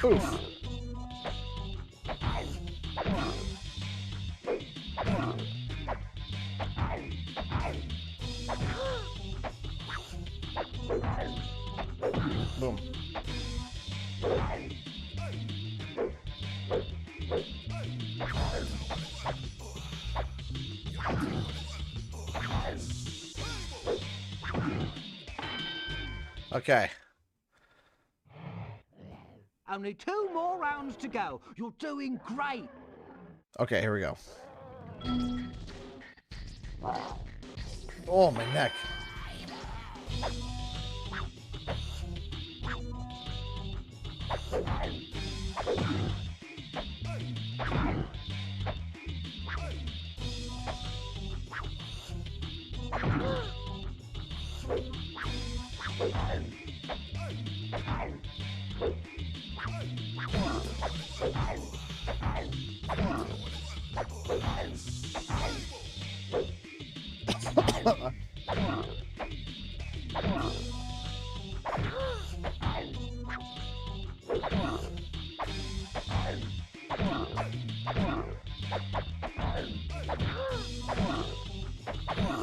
Oof. Boom. Okay. Only 2 more rounds to go. You're doing great. Okay, here we go. Oh, my neck.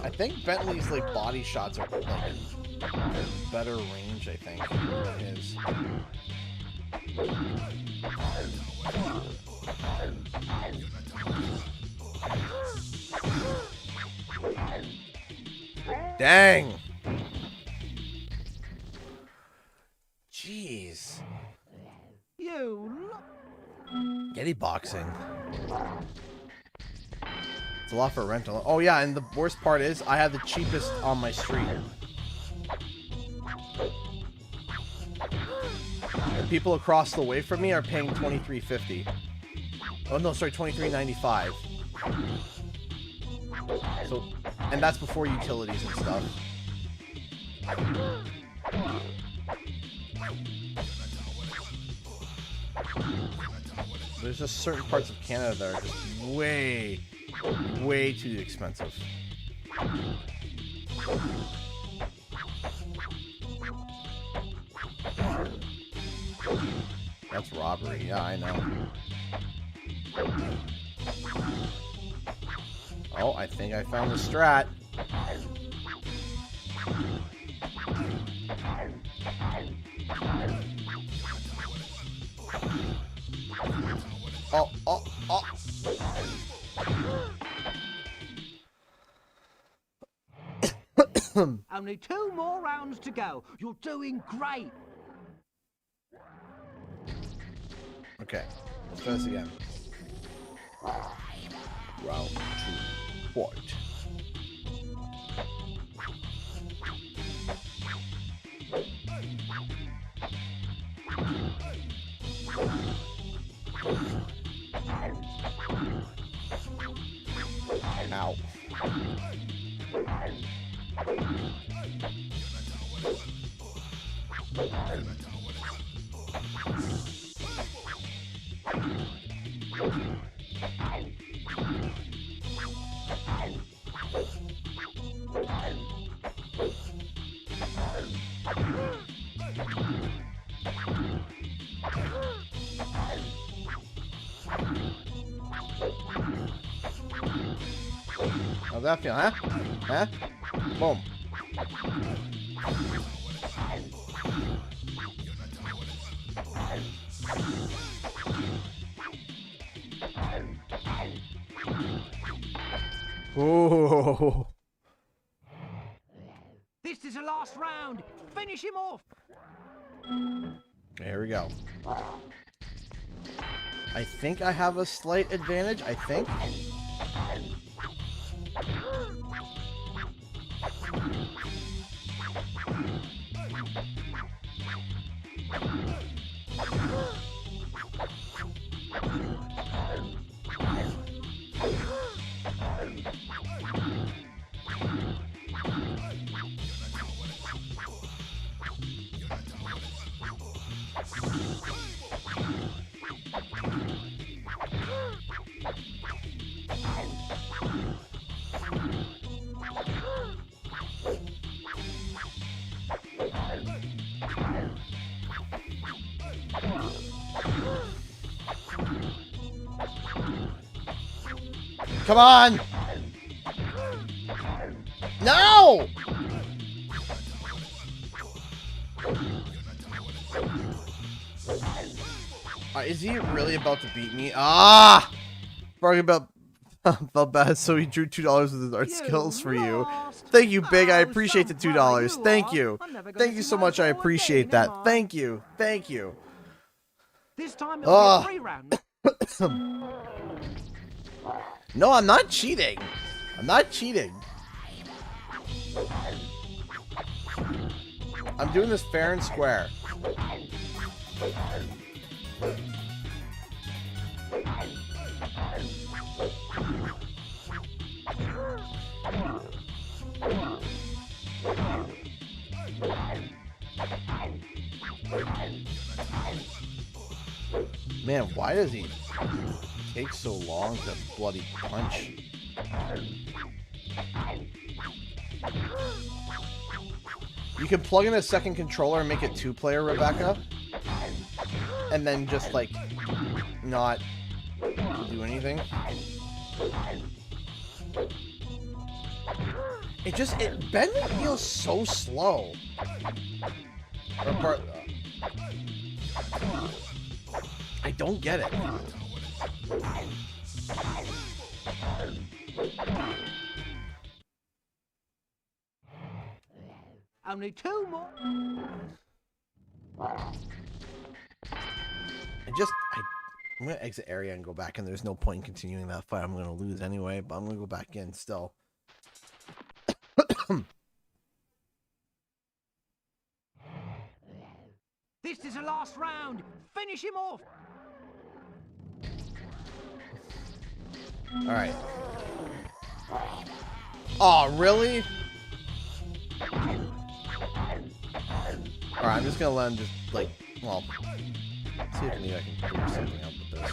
I think Bentley's like body shots are like better range, I think, than his. Dang. Jeez. You look. Yeti boxing. It's a lot for rental. Oh yeah, and the worst part is I have the cheapest on my street. The people across the way from me are paying $23.50. Oh no, sorry, $23.95. So, and that's before utilities and stuff. There's just certain parts of Canada that are just way too expensive. That's robbery. Yeah, I know. Oh, I think I found the strat. Oh, oh, oh. Only 2 more rounds to go. You're doing great. Okay, let's try this again. Round 2, fight. Ow. How's that feel, huh? Huh? Boom. Ooh. This is the last round. Finish him off. Here we go. I think I have a slight advantage, I think. Come on! No! Is he really about to beat me? Ah! Talking about felt bad, so he drew $2 with his art skills for you. Thank you, Big. I appreciate the $2. Thank you. Thank you so much. I appreciate that. Thank you. Thank you. This time it'll be 3 rounds. No, I'm not cheating. I'm not cheating. I'm doing this fair and square. Man, why does he take so long to bloody punch? You can plug in a second controller and make it 2-player, Rebecca. And then just, like, not do anything. Bentley feels so slow. I don't get it. Only 2 more. I'm gonna exit area and go back, and there's no point in continuing that fight. I'm gonna lose anyway, but I'm gonna go back in still. This is the last round. Finish him off. All right. Oh, really? All right, I'm just gonna let him just like, well, see if maybe I can figure something out with this.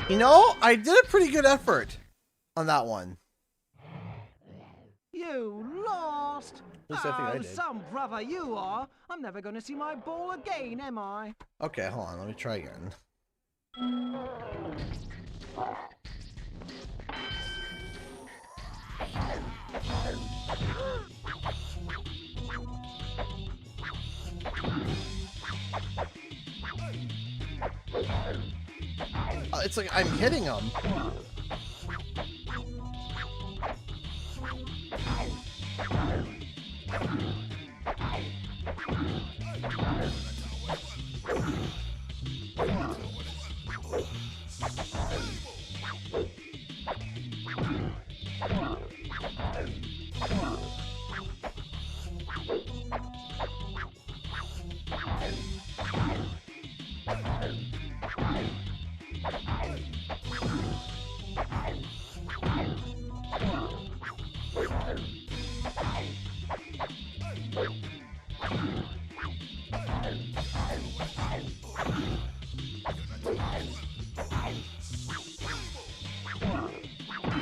You know, I did a pretty good effort on that one. You lost. At least I think I did. Some brother you are. I'm never going to see my ball again, am I? Okay, hold on. Let me try again. It's like I'm hitting him.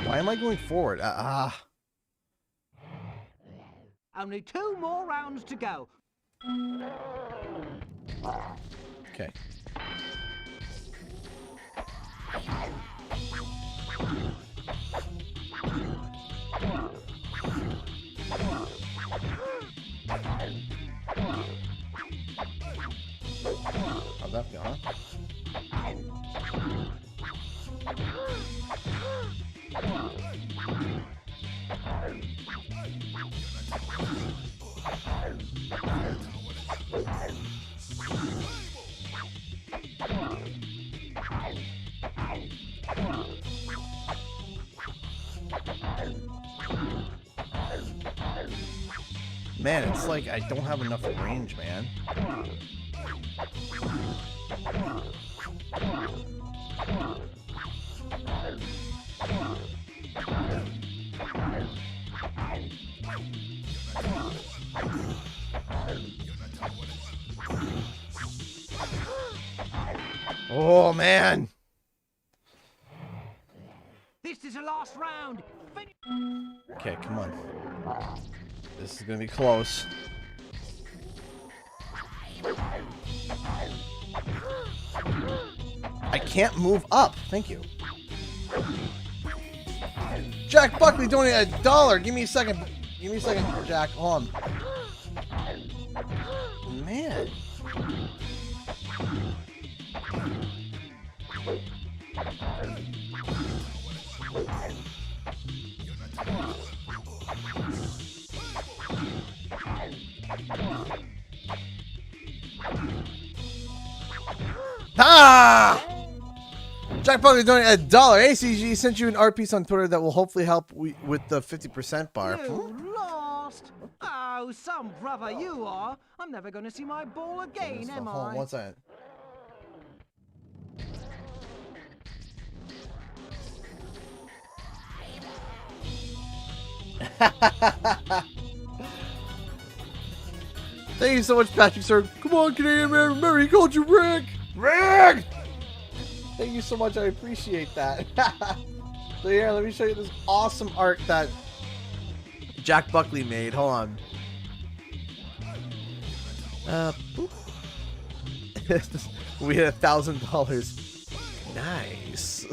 Why am I going forward? Only 2 more rounds to go. Okay. How'd that go, huh? Man, it's like I don't have enough range, man. Oh, man. This is the last round. Okay, come on. This is gonna be close. I can't move up. Thank you. Jack Buckley donated $1. Give me a second. Give me a second, Jack. Hold on. Man. Ah! Jack Buckley donated $1. ACG sent you an art piece on Twitter that will hopefully help with the 50% bar. You lost. Oh, some brother you are. I'm never going to see my ball again, am Hold on I? 1 second. Thank you so much, Patrick, sir. Come on, Canadian man. Remember, he called you Rick. Rick! Thank you so much. I appreciate that. So, here, let me show you this awesome art that Jack Buckley made. Hold on. Boop. We had $1,000. Nice.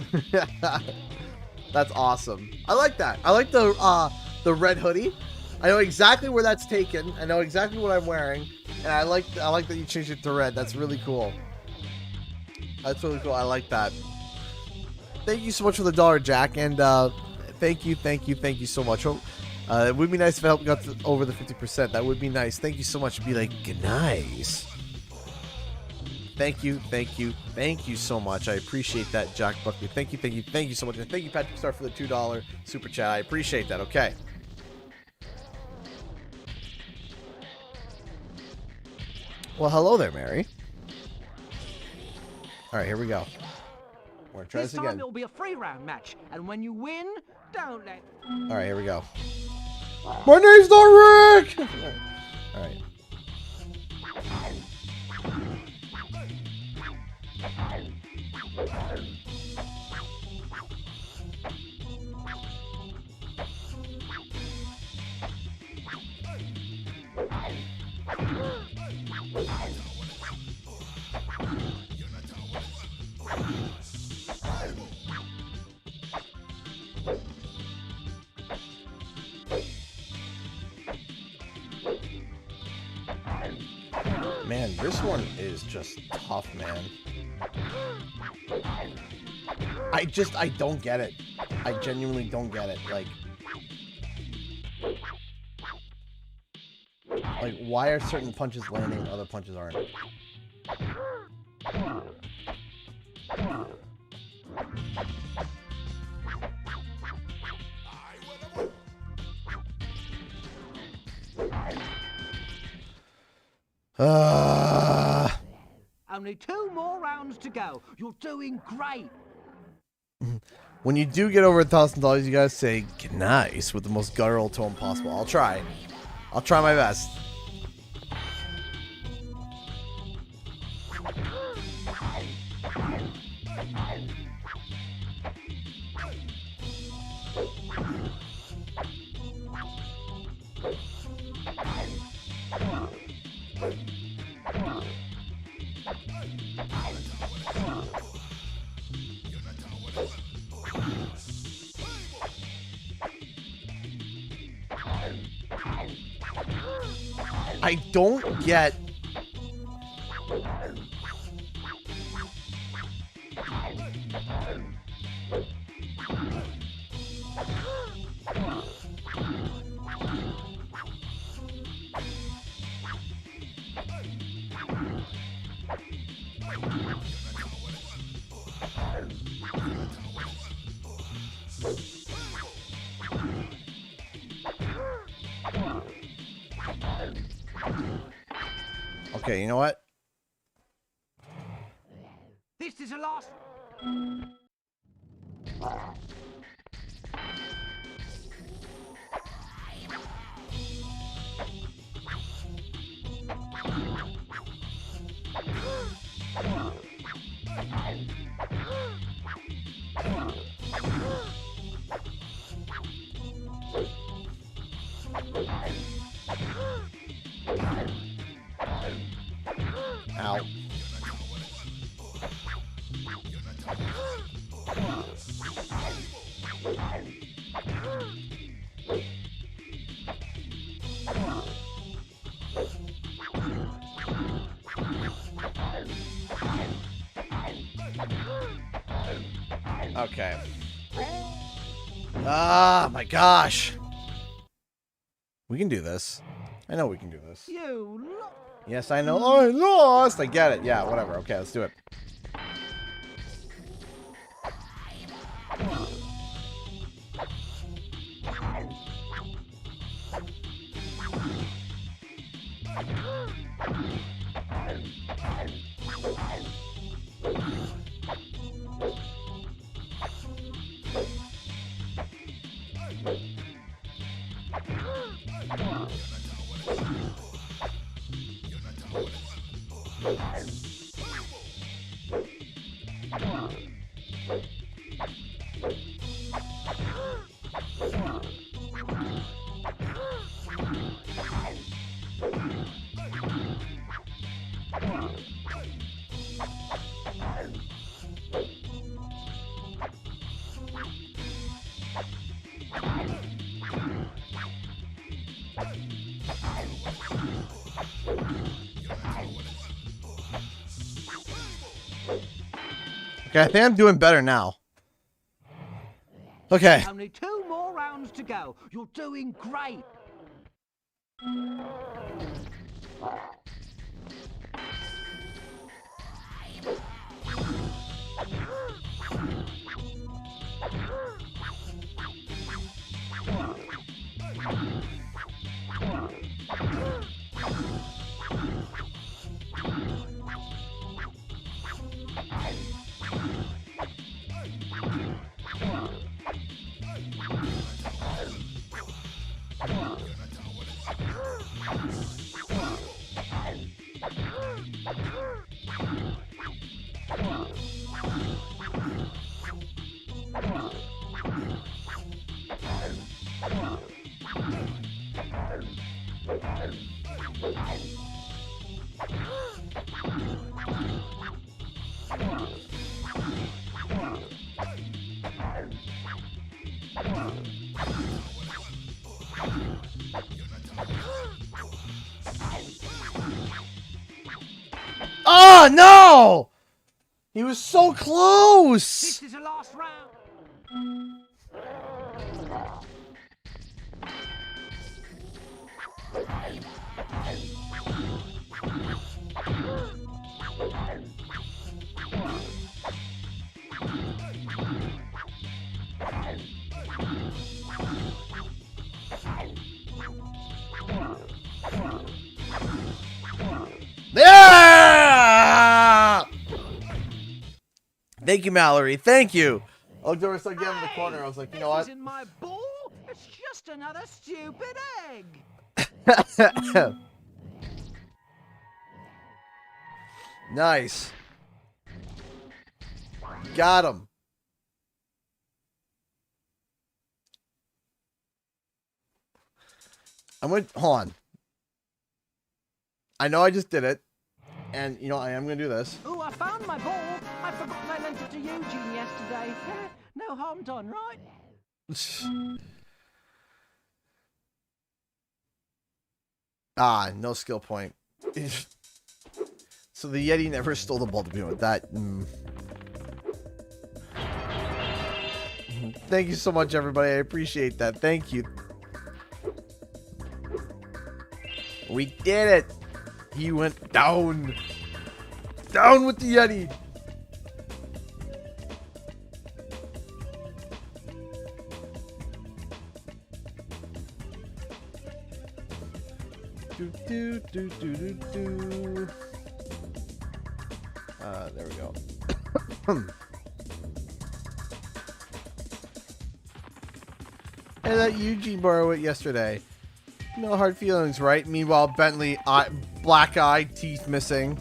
That's awesome. I like that. I like the red hoodie. I know exactly where that's taken. I know exactly what I'm wearing, and I like that you changed it to red. That's really cool. That's really cool. I like that. Thank you so much for the $1, Jack, and thank you so much. It would be nice if I helped got over the 50%. That would be nice. Thank you so much. It'd be like nice. Thank you so much. I appreciate that, Jack Buckley. Thank you so much. And thank you, Patrick Star, for the $2 super chat. I appreciate that. Okay. Well, hello there, Mary. All right, here we go. We're gonna try this again. This time it'll be a 3-round match, and when you win, don't let. All right, here we go. My name's not Rick. All right. Man, this one is just tough, man. I don't get it. I genuinely don't get it. Like, why are certain punches landing and other punches aren't? Only 2 more rounds to go. You're doing great. When you do get over $1,000, you gotta say nice with the most guttural tone possible. I'll try. I'll try my best. I don't get... Okay, you know what? This is the last... Ow. Okay. Ah, my gosh. We can do this. I know we can do this. You look... Yes, I know. Oh, I lost. I get it. Yeah, whatever. Okay, let's do it. Okay, I think I'm doing better now. Okay. Only 2 more rounds to go. You're doing great. Oh, no! He was so close! This is the last round. Yeah! Thank you, Mallory. Thank you. I looked over, started getting in the corner. I was like, you know what? This isn't my ball. It's just another stupid egg. Nice. Got him. I'm going to... Hold on. I know I just did it. And, you know, I am going to do this. Oh, I found my ball. I forgot I lent it to Eugene yesterday. No harm done, right? Ah, no skill point. So the Yeti never stole the ball to begin with. That... Thank you so much, everybody. I appreciate that. Thank you. We did it. He went down. Down with the Yeti. There we go. Hey, that Eugene borrowed it yesterday. No hard feelings, right? Meanwhile, Bentley, black eye, teeth missing.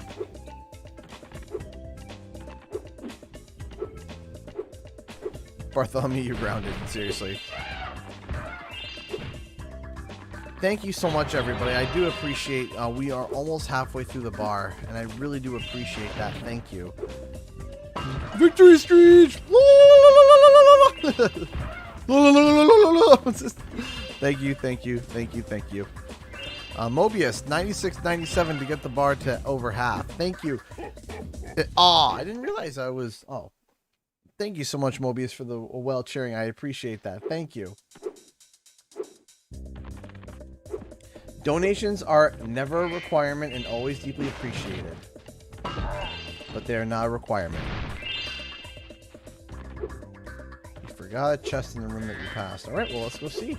Bartholomew, you grounded. Seriously. Thank you so much, everybody. I do appreciate. We are almost halfway through the bar, and I really do appreciate that. Thank you. Victory Street! Thank you, thank you, thank you, thank you. Mobius, 96.97 to get the bar to over half. Thank you. I didn't realize I was. Oh, thank you so much, Mobius, for the well cheering. I appreciate that. Thank you. Donations are never a requirement and always deeply appreciated, but they are not a requirement. You forgot a chest in the room that you passed. All right, well, let's go see.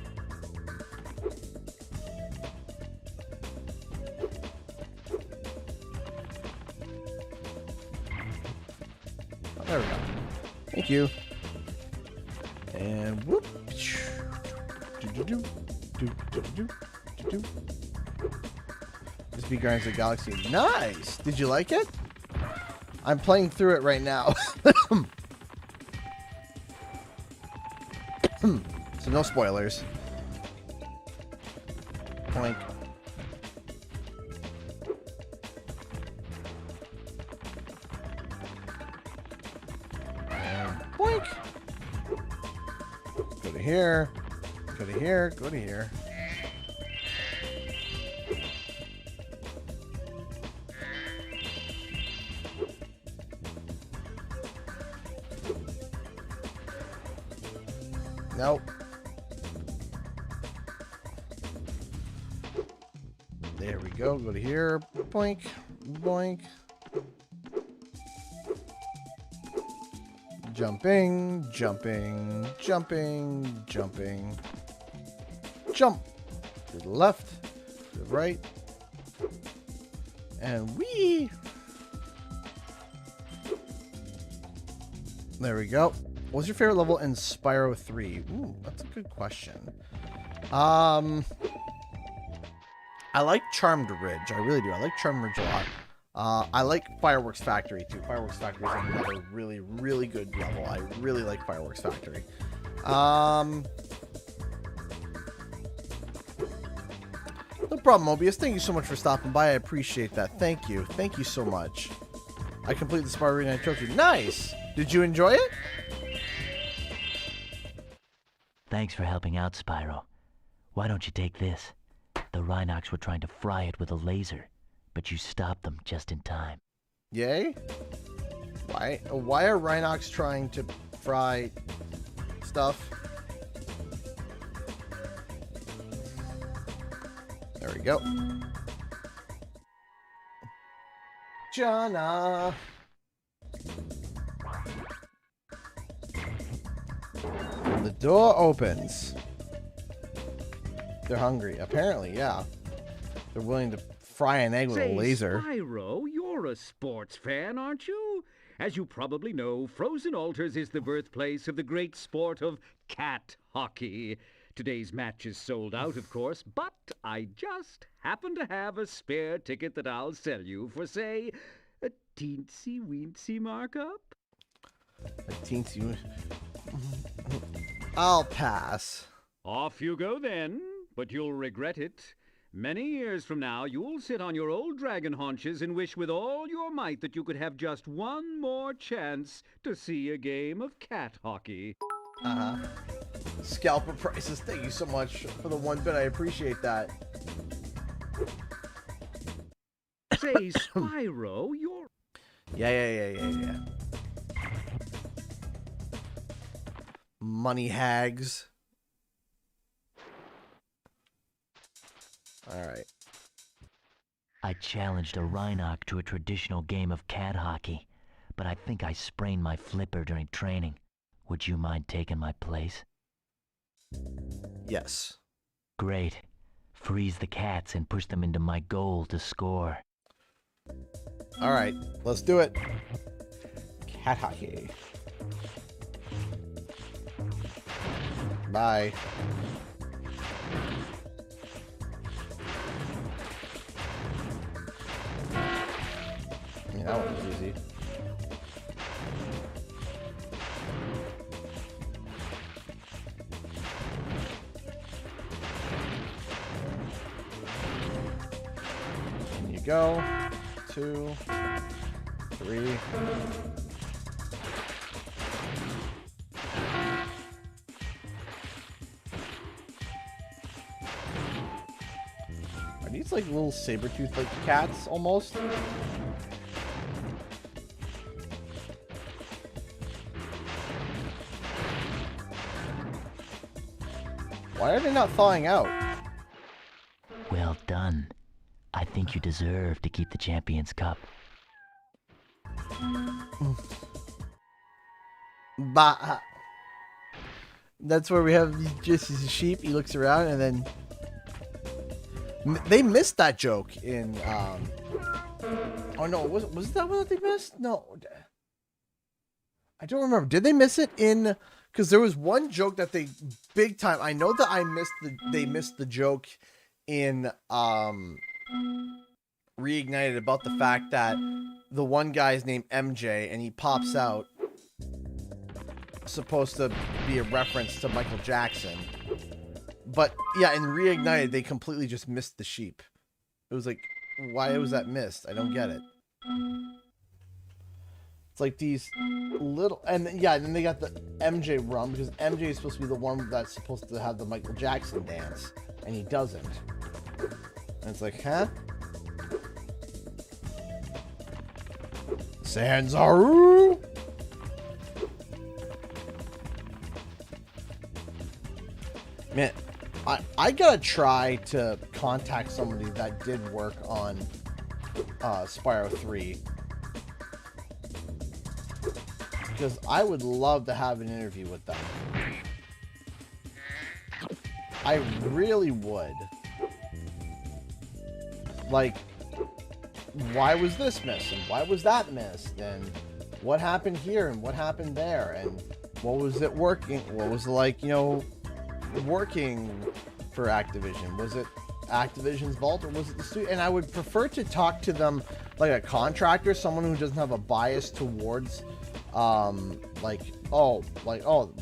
Oh, there we go. Thank you. And whoop. This be Guardians of the Galaxy. Nice! Did you like it? I'm playing through it right now. So no spoilers. Boink. And boink. Go to here. Go to here. Go to here. Nope. There we go. Go to here. Boink. Boink. Jumping. Jumping. Jumping. Jumping. Jump. To the left. To the right. And whee! There we go. What's your favorite level in Spyro 3? Ooh, that's a good question. I like Charmed Ridge. I really do. I like Charmed Ridge a lot. I like Fireworks Factory too. Fireworks Factory is another really, really good level. I really like Fireworks Factory. No problem, Mobius. Thank you so much for stopping by. I appreciate that. Thank you. Thank you so much. I completed the Spyro Year Trophy. Nice! Did you enjoy it? Thanks for helping out, Spyro. Why don't you take this? The Rhinox were trying to fry it with a laser, but you stopped them just in time. Yay? Why are Rhinox trying to fry stuff? There we go. Jana. The door opens. They're hungry. Apparently, yeah. They're willing to fry an egg with a laser. Spyro, you're a sports fan, aren't you? As you probably know, Frozen Altars is the birthplace of the great sport of cat hockey. Today's match is sold out, of course, but I just happen to have a spare ticket that I'll sell you for, say, a teensy-weensy markup. A teensy... I'll pass. Off you go then, but you'll regret it. Many years from now, you'll sit on your old dragon haunches and wish with all your might that you could have just one more chance to see a game of cat hockey. Uh-huh. Scalper prices. Thank you so much for the 1 bit. I appreciate that. Say, Spyro, you're... Yeah. Money hags. Alright. I challenged a Rhinox to a traditional game of cat hockey, but I think I sprained my flipper during training. Would you mind taking my place? Yes. Great. Freeze the cats and push them into my goal to score. Alright, let's do it. Cat hockey. Bye. Yeah, that one was easy. In you go. 2, 3. Are these like little saber-toothed like cats almost? Why are they not thawing out? Well done. I think you deserve to keep the Champions Cup. Bah. That's where we have just his sheep. He looks around and then they missed that joke in. Oh no, was that one that they missed? No, I don't remember. Did they miss it in? Because there was one joke that they big time. I know that they missed the joke in Reignited about the fact that the one guy is named MJ and he pops out, supposed to be a reference to Michael Jackson. But yeah, in Reignited they completely just missed the sheep. It was like, why was that missed? I don't get it. It's like these little, and yeah, and then they got the MJ rum because MJ is supposed to be the one that's supposed to have the Michael Jackson dance, and he doesn't. And it's like, huh? Sanzaru? Man, I gotta try to contact somebody that did work on Spyro 3. Because I would love to have an interview with them. I really would. Like, why was this missed? And why was that missed? And what happened here? And what happened there? And what was it working? What was it like, you know, working for Activision? Was it Activision's vault or was it the studio? And I would prefer to talk to them like a contractor, someone who doesn't have a bias towards oh,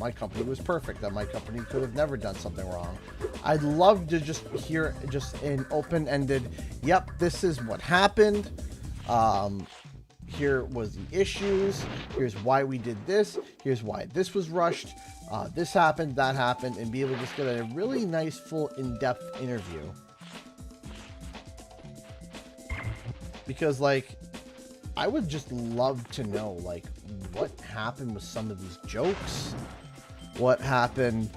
my company was perfect, that my company could have never done something wrong. I'd love to just hear just an open-ended, yep, this is what happened, here was the issues, here's why we did this, here's why this was rushed, this happened, that happened, and be able to just get a really nice, full, in-depth interview. Because, like, I would just love to know, like, what happened with some of these jokes? What happened,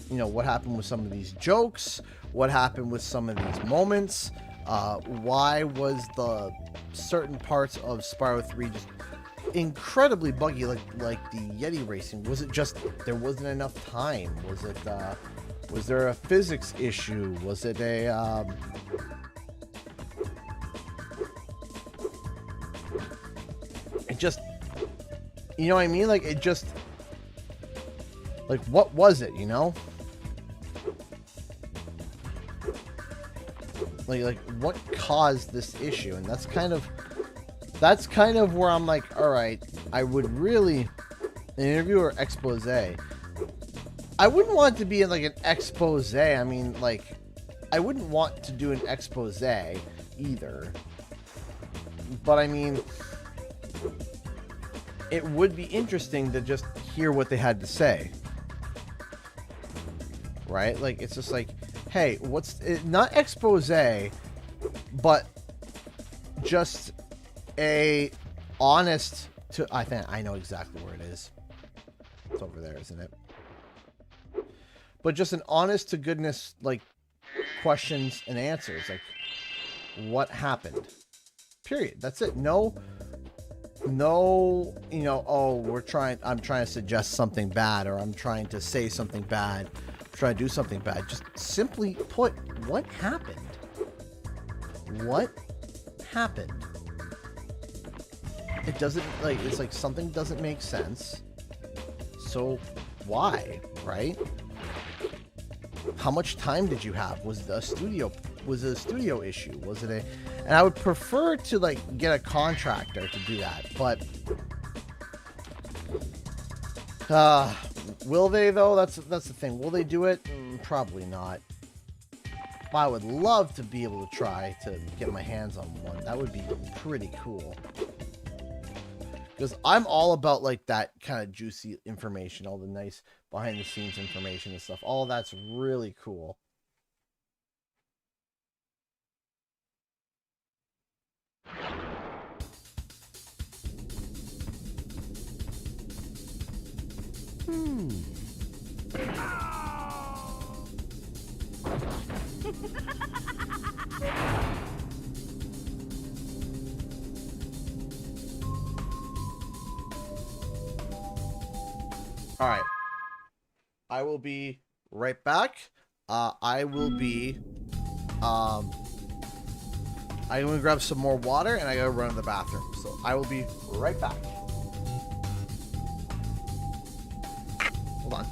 you know, what happened with some of these jokes? What happened with some of these moments? Why was the certain parts of Spyro 3 just incredibly buggy, like the Yeti racing? Was it just there wasn't enough time? Was it, was there a physics issue? Was it a, it just, you know what I mean? Like, it just, like, what was it, you know? Like what caused this issue? And that's kind of where I'm like, all right, I would really, an interview or expose. I wouldn't want it to be like an expose. I mean, like, I wouldn't want to do an expose either. But I mean, it would be interesting to just hear what they had to say. Right? Like, it's just like, hey, what's it, not expose, but just a honest to, I think I know exactly where it is. It's over there, isn't it? But just an honest to goodness, like, questions and answers. Like, what happened? Period. That's it. No, you know, oh, I'm trying to suggest something bad, or I'm trying to say something bad, try to do something bad. Just simply put, What happened? What happened? It doesn't, like, it's like something doesn't make sense. So, why, right? How much time did you have? Was it a studio issue? Was it a... And I would prefer to, like, get a contractor to do that, but... will they, though? That's the thing. Will they do it? Probably not. But I would love to be able to try to get my hands on one. That would be pretty cool. Because I'm all about, like, that kind of juicy information, all the nice behind-the-scenes information and stuff. All that's really cool. All right. I will be right back. I'm going to grab some more water, and I got to run to the bathroom. So I will be right back. Hold on.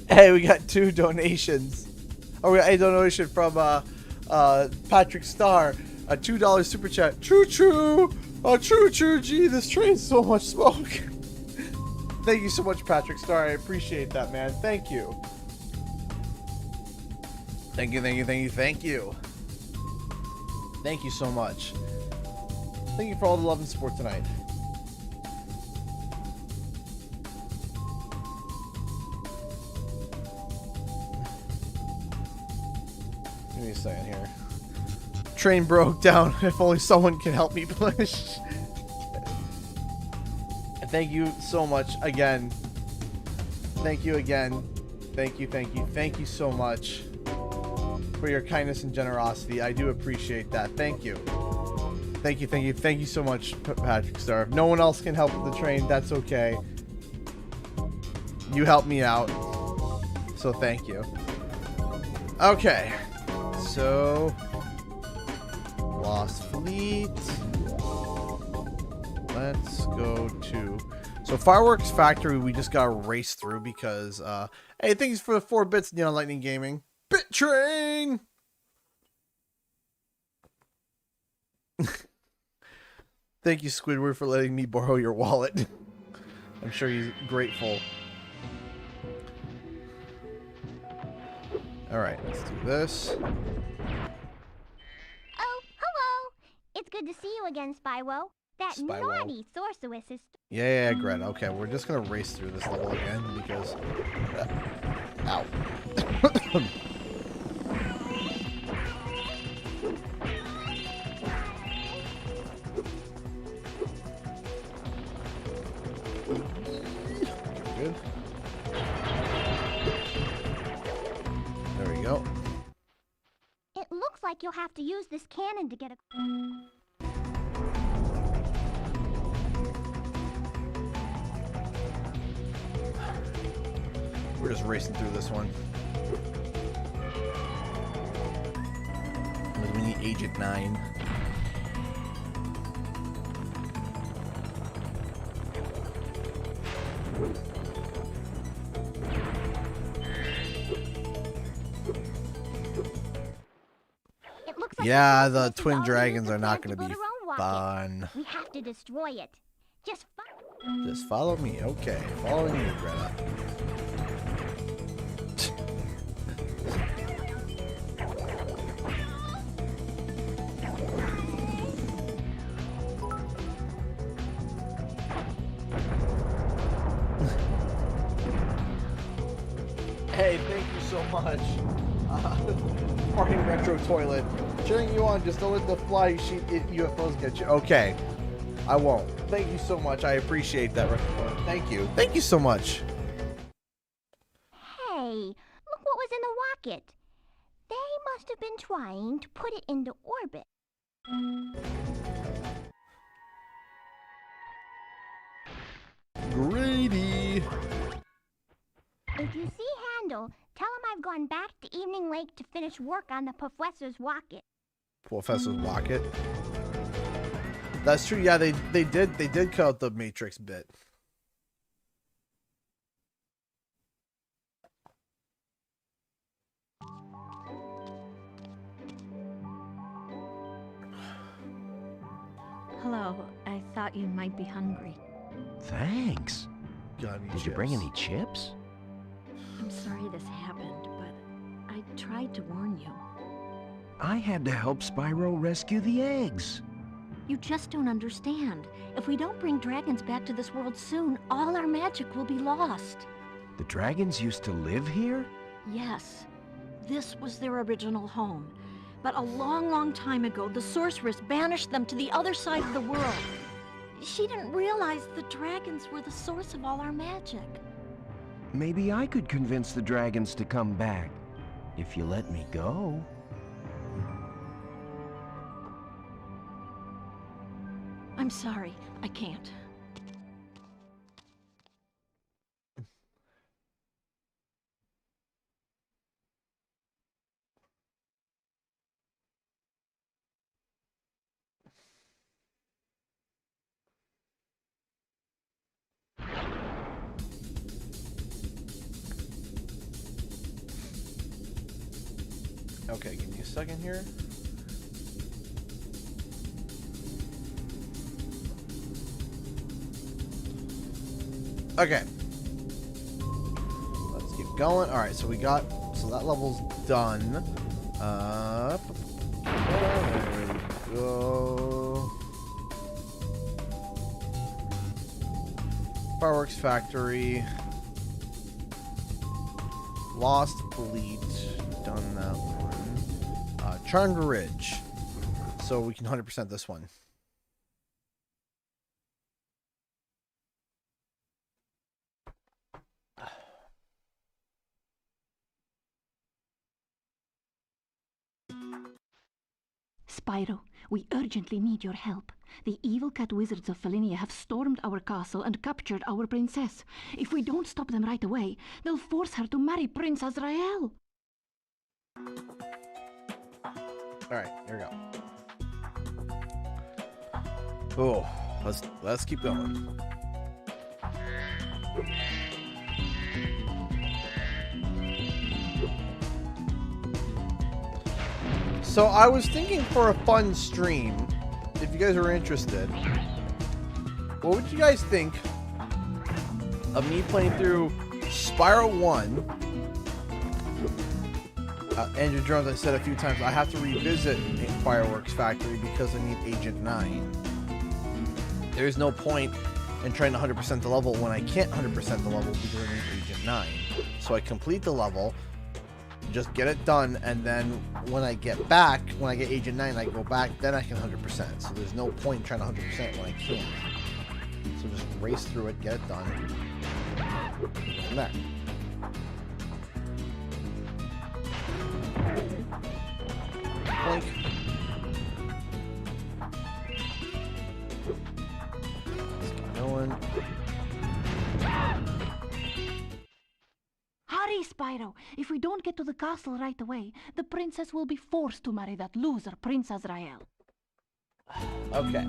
Hey, we got 2 donations. Oh, we got a donation from Patrick Starr, a $2 super chat. Choo choo, oh choo choo. Gee, this train's so much smoke. Thank you so much, Patrick Starr. I appreciate that, man. Thank you. Thank you, thank you, thank you, thank you. Thank you so much. Thank you for all the love and support tonight. Give me a second here. Train broke down. If only someone can help me push. And thank you so much again. Thank you again. Thank you, thank you, thank you so much for your kindness and generosity. I do appreciate that. Thank you. Thank you, thank you, thank you so much, Patrick Star. If no one else can help with the train, that's okay. You helped me out. So thank you. Okay. So, Lost Fleet. Let's go to... So, Fireworks Factory, we just gotta race through because, hey, thanks for the 4 bits, Neon Lightning Gaming. Bit Train! Thank you, Squidward, for letting me borrow your wallet. I'm sure he's grateful. Alright, let's do this. Oh, hello. It's good to see you again, Spyro. That naughty sorceress is... Yeah, Greta. Okay, we're just gonna race through this level again because... ow. Good. There we go. It looks like you'll have to use this cannon to get a... We're just racing through this one. Because we need Agent 9. Yeah, the twin dragons are not going to be fun. We have to destroy it. Just follow me. Okay, following you, Greta. Hey, thank you so much. Parking Retro Toilet. Cheering you on, just don't let the fly sheet UFOs get you. Okay. I won't. Thank you so much. I appreciate that. Thank you. Thank you so much. Hey, look what was in the rocket. They must have been trying to put it into orbit. Greedy. If you see Handel, tell him I've gone back to Evening Lake to finish work on the professor's rocket. Professor's rocket? That's true. Yeah, they did cut out the Matrix bit. Hello. I thought you might be hungry. Thanks. Did you bring any chips? I'm sorry this happened, but I tried to warn you. I had to help Spyro rescue the eggs. You just don't understand. If we don't bring dragons back to this world soon, all our magic will be lost. The dragons used to live here? Yes. This was their original home. But a long, long time ago, the sorceress banished them to the other side of the world. She didn't realize the dragons were the source of all our magic. Maybe I could convince the dragons to come back, if you let me go. I'm sorry, I can't. Okay, give me a second here. Okay. Let's keep going. Alright, so we got... So that level's done. There we go. Fireworks Factory. Lost Fleet. Done that one. Charmed Ridge. So we can 100% this one. Spyro, we urgently need your help. The evil cat wizards of Felinia have stormed our castle and captured our princess. If we don't stop them right away, they'll force her to marry Prince Azrael. Alright, here we go. Oh, let's keep going. So I was thinking for a fun stream, if you guys are interested, what would you guys think of me playing through Spyro 1? Andrew Jones, I said a few times, I have to revisit Fireworks Factory because I need Agent 9. There's no point in trying to 100% the level when I can't 100% the level because I need Agent 9. So I complete the level, just get it done, and then when I get back, when I get Agent 9, I go back, then I can 100%. So there's no point in trying to 100% when I can't. So just race through it, get it done. From there. Blink. Let's keep going. Hurry, Spyro! If we don't get to the castle right away, the princess will be forced to marry that loser, Prince Azrael. Okay.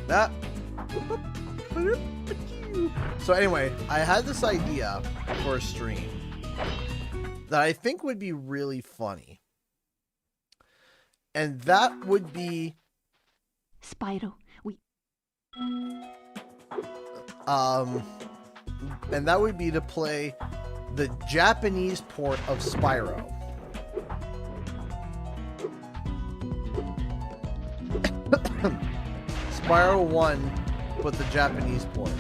That. So anyway, I had this idea for a stream that I think would be really funny. And that would be... Spyro, and that would be to play the Japanese port of Spyro. Spyro 1, but the Japanese port.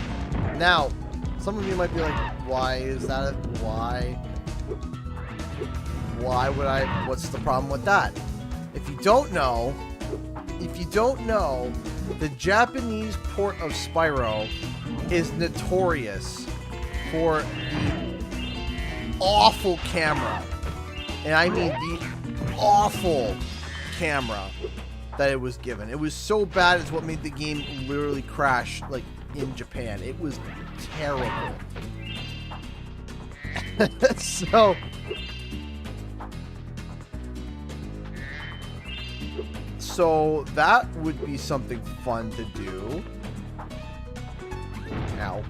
Now, some of you might be like, why is that? Why would I? What's the problem with that? If you don't know, the Japanese port of Spyro is notorious for the awful camera. And I mean the awful camera that it was given. It was so bad it's what made the game literally crash, like, in Japan. It was terrible. So that would be something fun to do. Ow.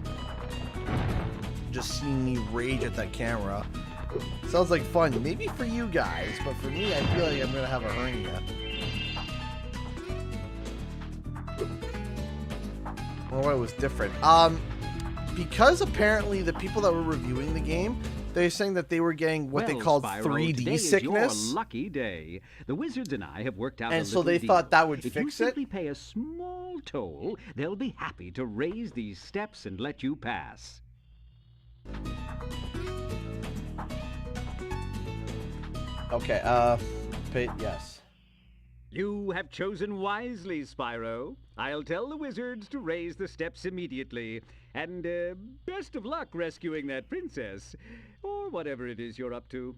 Just seeing me rage at that camera. Sounds like fun. Maybe for you guys, but for me, I feel like I'm gonna have a hernia. Well, what was different? Because apparently the people that were reviewing the game, they're saying that they were getting what they called Spyro, 3D today sickness. Is your lucky day. The wizards and I have worked out And a so little they deal. thought that would if fix you it. simply pay a small toll, they'll be happy to raise these steps and let you pass. Okay, yes. You have chosen wisely, Spyro. I'll tell the wizards to raise the steps immediately. And, best of luck rescuing that princess. Or whatever it is you're up to.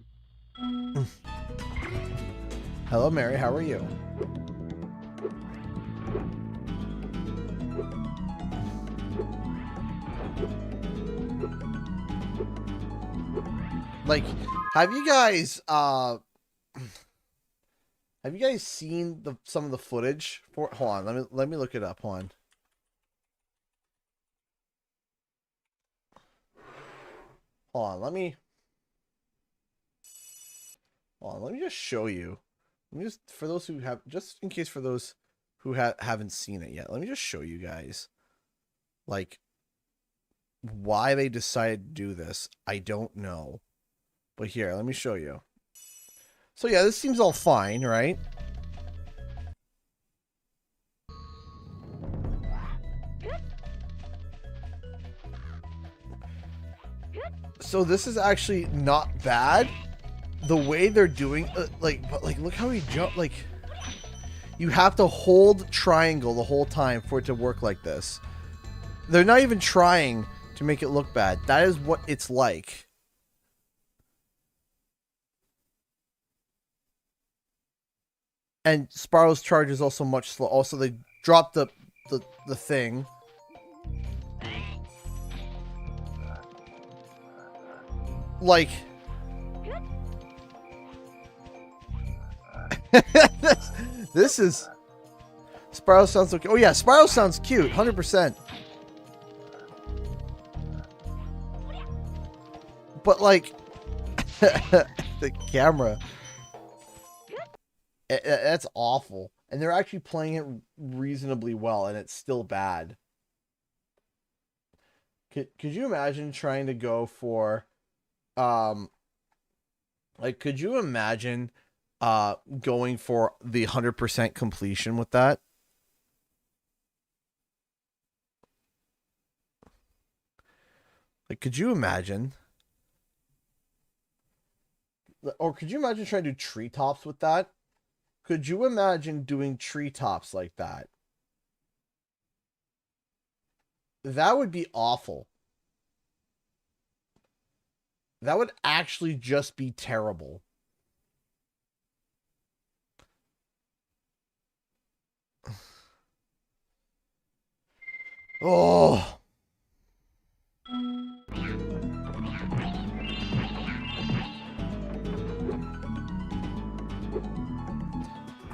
Hello, Mary. How are you? Like, have you guys seen some of the footage for? Hold on, let me look it up. Hold on. Hold on, let me just show you. Let me just, for those who have, just in case for those who haven't seen it yet, let me just show you guys, like, why they decided to do this. I don't know. But here, let me show you. So yeah, this seems all fine, right? So this is actually not bad. The way they're doing, but look how he jumped. Like, you have to hold triangle the whole time for it to work like this. They're not even trying to make it look bad. That is what it's like. And Spyro's charge is also much slow. Also, they dropped the thing. Like, this is, Spyro sounds okay. Oh yeah, Spyro sounds cute, 100%. But like, the camera, that's awful. And they're actually playing it reasonably well, and it's still bad. Could you imagine trying to go for, like, could you imagine going for the 100% completion with that? Like, could you imagine? Or could you imagine trying to do treetops with that? Could you imagine doing treetops like that? That would be awful. That would actually just be terrible. Oh.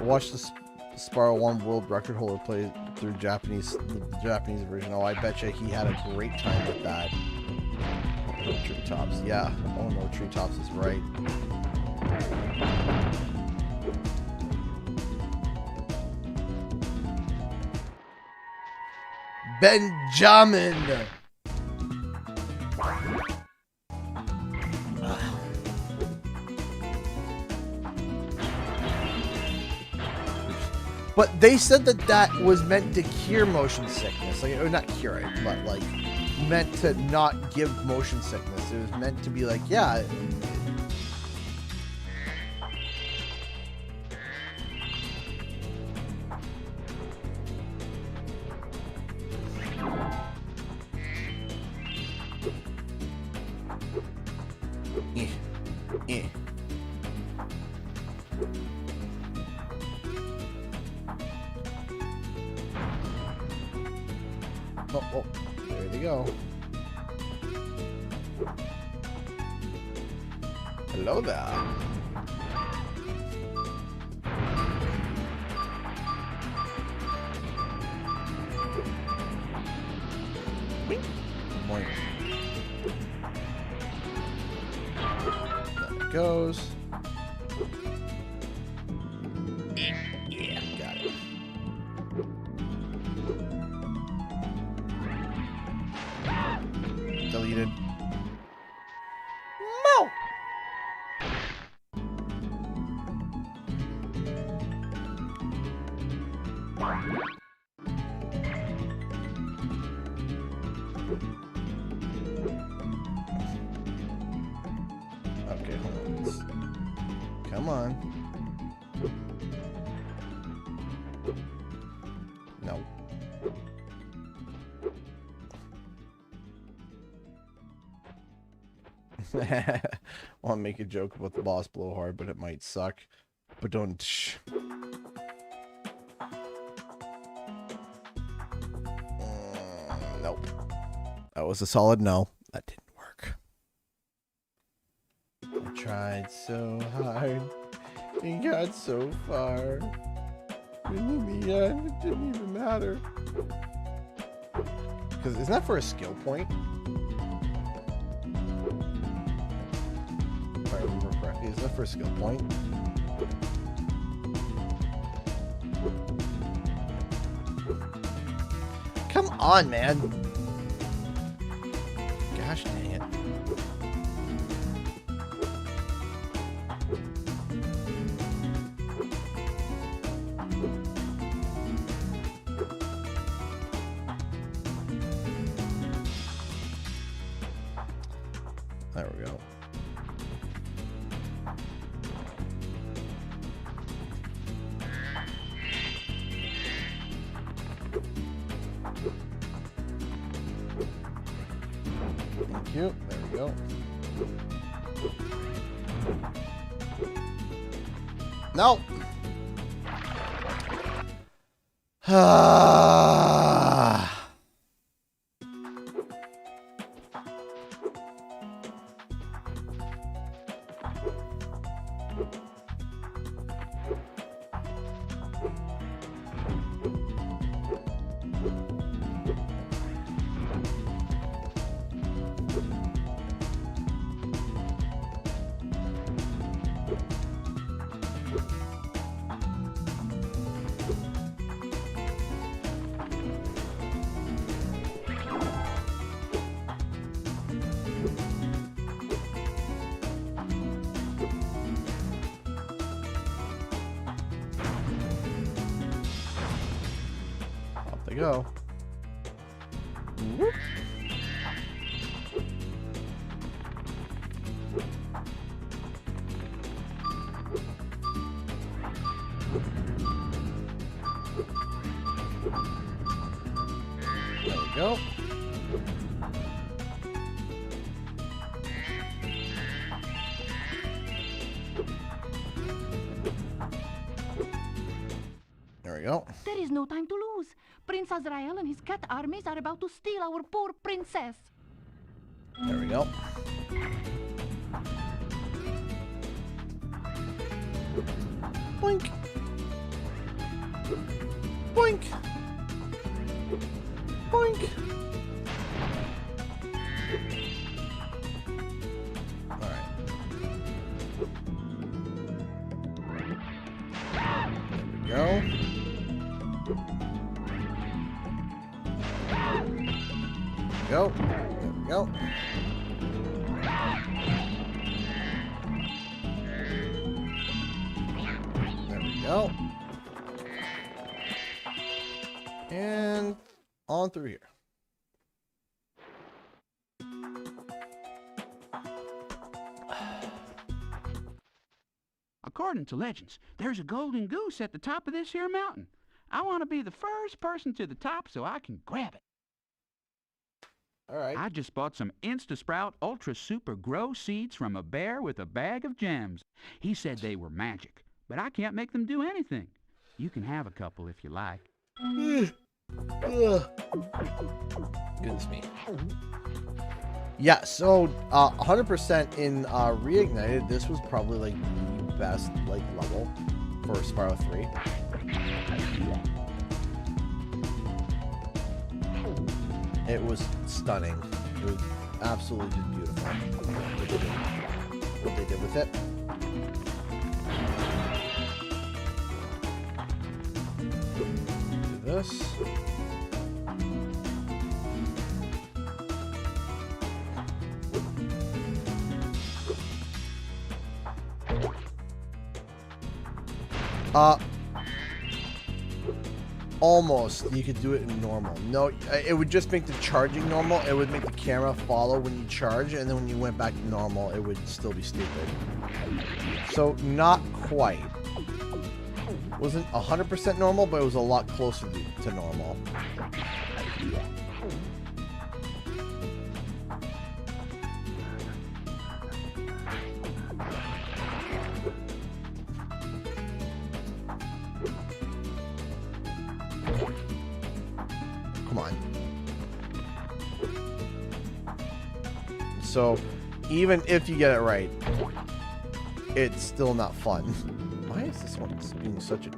Watch the Spyro 1 world record holder play through the Japanese version. Oh, I bet you he had a great time with that. No treetops. Yeah. Oh no, treetops is right. Benjamin! But they said that that was meant to cure motion sickness. Like, or not cure it, but like meant to not give motion sickness. It was meant to be like, yeah. Oh, there they go. Hello there. Boink. There it goes. Yeah, got it. Deleted. No. Okay, hold on. Come on. No. I want to make a joke about the boss blowhard, but it might suck. But don't. Nope. That was a solid no. That didn't work. I tried so hard and got so far. In the end, it didn't even matter. Because isn't that for a skill point? use that for a skill point. Come on, man. Gosh dang it. There we go. Thank you. There we go. No. They go. Whoop. There we go. There we go. There is no time to lose. Prince Azrael and his cat armies are about to steal our poor princess. There we go. Boink. Boink. Boink. All right. There we go. Go. There we go. There we go. And on through here. According to legends, there's a golden goose at the top of this here mountain. I want to be the first person to the top so I can grab it. All right. I just bought some Insta-Sprout Ultra Super Grow seeds from a bear with a bag of gems. He said they were magic, but I can't make them do anything. You can have a couple if you like. Goodness me. Yeah, so 100% in Reignited, this was probably like the best like level for Spyro 3. It was stunning. It was absolutely just beautiful. What they did with it. Do this. Almost. You could do it in normal. No, it would just make the charging normal. It would make the camera follow when you charge, and then when you went back to normal, it would still be stupid. So, not quite. Wasn't 100% normal, but it was a lot closer to normal. Come on. So, even if you get it right, it's still not fun. Why is this one being such a...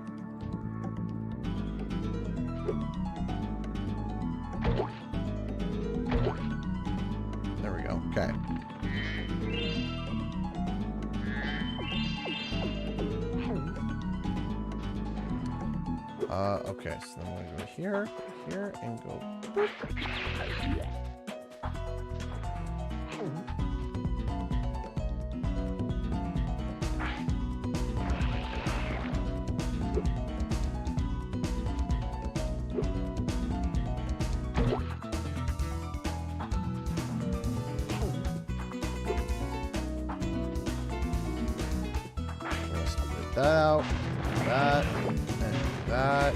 There we go. Okay. Okay, so then I'm gonna go here, here, and go. Boop. That out, that, and that.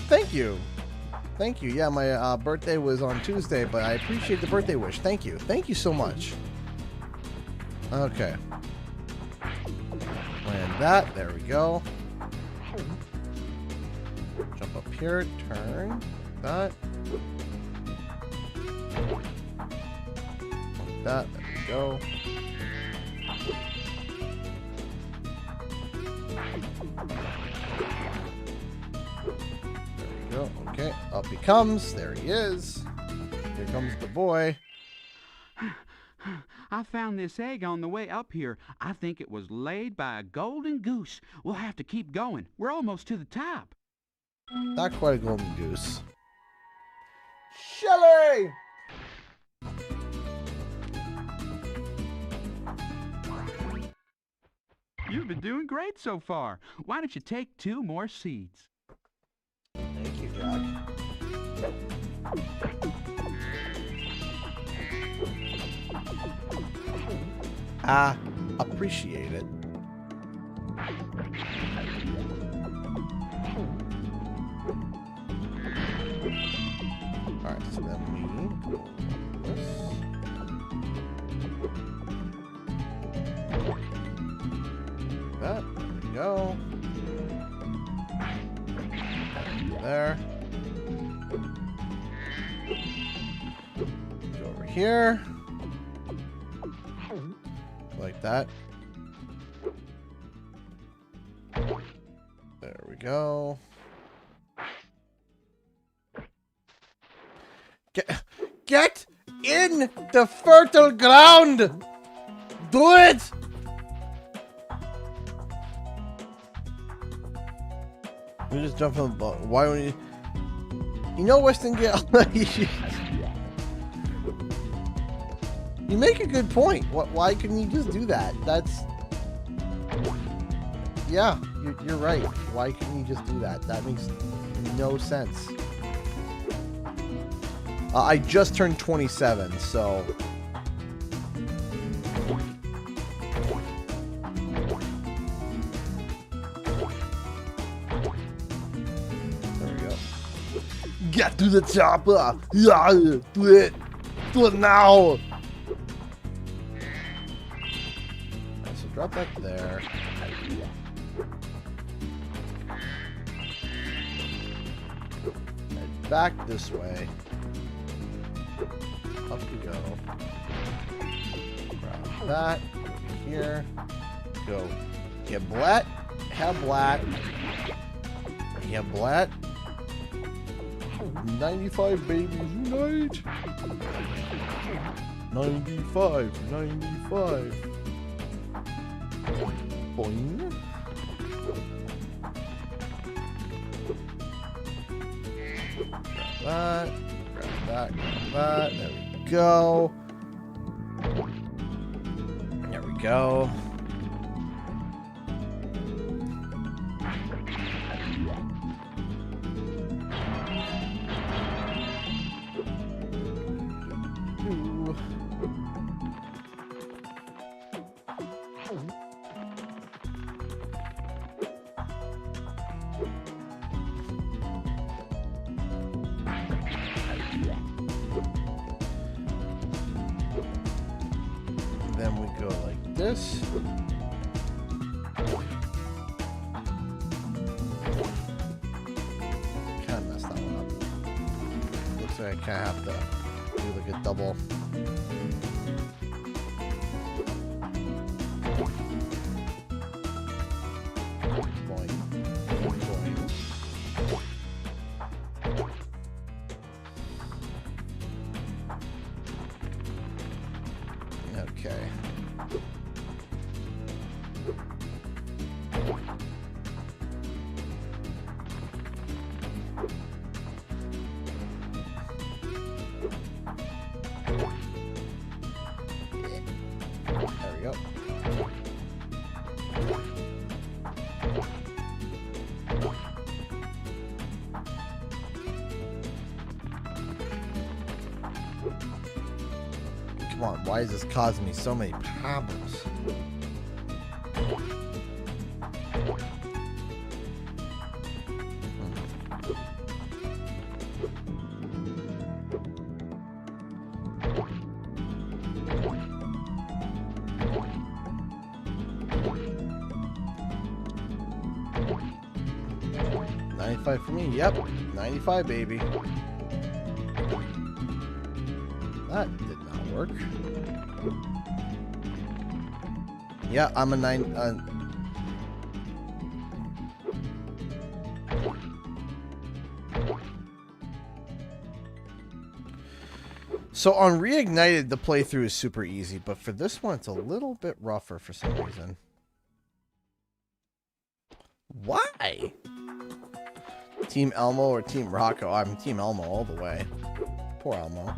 Thank you. Thank you. Yeah, my birthday was on Tuesday, but I appreciate the birthday wish. Thank you. Thank you so much. Okay. Land that. There we go. Jump up here. Turn. That. That. There we go. There we go. Okay. Up he comes. There he is. Here comes the boy. I found this egg on the way up here. I think it was laid by a golden goose. We'll have to keep going. We're almost to the top. Not quite a golden goose. Shelly! You've been doing great so far. Why don't you take 2 more seeds? Thank you, Jack. I appreciate it. Alright, so then we go like this. That, there we go. There. Go over here. Like that. There we go. Get in the fertile ground! Do it! We just jump on the boat. Why don't you? You know, Westingale. You make a good point. Why couldn't you just do that? That's... Yeah, you're right. Why couldn't you just do that? That makes no sense. I just turned 27, so... There we go. Get to the chopper! Yeah, do it! Do it now! So drop that there. Head back this way. Up we go. Grab that. Over here. Go. Get blat. Have blat. Get blat. 95 babies unite. 95. 95. Boing. Grab that. Grab that. Grab that. There we go. There we go. Then we go like this. Kind of messed that one up. Looks like I kind of have to do like a double. Boing. Boing. Okay. There we go. Come on, why is this causing me so many problems? $95 for me. Yep, 95, baby. That did not work. Yeah, I'm a 9. So on Reignited, the playthrough is super easy, but for this one, it's a little bit rougher for some reason. Why? Team Elmo or Team Rocco? I'm Team Elmo all the way. Poor Elmo.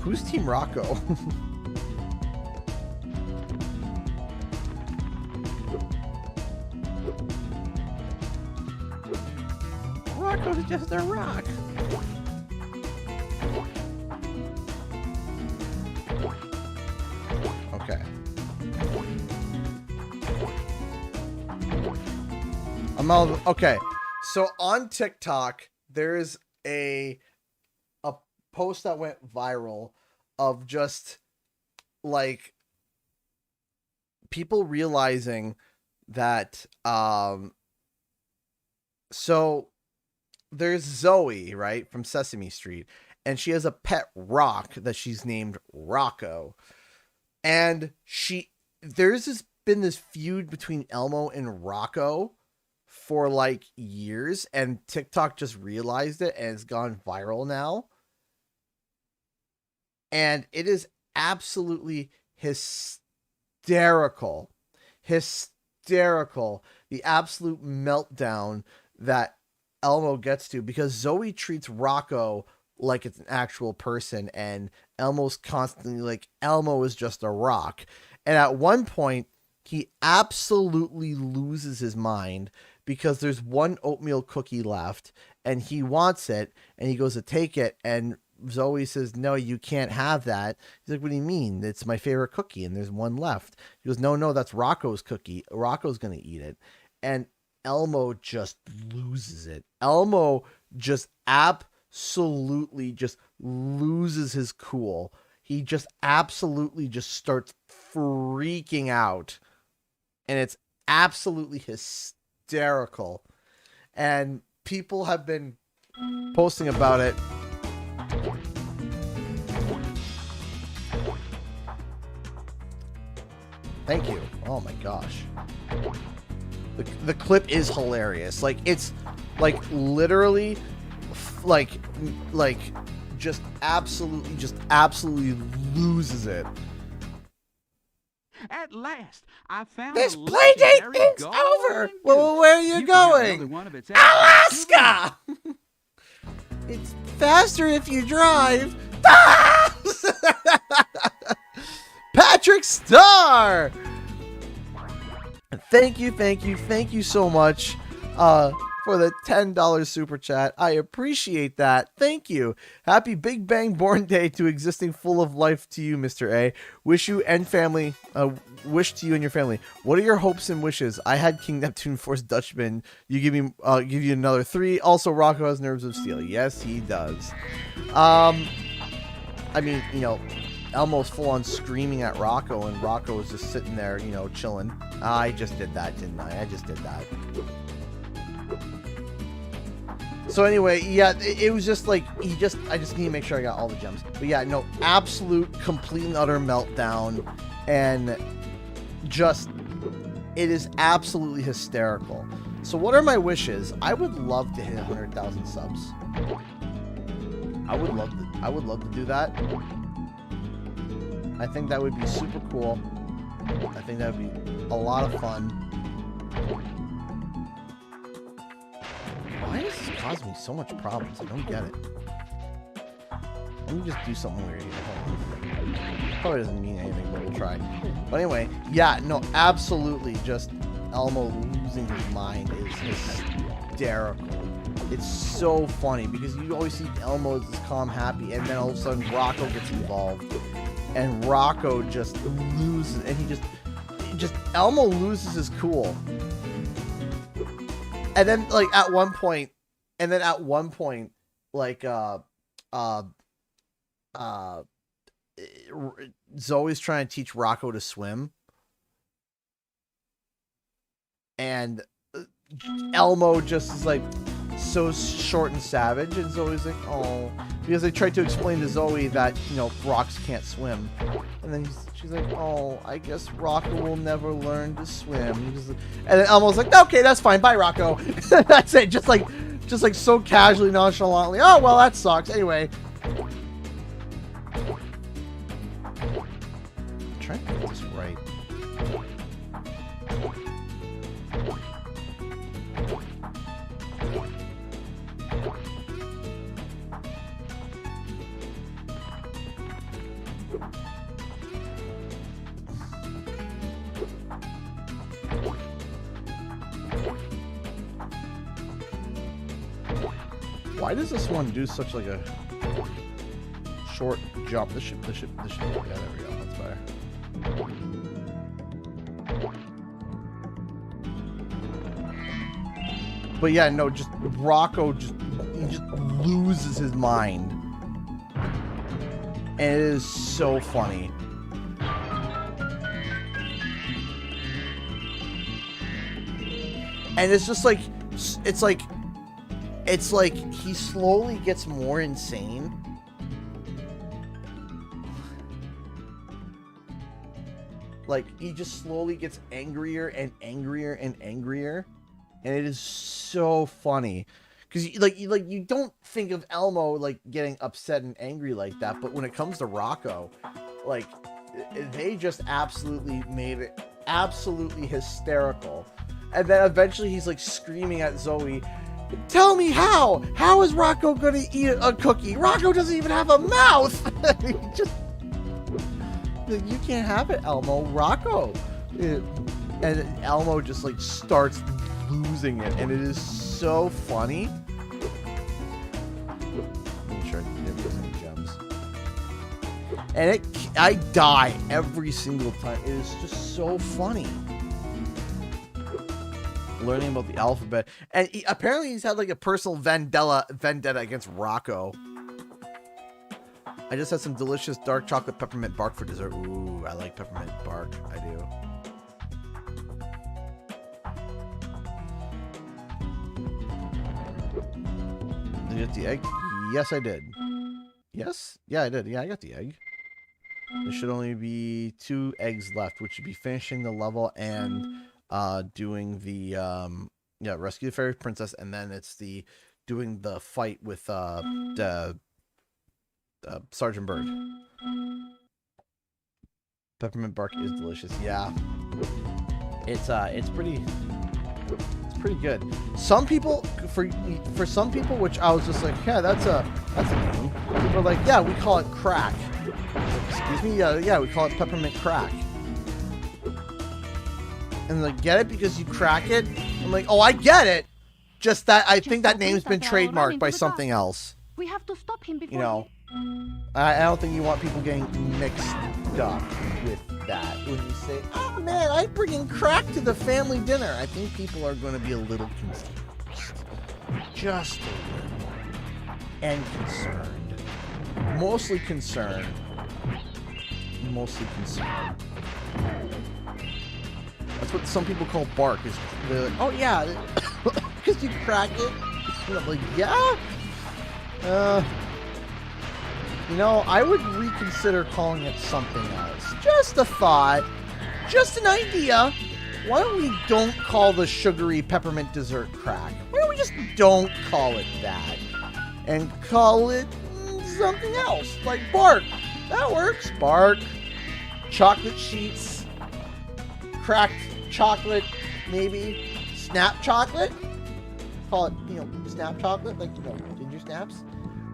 Who's Team Rocco? Rocco's just a rock. Okay. Okay. So on TikTok, there's a post that went viral of just like people realizing that so there's Zoe, right, from Sesame Street, and she has a pet rock that she's named Rocco. And there's been this feud between Elmo and Rocco for like years, and TikTok just realized it and it's gone viral now. And it is absolutely hysterical. Hysterical. The absolute meltdown that Elmo gets to, because Zoe treats Rocco like it's an actual person, and Elmo's constantly like, Elmo is just a rock. And at one point, he absolutely loses his mind because there's one oatmeal cookie left, and he wants it, and he goes to take it, and Zoe says, no, you can't have that. He's like, what do you mean? It's my favorite cookie, and there's one left. He goes, no, that's Rocco's cookie. Rocco's going to eat it. And Elmo just loses it. Elmo just absolutely just loses his cool. He just absolutely just starts freaking out. And it's absolutely hysterical. And people have been posting about it. Thank you. Oh my gosh. The clip is hilarious. Like, it's like literally like just absolutely loses it. At last, I found this playdate is over. Well, where are you going? Alaska. It's faster if you drive. Patrick Starr. Thank you so much for the $10 super chat. I appreciate that. Thank you. Happy Big Bang Born Day to existing full of life to you, Mr. A. Wish you and family. Wish to you and your family. What are your hopes and wishes? I had King Neptune Force Dutchman. You give me, give you another 3. Also, Rocco has nerves of steel. Yes, he does. I mean, you know, Elmo's full on screaming at Rocco, and Rocco was just sitting there, you know, chilling. I just did that, didn't I? I just did that. So anyway, yeah, it was just like, I just need to make sure I got all the gems. But yeah, no, absolute, complete and utter meltdown. And just It is absolutely hysterical. So what are my wishes? I would love to hit 100,000 subs. I would love to do that. I think that would be super cool. I think that would be a lot of fun. Why does this cause me so much problems? I don't get it. Let me just do something weird here. Probably doesn't mean anything, but we'll try. But anyway, yeah, no, absolutely. Just Elmo losing his mind is hysterical. It's so funny because you always see Elmo as this calm, happy, and then all of a sudden Rocco gets involved, and Rocco just loses, and he just Elmo loses his cool. And then like at one point, like Zoe's trying to teach Rocco to swim, and Elmo just is like so short and savage, and Zoe's like, oh, because they tried to explain to Zoe that, you know, rocks can't swim, and then she's like, oh, I guess Rocco will never learn to swim. And then Elmo's like, okay, that's fine, bye, Rocco. That's it, just like so casually, nonchalantly. Oh, well, that sucks. Anyway, I'm trying to get this right. Why does this one do such like a short jump? This should, yeah, there we go, that's better. But yeah, no, just Rocco he just loses his mind. And it is so funny. And it's just like, it's like he slowly gets more insane. Like, he just slowly gets angrier and angrier and angrier. And it is so funny. Because, you don't think of Elmo, like, getting upset and angry like that. But when it comes to Rocco, like, they just absolutely made it absolutely hysterical. And then eventually he's, like, screaming at Zoe, tell me how! How is Rocco gonna eat a cookie? Rocco doesn't even have a mouth! He just... You can't have it, Elmo. Rocco! And Elmo just, like, starts losing it. And it is so funny. I'm sure I didn't lose any gems. And I die every single time. It is just so funny. Learning about the alphabet, and apparently he's had like a personal vendetta against Rocco. I just had some delicious dark chocolate peppermint bark for dessert. Ooh, I like peppermint bark. I do. Did you get the egg? Yes, I did. Yes? Yeah, I did. Yeah, I got the egg. There should only be 2 eggs left, which should be finishing the level and doing the rescue the fairy princess, and then it's doing the fight with Sergeant Bird. Peppermint bark is delicious. Yeah, it's pretty good. Some people, for some people, which I was just like, yeah, that's a name. People are like, yeah, we call it crack. Excuse me, yeah, we call it peppermint crack. And like, get it because you crack it? I'm like, oh, I get it. Just that I think that name's been trademarked by something else. We have to stop him before. You know, I don't think you want people getting mixed up with that. When you say, oh man, I'm bringing crack to the family dinner, I think people are going to be a little confused. Just a little. And concerned. Mostly concerned. Mostly concerned. That's what some people call bark. Is they're like, oh yeah, because you crack it. And I'm like, yeah. You know, I would reconsider calling it something else. Just a thought. Just an idea. why don't we don't call the sugary peppermint dessert crack? Why don't we just don't call it that? And call it something else, like bark. That works. Bark. Chocolate sheets. Cracked chocolate, maybe. Snap chocolate. Call it, you know, snap chocolate, like, you know, ginger snaps.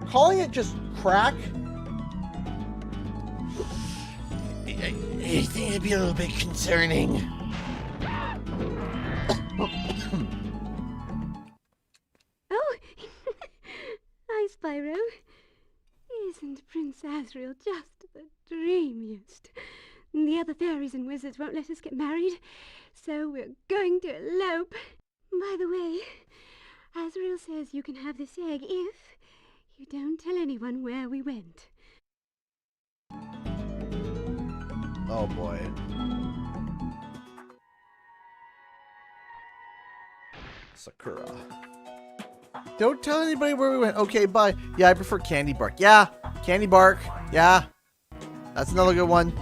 Calling it just crack, I think it'd be a little bit concerning. Oh, hi, Spyro. Isn't Prince Asriel just the dreamiest? The other fairies and wizards won't let us get married, so we're going to elope. By the way, Asriel says you can have this egg if you don't tell anyone where we went. Oh boy. Sakura. Don't tell anybody where we went. Okay, bye. Yeah, I prefer candy bark. Yeah, candy bark. Yeah. That's another good one.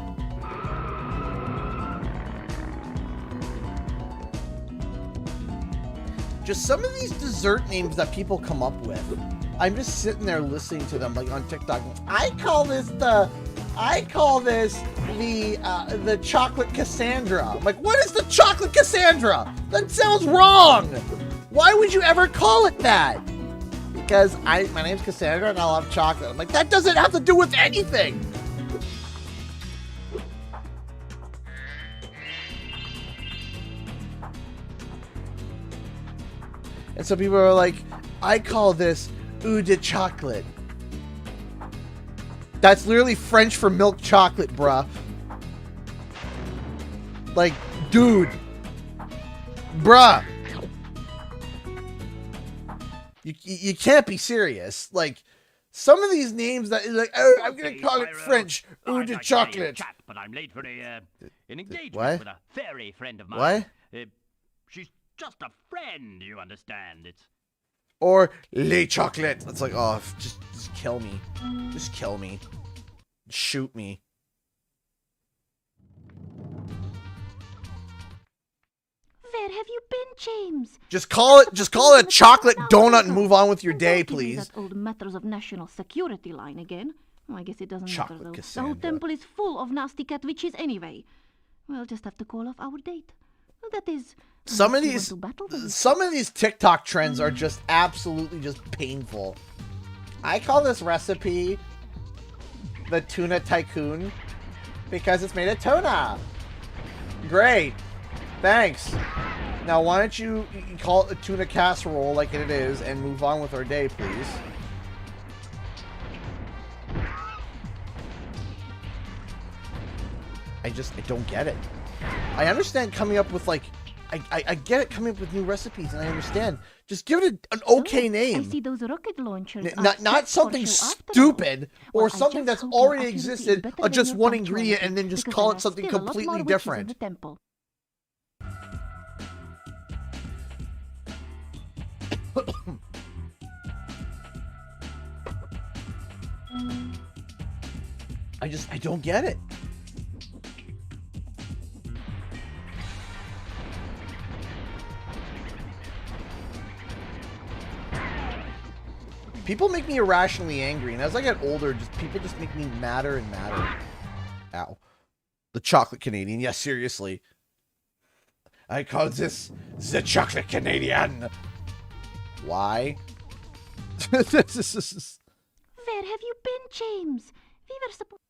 Just some of these dessert names that people come up with. I'm just sitting there listening to them, like on TikTok. I call this the chocolate Cassandra. I'm like, what is the chocolate Cassandra? That sounds wrong. Why would you ever call it that? Because my name's Cassandra and I love chocolate. I'm like, that doesn't have to do with anything. And so people are like, I call this eau de chocolate. That's literally French for milk chocolate, bruh. Like, dude. Bruh. You can't be serious. Like, some of these names that is like, oh, I'm gonna call it French eau de chocolate. Chat, but I'm late for an engagement what? with a fairy friend of mine. What? She's just a friend, you understand. It's Or les chocolate. It's like, oh, just kill me. Just kill me. Shoot me. Where have you been, James? Just call it a chocolate donut and move on with your day, Don't give me please. that old matters of national security line again. Oh, I guess it doesn't Chocolate matter though. Cassandra. The whole temple is full of nasty cat witches anyway. We'll just have to call off our date. Well, that is. Some of unless you want to battle them. some of these TikTok trends are just absolutely just painful. I call this recipe the tuna tycoon because it's made of tuna. Great. Thanks. Now why don't you call it a tuna casserole like it is and move on with our day, please? I don't get it. I understand coming up with like I get it coming up with new recipes and I understand. Just give it an okay name. I see those rocket launchers. Not something stupid or something that's already existed of just one ingredient and then just call it something completely different. I don't get it. People make me irrationally angry, and as I get older, people just make me madder and madder. Ow. The chocolate Canadian. Yeah, seriously. I call this the chocolate Canadian. Why? Where have you been, James? We were supposed.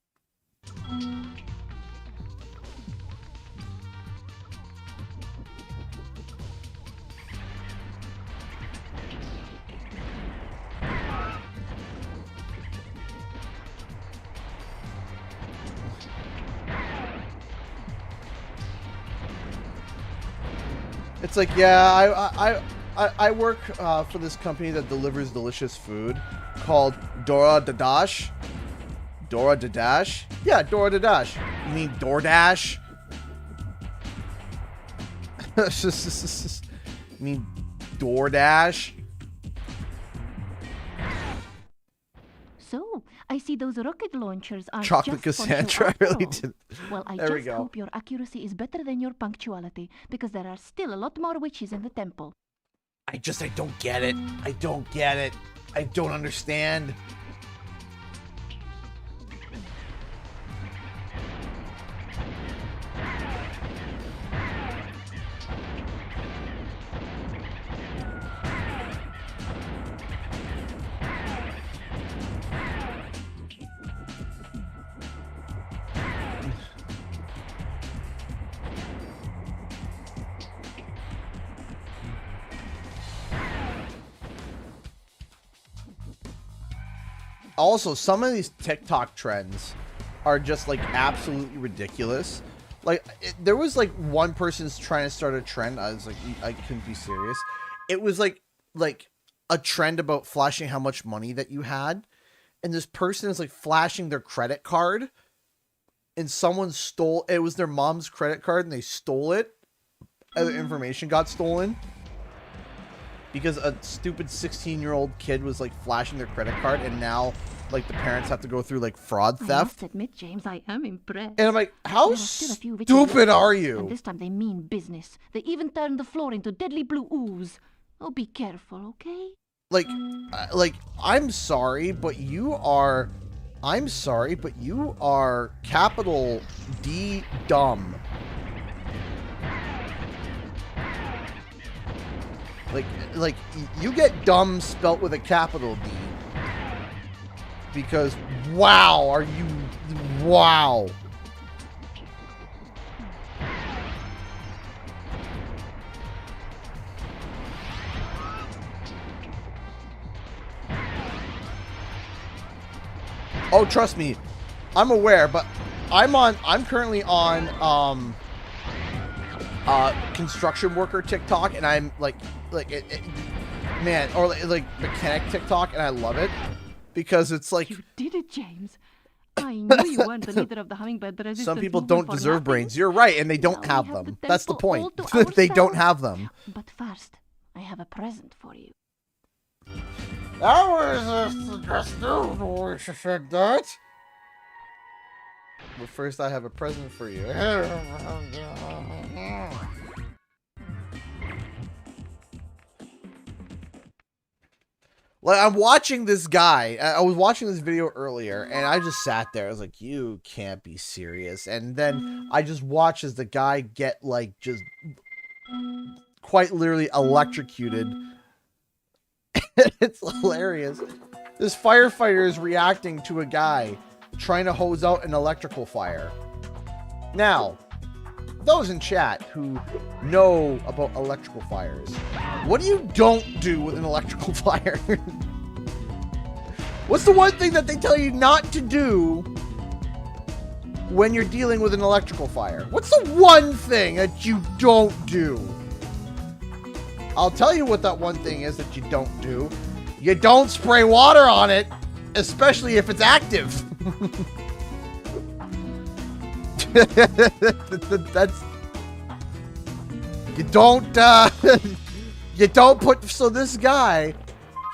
It's like, yeah, I work for this company that delivers delicious food called Dora Dadash. Dora Dadash? Yeah, Dora Dadash. You mean DoorDash? You mean DoorDash? So, I see those rocket launchers are Chocolate just Cassandra, I really did. Well, I There we just go. hope your accuracy is better than your punctuality, because there are still a lot more witches in the temple. I don't get it. I don't get it. I don't understand. Also, some of these TikTok trends are just like absolutely ridiculous. Like there was like one person's trying to start a trend. I was like, I couldn't be serious. It was like a trend about flashing how much money that you had, and this person is like flashing their credit card, and someone stole. It was their mom's credit card, and they stole it. And the information got stolen. Because a stupid 16-year-old kid was like flashing their credit card, and now like the parents have to go through like fraud theft. I must admit, James, I am impressed. And I'm like, how stupid are you? And this time they mean business. They even turned the floor into deadly blue ooze. Oh, be careful, okay? Like, I'm sorry, but you are capital D dumb. Like you get dumb spelt with a capital D. Because wow, wow. Oh, trust me, I'm aware, but I'm currently on construction worker TikTok, and I'm man, or like mechanic TikTok, and I love it because it's like, you did it, James. I knew you weren't the leader of the hummingbird resistance. Some people don't deserve brains. You're right, and they don't have them. That's the point. They don't have them. But first, I have a present for you. That was just no, she said that. But first, I have a present for you. Like, I'm watching this guy. I was watching this video earlier, and I just sat there. I was like, you can't be serious. And then I just watched as the guy get, like, just quite literally electrocuted. It's hilarious. This firefighter is reacting to a guy trying to hose out an electrical fire. Now, those in chat who know about electrical fires, what do you don't do with an electrical fire? What's the one thing that they tell you not to do when you're dealing with an electrical fire? What's the one thing that you don't do? I'll tell you what that one thing is that you don't do. You don't spray water on it, especially if it's active. That's, you don't put, so this guy,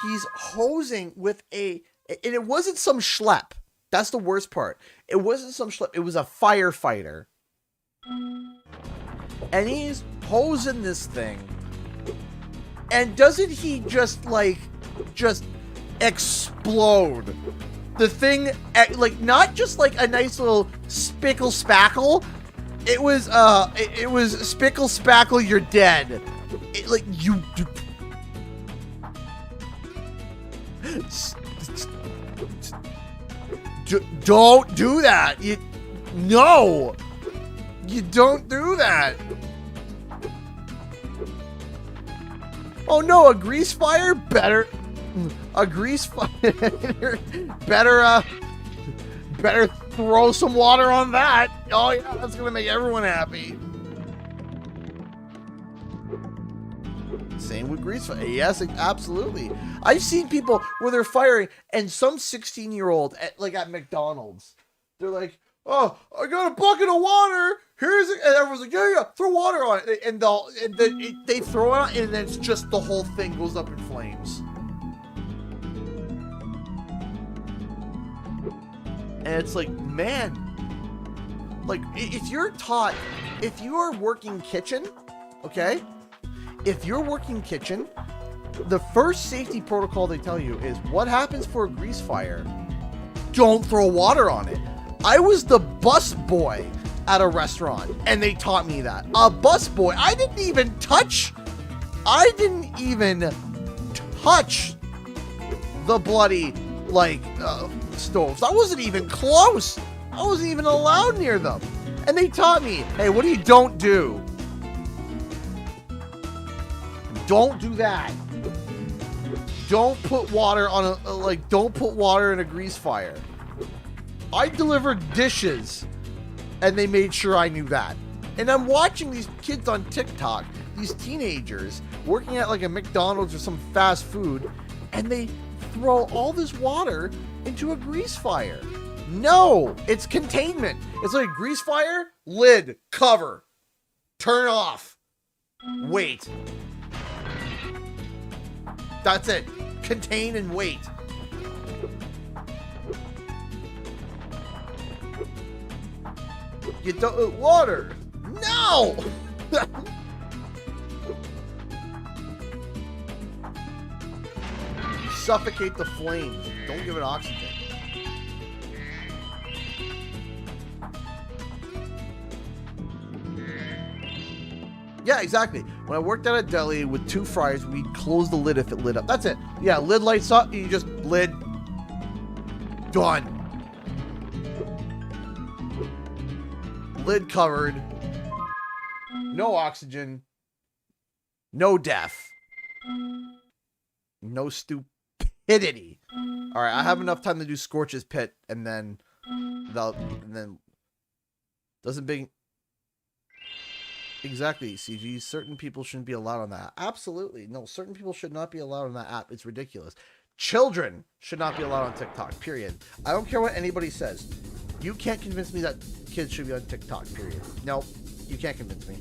he's hosing with and it wasn't some schlep. That's the worst part. It wasn't some schlep. It was a firefighter. And he's hosing this thing. And doesn't he just explode? The thing, like, not just like a nice little spickle spackle. It was spickle spackle, you're dead. Don't do that. No, you don't do that. Oh no, a grease fire? Better. A grease fire? Better throw some water on that. Oh yeah, that's gonna make everyone happy. Same with grease fire. Yes, absolutely. I've seen people where they're firing, and some 16-year-old at McDonald's, they're like, "Oh, I got a bucket of water. Here's it," and everyone's like, "Yeah, throw water on it." And then they throw it on, and then it's just the whole thing goes up in flames. And it's like, man, like, if you're taught, if you are working kitchen, okay? If you're working kitchen, the first safety protocol they tell you is what happens for a grease fire? Don't throw water on it. I was the bus boy at a restaurant, and they taught me that. A bus boy. I didn't even touch the bloody, like, stoves. I wasn't even close. I wasn't even allowed near them. And they taught me, hey, what do you don't do? Don't do that. Don't put water on don't put water in a grease fire. I delivered dishes, and they made sure I knew that. And I'm watching these kids on TikTok, these teenagers, working at like a McDonald's or some fast food, and they throw all this water into a grease fire. No, it's containment. It's like grease fire, lid, cover, turn off, wait. That's it. Contain and wait. You don't water. No. Suffocate the flames. Don't give it oxygen. Yeah, exactly. When I worked at a deli with 2 fries, we'd close the lid if it lit up. That's it. Yeah, lid lights up, you just lid. Done. Lid covered. No oxygen. No death. No stupidity. All right, I have enough time to do Scorch's Pit, and then doesn't big. Exactly, CG. Certain people shouldn't be allowed on that. Absolutely. No, certain people should not be allowed on that app. It's ridiculous. Children should not be allowed on TikTok, period. I don't care what anybody says. You can't convince me that kids should be on TikTok, period. No, you can't convince me.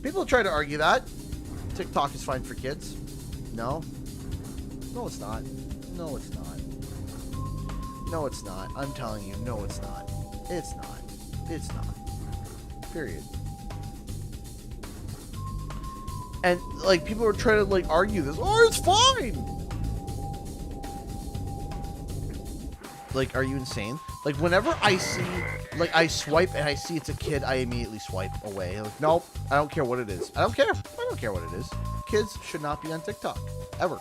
People try to argue that. TikTok is fine for kids. No. No, it's not. No, it's not. No, it's not. I'm telling you, no, it's not. It's not. It's not. Period. And like people are trying to like argue this. Oh, it's fine. Like, are you insane? Like, whenever I see, like, I swipe and I see it's a kid, I immediately swipe away. Like, nope, I don't care what it is. I don't care. I don't care what it is. Kids should not be on TikTok ever.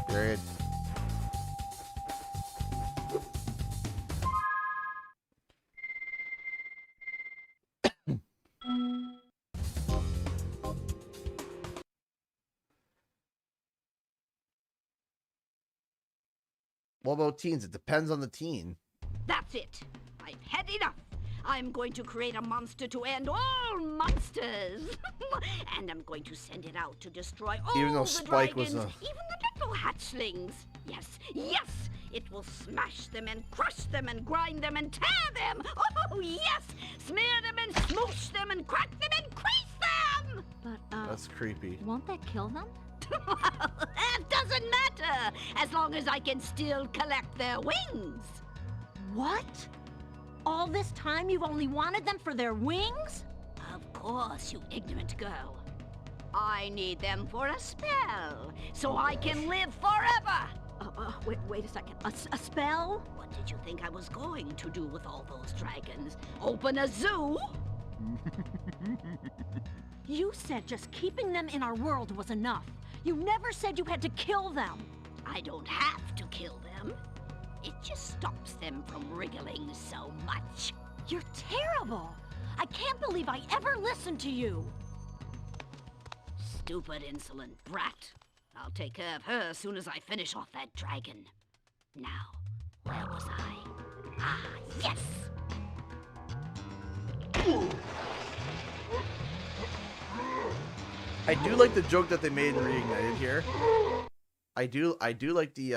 Period. What about teens? It depends on the teen. That's it. I've had enough. I'm going to create a monster to end all monsters. And I'm going to send it out to destroy all Even though the Spike dragons, was even the little hatchlings. Yes, yes, it will smash them and crush them and grind them and tear them. Oh, yes, smear them and smoosh them and crack them and crease them. But, That's creepy. won't that kill them? That doesn't matter, as long as I can still collect their wings. What? All this time you've only wanted them for their wings? Of course, you ignorant girl. I need them for a spell, so I can live forever. Wait a second. A spell? What did you think I was going to do with all those dragons? Open a zoo? You said just keeping them in our world was enough. You never said you had to kill them. I don't have to kill them. It just stops them from wriggling so much. You're terrible. I can't believe I ever listened to you. Stupid, insolent brat. I'll take care of her as soon as I finish off that dragon. Now, where was I? Ah, yes! I do like the joke that they made in Reignited here. I do like the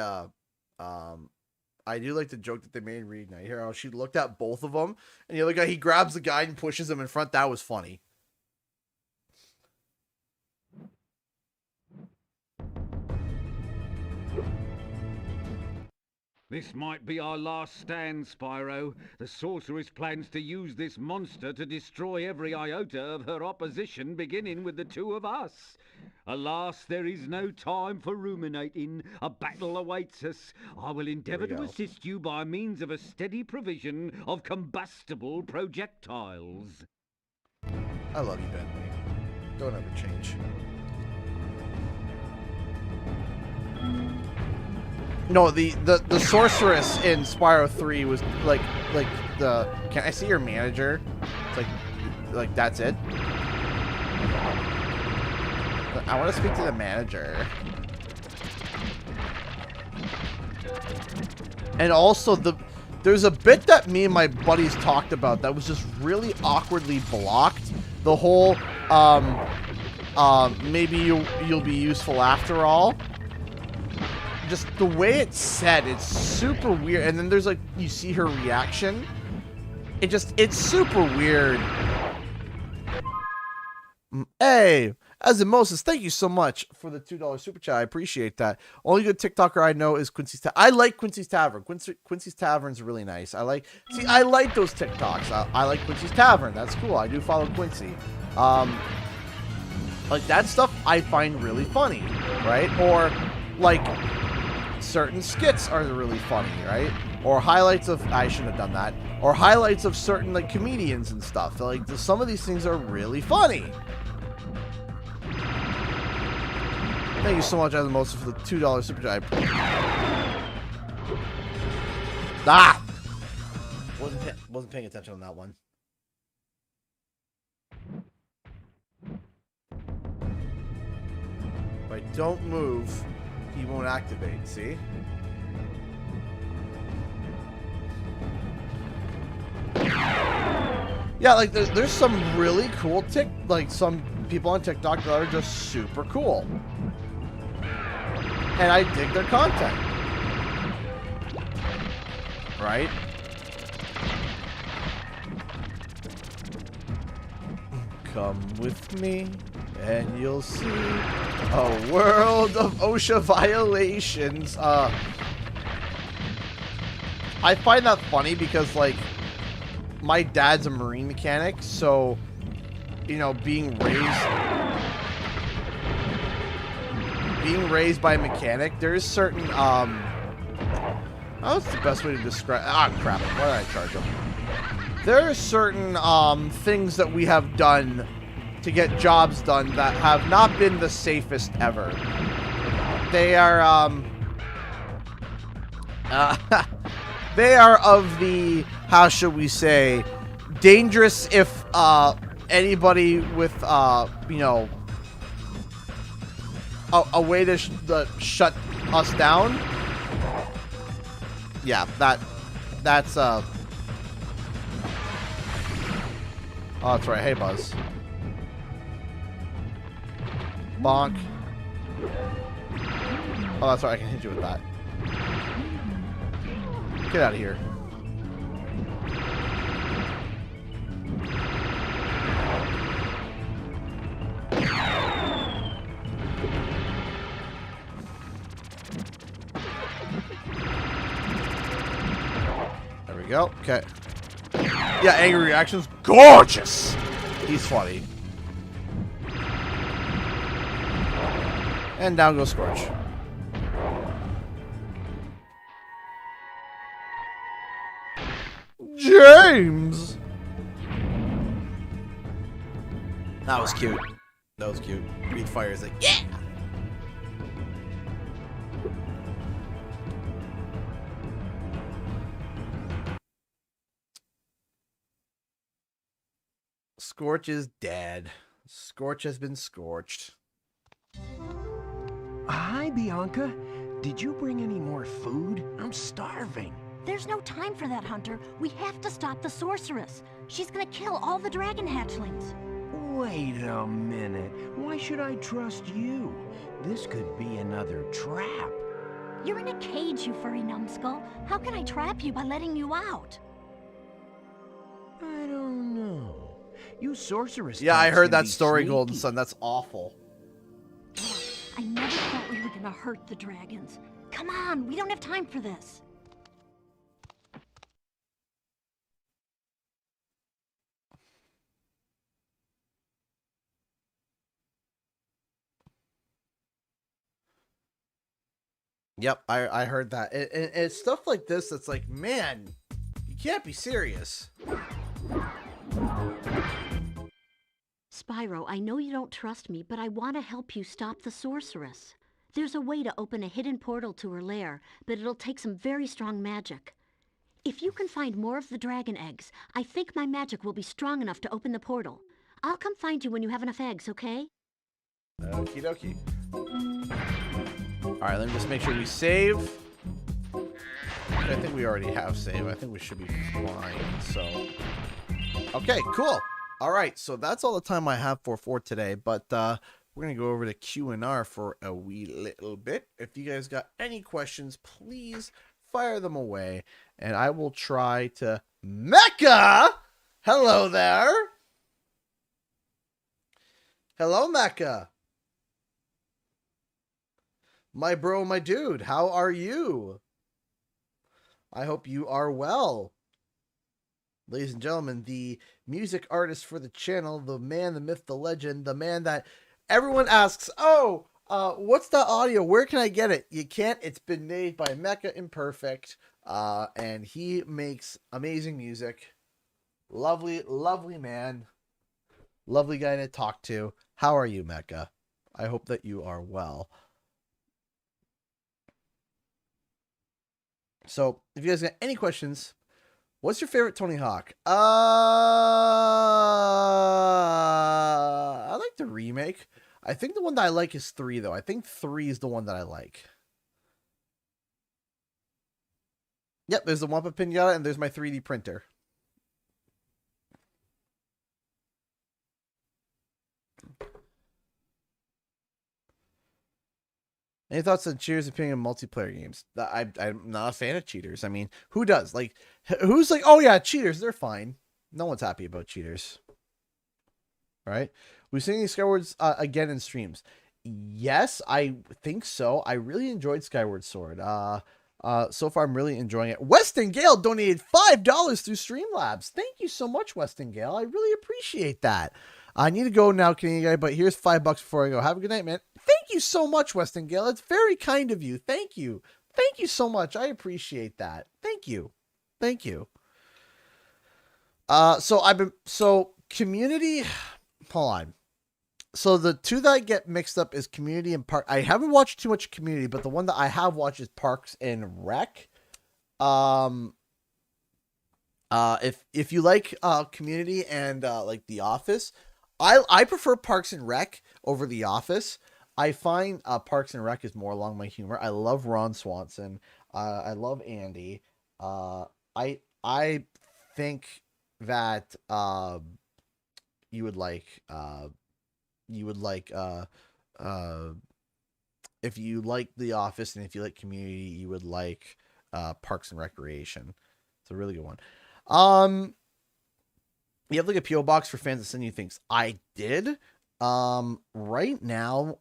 I do like the joke that they made in Reignited here. How she looked at both of them, and the other guy, he grabs the guy and pushes him in front. That was funny. This might be our last stand, Spyro. The sorceress plans to use this monster to destroy every iota of her opposition, beginning with the two of us. Alas, there is no time for ruminating. A battle awaits us. I will endeavor to assist you by means of a steady provision of combustible projectiles. I love you, Bentley. Don't ever change. No, the sorceress in Spyro 3 was like the. Can I see your manager? It's like that's it. I want to speak to the manager. And also there's a bit that me and my buddies talked about that was just really awkwardly blocked. The whole maybe you'll be useful after all. Just the way it's said, it's super weird. And then there's like, you see her reaction. It's super weird. Hey, as in Moses, thank you so much for the $2 super chat. I appreciate that. Only good TikToker I know is Quincy's Tavern. I like Quincy's Tavern. Quincy's Tavern's really nice. I like those TikToks. I like Quincy's Tavern. That's cool. I do follow Quincy. Like that stuff I find really funny, right? Or like certain skits are really funny, right? Or highlights of, I shouldn't have done that. Or highlights of certain like comedians and stuff. Like some of these things are really funny. Thank you so much, Adam Moses, for the $2 super chat. Ah! Wasn't paying attention on that one. If I don't move, he won't activate, see? Yeah, like there's some really cool some people on TikTok that are just super cool. And I dig their content. Right? Come with me and you'll see a world of OSHA violations. I find that funny because, like, my dad's a marine mechanic, so, you know, being raised by a mechanic, there's certain, what's the best way to describe, crap, why did I charge him? There are certain, things that we have done to get jobs done that have not been the safest ever. They are, they are of the, how should we say, dangerous if, anybody with, you know, a way to shut us down. Yeah, that's oh, that's right. Hey, Buzz. Bonk. Oh, that's right. I can hit you with that. Get out of here. There we go. Okay. Yeah, angry reactions. Gorgeous! He's funny. And down goes Scorch. James! That was cute. That was cute. Breathe Fire is like, yeah! Scorch is dead. Scorch has been scorched. Hi, Bianca. Did you bring any more food? I'm starving. There's no time for that, Hunter. We have to stop the sorceress. She's gonna kill all the dragon hatchlings. Wait a minute. Why should I trust you? This could be another trap. You're in a cage, you furry numbskull. How can I trap you by letting you out? I don't know. You sorceress. Yeah, I heard that story, sneaky. Golden Sun. That's awful. I never thought we were gonna hurt the dragons. Come on, we don't have time for this. Yep, I heard that. It's stuff like this that's like, man, you can't be serious. Spyro, I know you don't trust me, but I want to help you stop the sorceress. There's a way to open a hidden portal to her lair, but it'll take some very strong magic. If you can find more of the dragon eggs, I think my magic will be strong enough to open the portal. I'll come find you when you have enough eggs, okay? Okie dokie. Alright, let me just make sure we save. I think we already have save. I think we should be fine, so. Okay, cool. Alright, so that's all the time I have for today, but we're going to go over to Q&R for a wee little bit. If you guys got any questions, please fire them away, and I will try to... Mecca! Hello there! Hello, Mecca! My bro, my dude, how are you? I hope you are well. Ladies and gentlemen, the music artist for the channel, the man, the myth, the legend, the man that everyone asks, oh, what's the audio? Where can I get it? You can't. It's been made by Mecha Imperfect, and he makes amazing music. Lovely, lovely man. Lovely guy to talk to. How are you, Mecha? I hope that you are well. So, if you guys got any questions, what's your favorite Tony Hawk? I like the remake. I think the one that I like is 3, though. I think 3 is the one that I like. Yep, there's the Wampa Pinata, and there's my 3D printer. Any thoughts on cheaters appearing in multiplayer games? I'm not a fan of cheaters. I mean, who does? Like, who's like, oh yeah, cheaters, they're fine. No one's happy about cheaters. Right? We've seen these Skywards again in streams. Yes, I think so. I really enjoyed Skyward Sword. So far, I'm really enjoying it. Weston Gale donated $5 through Streamlabs. Thank you so much, Weston Gale. I really appreciate that. I need to go now, Canadian guy, but here's $5 before I go. Have a good night, man. Thank you so much, Weston Gale. It's very kind of you. Thank you. Thank you so much. I appreciate that. Thank you. Thank you. So Community, hold on. So the two that I get mixed up is Community and Park. I haven't watched too much Community, but the one that I have watched is Parks and Rec. If you like Community and like The Office, I prefer Parks and Rec over The Office. I find Parks and Rec is more along my humor. I love Ron Swanson. I love Andy. I think that you would like if you like The Office and if you like Community, you would like Parks and Recreation. It's a really good one. You have like a PO box for fans that send you things. I did. Right now,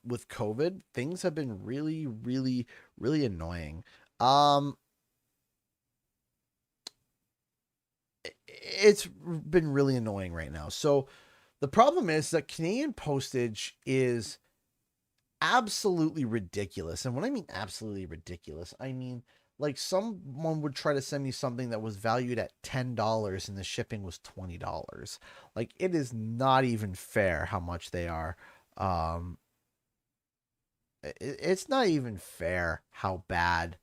with COVID, things have been really, really, really annoying. It's been really annoying right now. So the problem is that Canadian postage is absolutely ridiculous. And when I mean absolutely ridiculous, I mean like someone would try to send me something that was valued at $10 and the shipping was $20. Like, it is not even fair how much they are. It's not even fair how bad,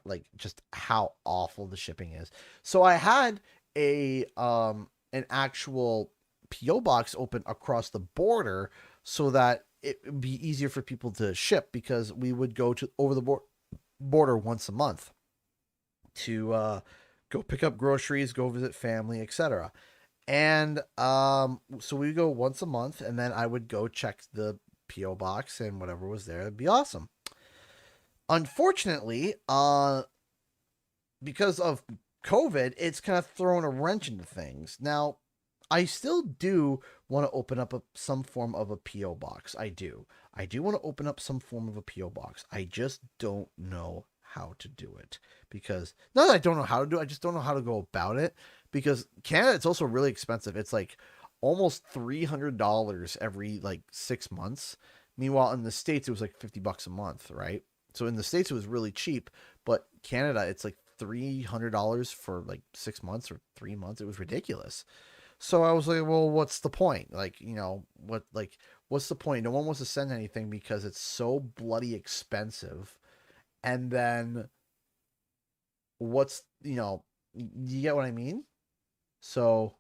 like just how awful the shipping is. So I had an actual PO box open across the border so that it would be easier for people to ship, because we would go to over the border once a month to go pick up groceries, go visit family, etc. And so we go once a month, and then I would go check the PO box, and whatever was there, it'd be awesome. Unfortunately, because of COVID, it's kind of thrown a wrench into things. Now, I still do want to open up some form of a PO box. I do want to open up some form of a PO box. I just don't know how to do it, because not that I don't know how to do it, I just don't know how to go about it, because Canada, it's also really expensive. It's like almost $300 every like 6 months. Meanwhile, in the States, it was like $50 a month, right? So in the States, it was really cheap, but Canada, it's like $300 for like 6 months or 3 months. It was ridiculous. So I was like, well, what's the point? Like, what's the point? No one wants to send anything because it's so bloody expensive. And then you get what I mean? So,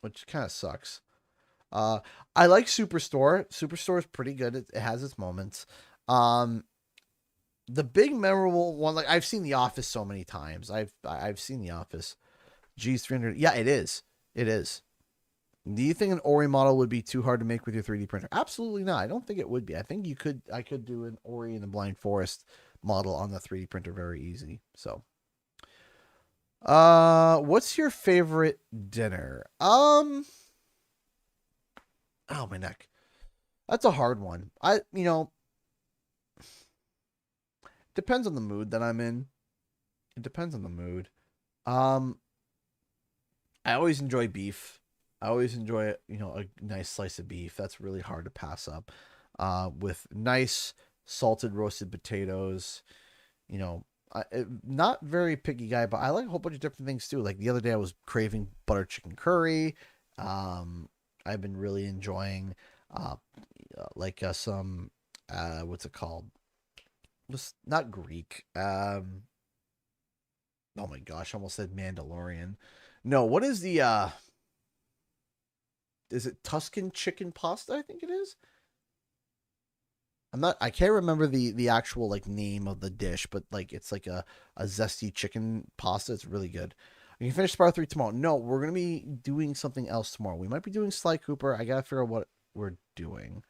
which kind of sucks. I like Superstore. Superstore is pretty good. It has its moments. The big memorable one, like I've seen The Office so many times. I've seen The Office. Geez, 300. Yeah, it is. It is. Do you think an Ori model would be too hard to make with your 3D printer? Absolutely not. I don't think it would be. I think I could do an Ori in the Blind Forest model on the 3D printer very easy. So, what's your favorite dinner? Oh, my neck. That's a hard one. Depends on the mood that I'm in. It depends on the mood. I always enjoy beef. I always enjoy, a nice slice of beef. That's really hard to pass up. With nice salted roasted potatoes. Not very picky guy, but I like a whole bunch of different things too. Like the other day I was craving butter chicken curry. I've been really enjoying some what's it called? Just not Greek. Oh my gosh, I almost said Mandalorian. No, what is the is it Tuscan chicken pasta? I think it is. I can't remember the actual like name of the dish, but like it's like a zesty chicken pasta. It's really good. We can finish Spyro 3 tomorrow. No, we're gonna be doing something else tomorrow. We might be doing Sly Cooper. I gotta figure out what we're doing.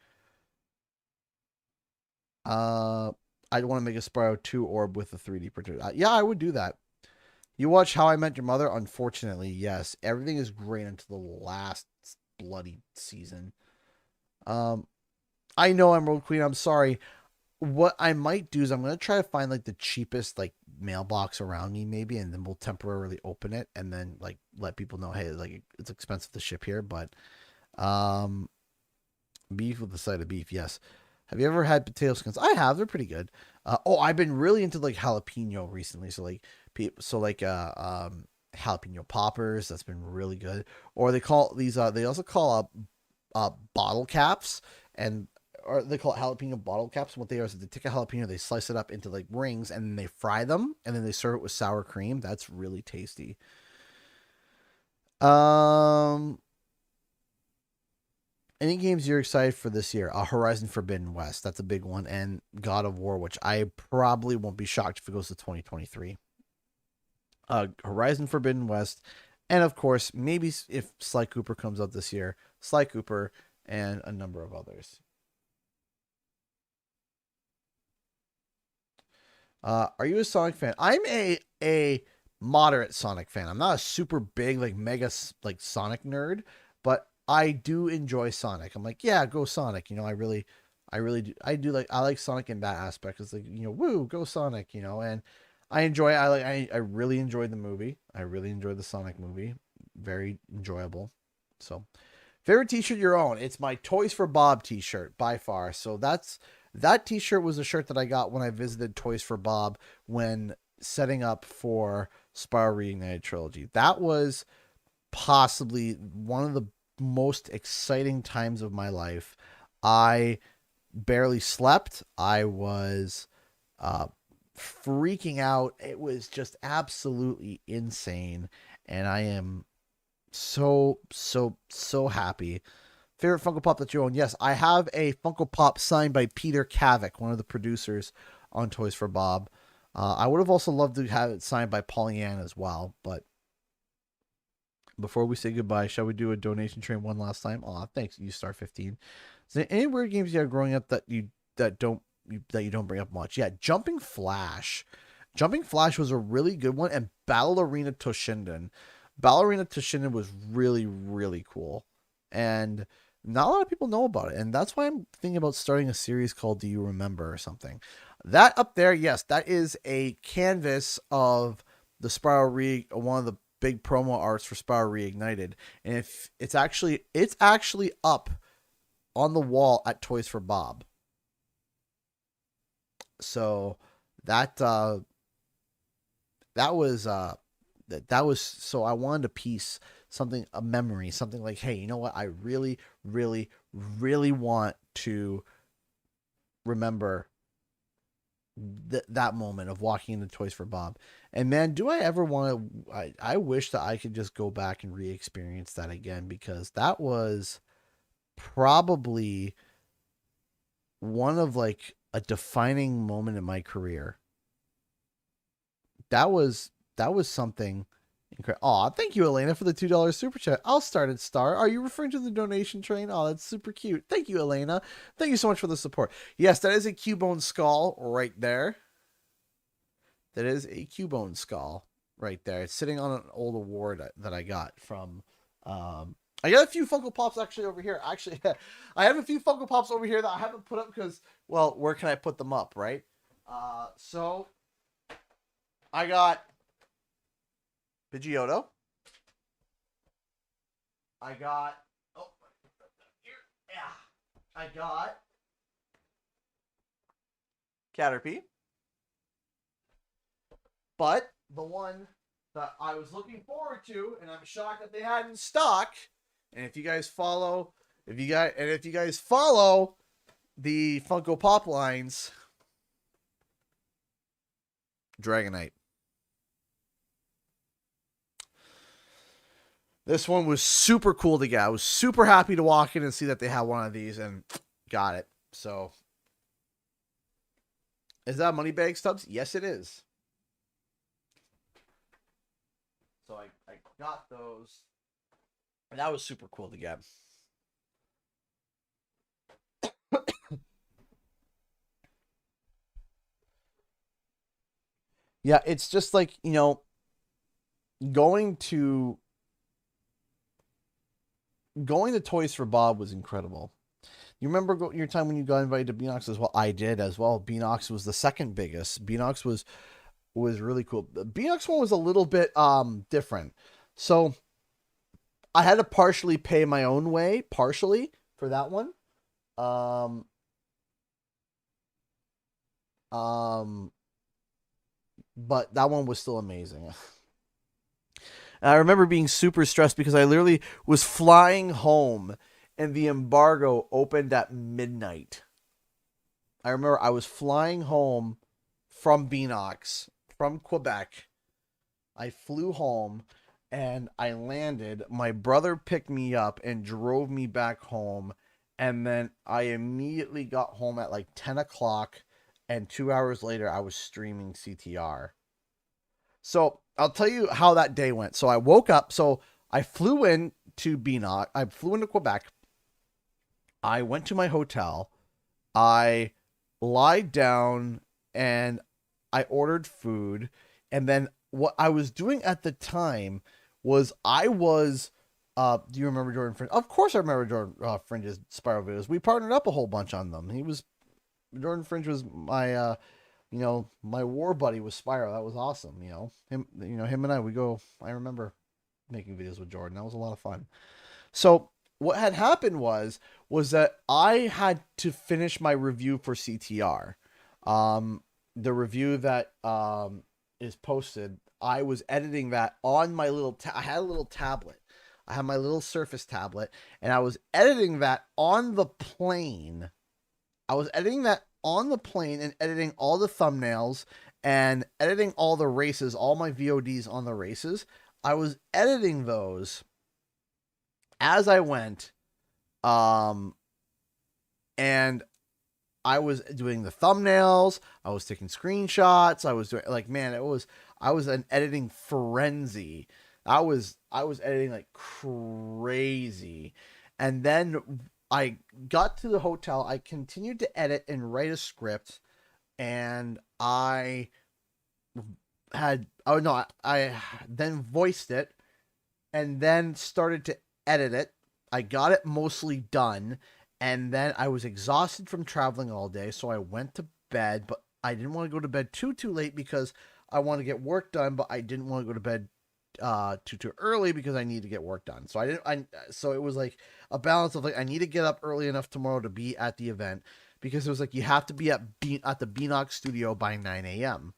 I'd want to make a Spyro 2 orb with a 3D printer. Yeah, I would do that. You watch How I Met Your Mother? Unfortunately, yes. Everything is great until the last bloody season. I know Emerald Queen. I'm sorry. What I might do is I'm going to try to find like the cheapest like mailbox around me maybe, and then we'll temporarily open it and then like let people know, hey, like it's expensive to ship here, but beef with a side of beef, yes. Have you ever had potato skins? I have. They're pretty good. I've been really into like jalapeno recently. So jalapeno poppers. That's been really good. Or they call these. They also call bottle caps, or they call it jalapeno bottle caps. And what they are is they take a jalapeno, they slice it up into like rings, and then they fry them, and then they serve it with sour cream. That's really tasty. Any games you're excited for this year? Horizon Forbidden West. That's a big one. And God of War, which I probably won't be shocked if it goes to 2023. Horizon Forbidden West. And of course, maybe if Sly Cooper comes out this year, Sly Cooper and a number of others. Are you a Sonic fan? I'm a moderate Sonic fan. I'm not a super big, like mega like Sonic nerd, but I do enjoy Sonic. I'm like, yeah, go Sonic. I really do. I like Sonic in that aspect. It's like, woo, go Sonic, and I enjoy, I really enjoyed the movie. I really enjoyed the Sonic movie. Very enjoyable. So favorite t-shirt you own? It's my Toys for Bob t-shirt by far. So that t-shirt was a shirt that I got when I visited Toys for Bob when setting up for Spyro Reignited Trilogy. That was possibly one of the most exciting times of my life. I barely slept. I was freaking out. It was just absolutely insane, and I am so happy. Favorite Funko Pop that you own? Yes, I have a Funko Pop signed by Peter Kavik, one of the producers on Toys for Bob. I would have also loved to have it signed by Pollyanna as well, but before we say goodbye, shall we do a donation train one last time? Aw, thanks, you Star 15. Is there any weird games you had growing up that you don't bring up much? Yeah, Jumping Flash. Jumping Flash was a really good one, and Battle Arena Toshinden. Battle Arena Toshinden was really, really cool, and not a lot of people know about it, and that's why I'm thinking about starting a series called Do You Remember or something. That up there, yes, that is a canvas of the Spyro one of the big promo arts for Spyro Reignited, and if it's actually up on the wall at Toys for Bob. So that that was so I wanted a piece, something, a memory, something like, hey, you know what? I really, really, really want to remember that moment of walking into Toys for Bob. And man, do I ever want to, I wish that I could just go back and re-experience that again, because that was probably one of like a defining moment in my career. That was something incredible. Aw, thank you, Elena, for the $2 super chat. I'll start at star. Are you referring to the donation train? Oh, that's super cute. Thank you, Elena. Thank you so much for the support. Yes, that is a Cubone skull right there. That is a Cubone skull right there. It's sitting on an old award that I got from. I got a few Funko Pops actually over here. Actually, I have a few Funko Pops over here that I haven't put up because, well, where can I put them up, right? So I got Pidgeotto. I got, oh, here, yeah. I got Caterpie. But the one that I was looking forward to, and I'm shocked that they had in stock, and if you guys follow, if you guys follow the Funko Pop lines, Dragonite. This one was super cool to get. I was super happy to walk in and see that they had one of these and got it. So, is that money bag, Stubbs? Yes, it is. So I got those. And that was super cool to get. Yeah, it's just like, you know, going to Toys for Bob was incredible. You remember your time when you got invited to Beanox as well? I did as well. Beanox was the second biggest. Beanox was really cool. The Beanox one was a little bit different. So I had to partially pay my own way, partially, for that one. But that one was still amazing. And I remember being super stressed because I literally was flying home and the embargo opened at midnight. I remember I was flying home from Beanox, from Quebec. I flew home and I landed. My brother picked me up and drove me back home. And then I immediately got home at like 10 o'clock. And 2 hours later, I was streaming CTR. So I'll tell you how that day went. So I woke up. So I flew in to Beanox. I flew into Quebec. I went to my hotel. I lied down and I ordered food. And then what I was doing at the time was do you remember Jordan Fringe? Of course I remember Jordan Fringe's Spyro videos. We partnered up a whole bunch on them. Jordan Fringe was my, my war buddy with Spyro. That was awesome. Him and I remember making videos with Jordan. That was a lot of fun. So what had happened was that I had to finish my review for CTR. The review that, is posted, I was editing that on my I had a little tablet. I had my little Surface tablet and I was editing that on the plane. and editing all the thumbnails and editing all the races, all my VODs on the races. I was editing those as I went. And I was doing the thumbnails. I was taking screenshots. I was doing I was an editing frenzy. I was editing like crazy. And then I got to the hotel. I continued to edit and write a script. And I then voiced it and then started to edit it. I got it mostly done. And then I was exhausted from traveling all day. So I went to bed, but I didn't want to go to bed too late because I want to get work done, but I didn't want to go to bed too early because I need to get work done. So so it was like a balance of like, I need to get up early enough tomorrow to be at the event, because it was like you have to be at the Beanox studio by 9 a.m.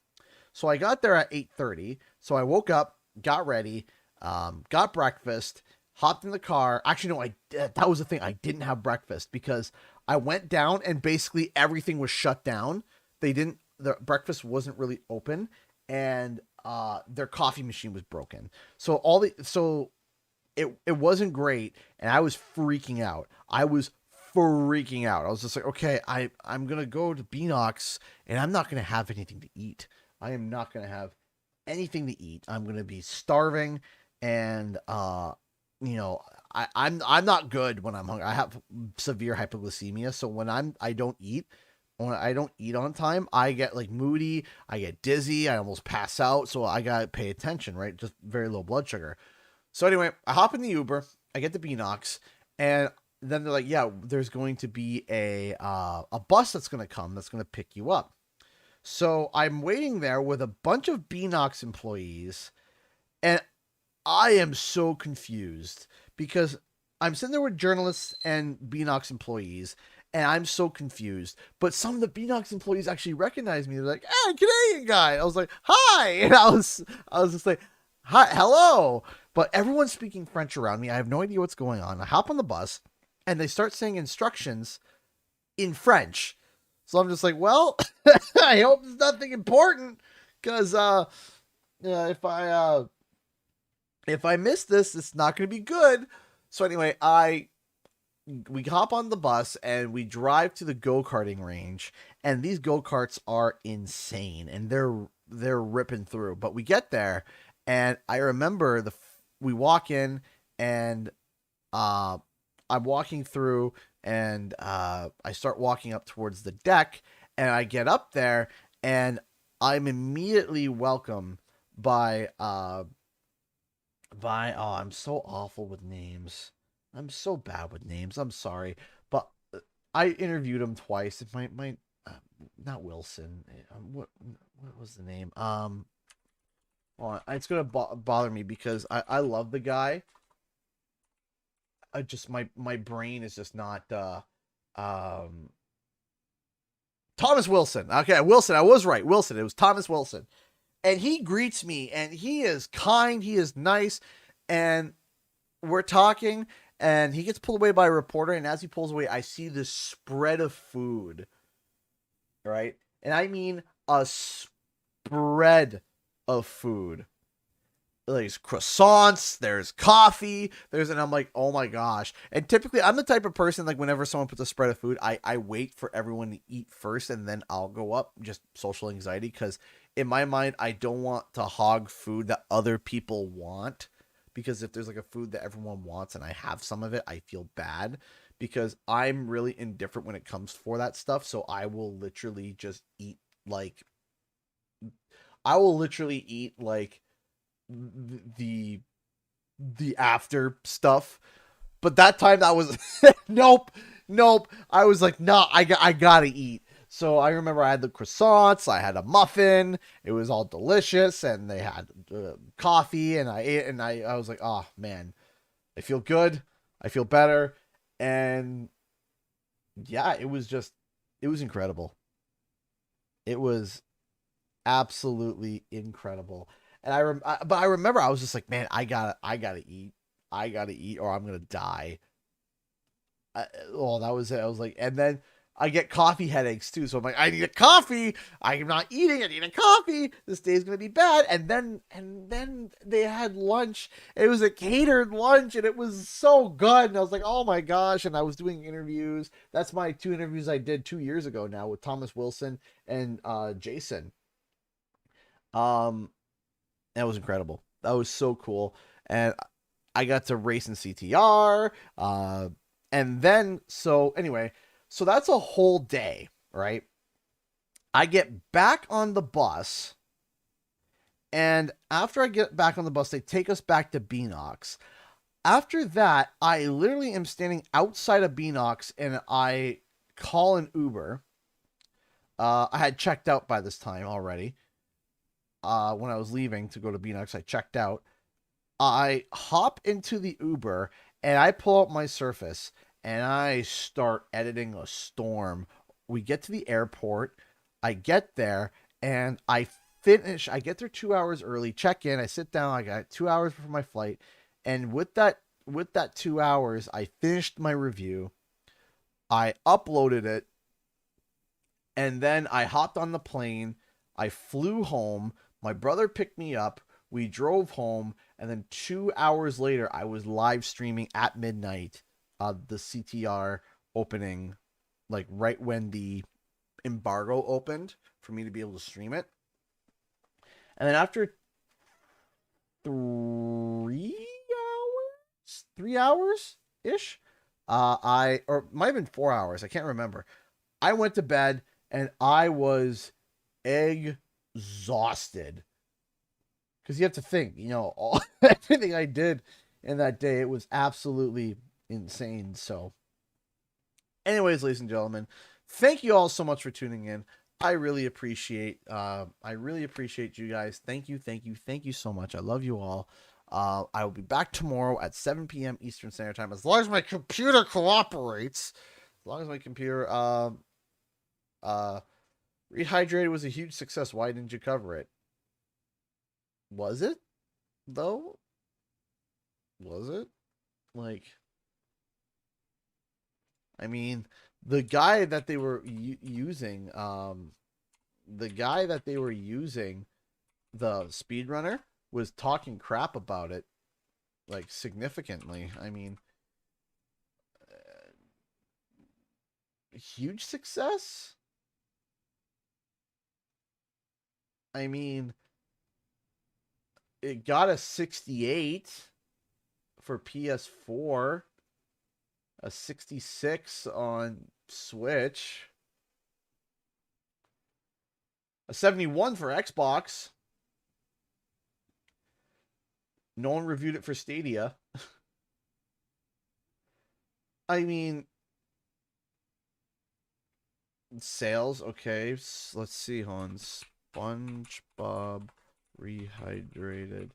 So I got there at 8:30. So I woke up, got ready, got breakfast, hopped in the car. Actually, no, that was the thing. I didn't have breakfast because I went down and basically everything was shut down. The breakfast wasn't really open, and their coffee machine was broken. So it wasn't great, and I was freaking out. I was just like, okay, I'm gonna go to Beanox, and I'm not gonna have anything to eat. I am not gonna have anything to eat. I'm gonna be starving, and I'm not good when I'm hungry. I have severe hypoglycemia, so when I don't eat on time, I get like moody, I get dizzy, I almost pass out. So I gotta pay attention, right? Just very low blood sugar. So anyway, I hop in the Uber, I get to Beanox, and then they're like, yeah, there's going to be a bus that's going to come that's going to pick you up. So I'm waiting there with a bunch of Beanox employees, and I am so confused because I'm sitting there with journalists and Beanox employees, and I'm so confused. But some of the Beanox employees actually recognize me. They're like, "Hey, Canadian guy." I was like, "Hi," and I was just like, "Hi, hello." But everyone's speaking French around me. I have no idea what's going on. I hop on the bus, and they start saying instructions in French. So I'm just like, well, I hope it's nothing important, because if I miss this, it's not going to be good. So anyway, we hop on the bus and we drive to the go-karting range, and these go-karts are insane, and they're ripping through. But we get there, and I remember we walk in, and I'm walking through, and I start walking up towards the deck, and I get up there, and I'm immediately welcomed by I'm so awful with names. I'm so bad with names. I'm sorry, but I interviewed him twice. It might not Wilson. What was the name? Well, it's gonna bother me because I love the guy. I just my brain is just not Thomas Wilson. Okay, Wilson. I was right. Wilson. It was Thomas Wilson. And he greets me, and he is kind, he is nice, and we're talking, and he gets pulled away by a reporter, and as he pulls away, I see this spread of food, right? And I mean a spread of food. There's croissants, there's coffee, and I'm like, oh my gosh. And typically, I'm the type of person, like, whenever someone puts a spread of food, I wait for everyone to eat first, and then I'll go up, just social anxiety, because in my mind, I don't want to hog food that other people want, because if there's like a food that everyone wants and I have some of it, I feel bad, because I'm really indifferent when it comes for that stuff. So I will literally just eat like the after stuff. But that time that was nope. I was like, no, I gotta eat. So I remember I had the croissants, I had a muffin, it was all delicious, and they had coffee, and I ate, and I was like, oh man, I feel good, I feel better, and yeah, it was incredible. It was absolutely incredible. And but I remember I was just like, man, I gotta eat, or I'm gonna die. That was it. I was like, and then I get coffee headaches too. So I'm like, I need a coffee. I'm not eating. I need a coffee. This day's going to be bad. And then they had lunch. It was a catered lunch, and it was so good. And I was like, oh my gosh. And I was doing interviews. That's my 2 interviews I did 2 years ago now with Thomas Wilson and Jason. That was incredible. That was so cool. And I got to race in CTR. And then, so anyway, so that's a whole day, right? I get back on the bus, and after I get back on the bus, they take us back to Beanox. After that, I literally am standing outside of Beanox, and I call an Uber. I had checked out by this time already. When I was leaving to go to Beanox, I checked out. I hop into the Uber, and I pull up my Surface, and I start editing a storm we get to the airport. I get there, and I get there 2 hours early, check in, I sit down, I got 2 hours before my flight, and with that 2 hours, I finished my review, I uploaded it, and then I hopped on the plane, I flew home, my brother picked me up, we drove home, and then 2 hours later, I was live streaming at midnight, the CTR opening, like right when the embargo opened for me to be able to stream it. And then after 3 hours ish, or it might have been 4 hours, I can't remember. I went to bed and I was exhausted. Because you have to think, everything I did in that day, it was absolutely insane. So, anyways, ladies and gentlemen, thank you all so much for tuning in. I really appreciate you guys. Thank you so much. I love you all. I will be back tomorrow at 7 p.m. Eastern Standard Time, as long as my computer cooperates. As long as my computer Rehydrated was a huge success. Why didn't you cover it? Was it, though? Was it? Like, I mean, the guy that they were using, the speedrunner, was talking crap about it, like, significantly. I mean, huge success? I mean, it got a 68 for PS4, a 66 on Switch, a 71 for Xbox. No one reviewed it for Stadia. I mean, sales, okay. Let's see, Hans. SpongeBob Rehydrated.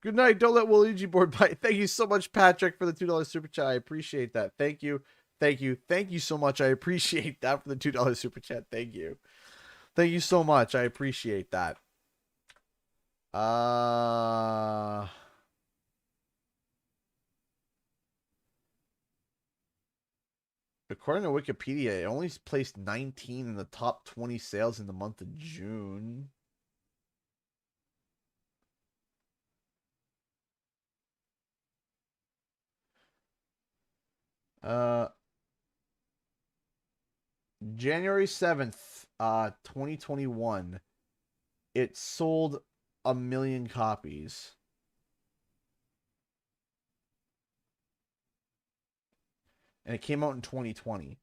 Good night. Don't let Waluigi board bite. Thank you so much, Patrick, for the $2 super chat. I appreciate that. Thank you. Thank you. Thank you so much. I appreciate that for the $2 super chat. Thank you. Thank you so much. I appreciate that. According to Wikipedia, it only placed 19 in the top 20 sales in the month of June. January 7th, 2021, it sold 1 million copies. And it came out in 2020.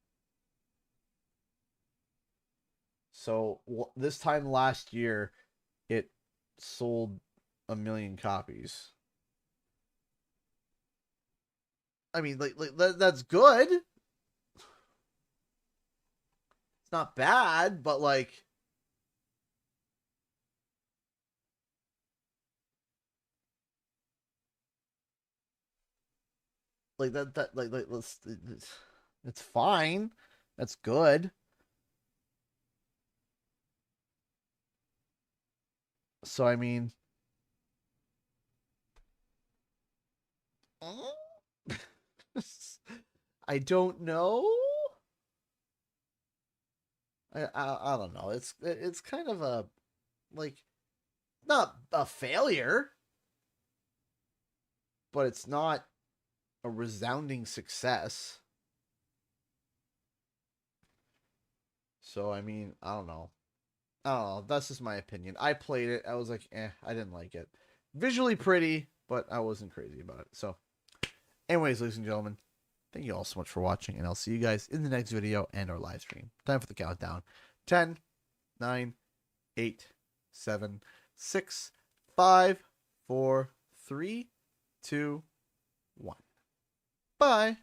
So this time last year, it sold 1 million copies. I mean, like that's good. It's not bad, but like, it's fine. That's good. So I mean, I don't know. I don't know. It's kind of a, like, not a failure, but it's not a resounding success. So I mean, I don't know. That's just my opinion. I played it. I was like, I didn't like it. Visually pretty, but I wasn't crazy about it. So, anyways, ladies and gentlemen, thank you all so much for watching, and I'll see you guys in the next video and our live stream. Time for the countdown. 10, 9, 8, 7, 6, 5, 4, 3, 2, 1. Bye.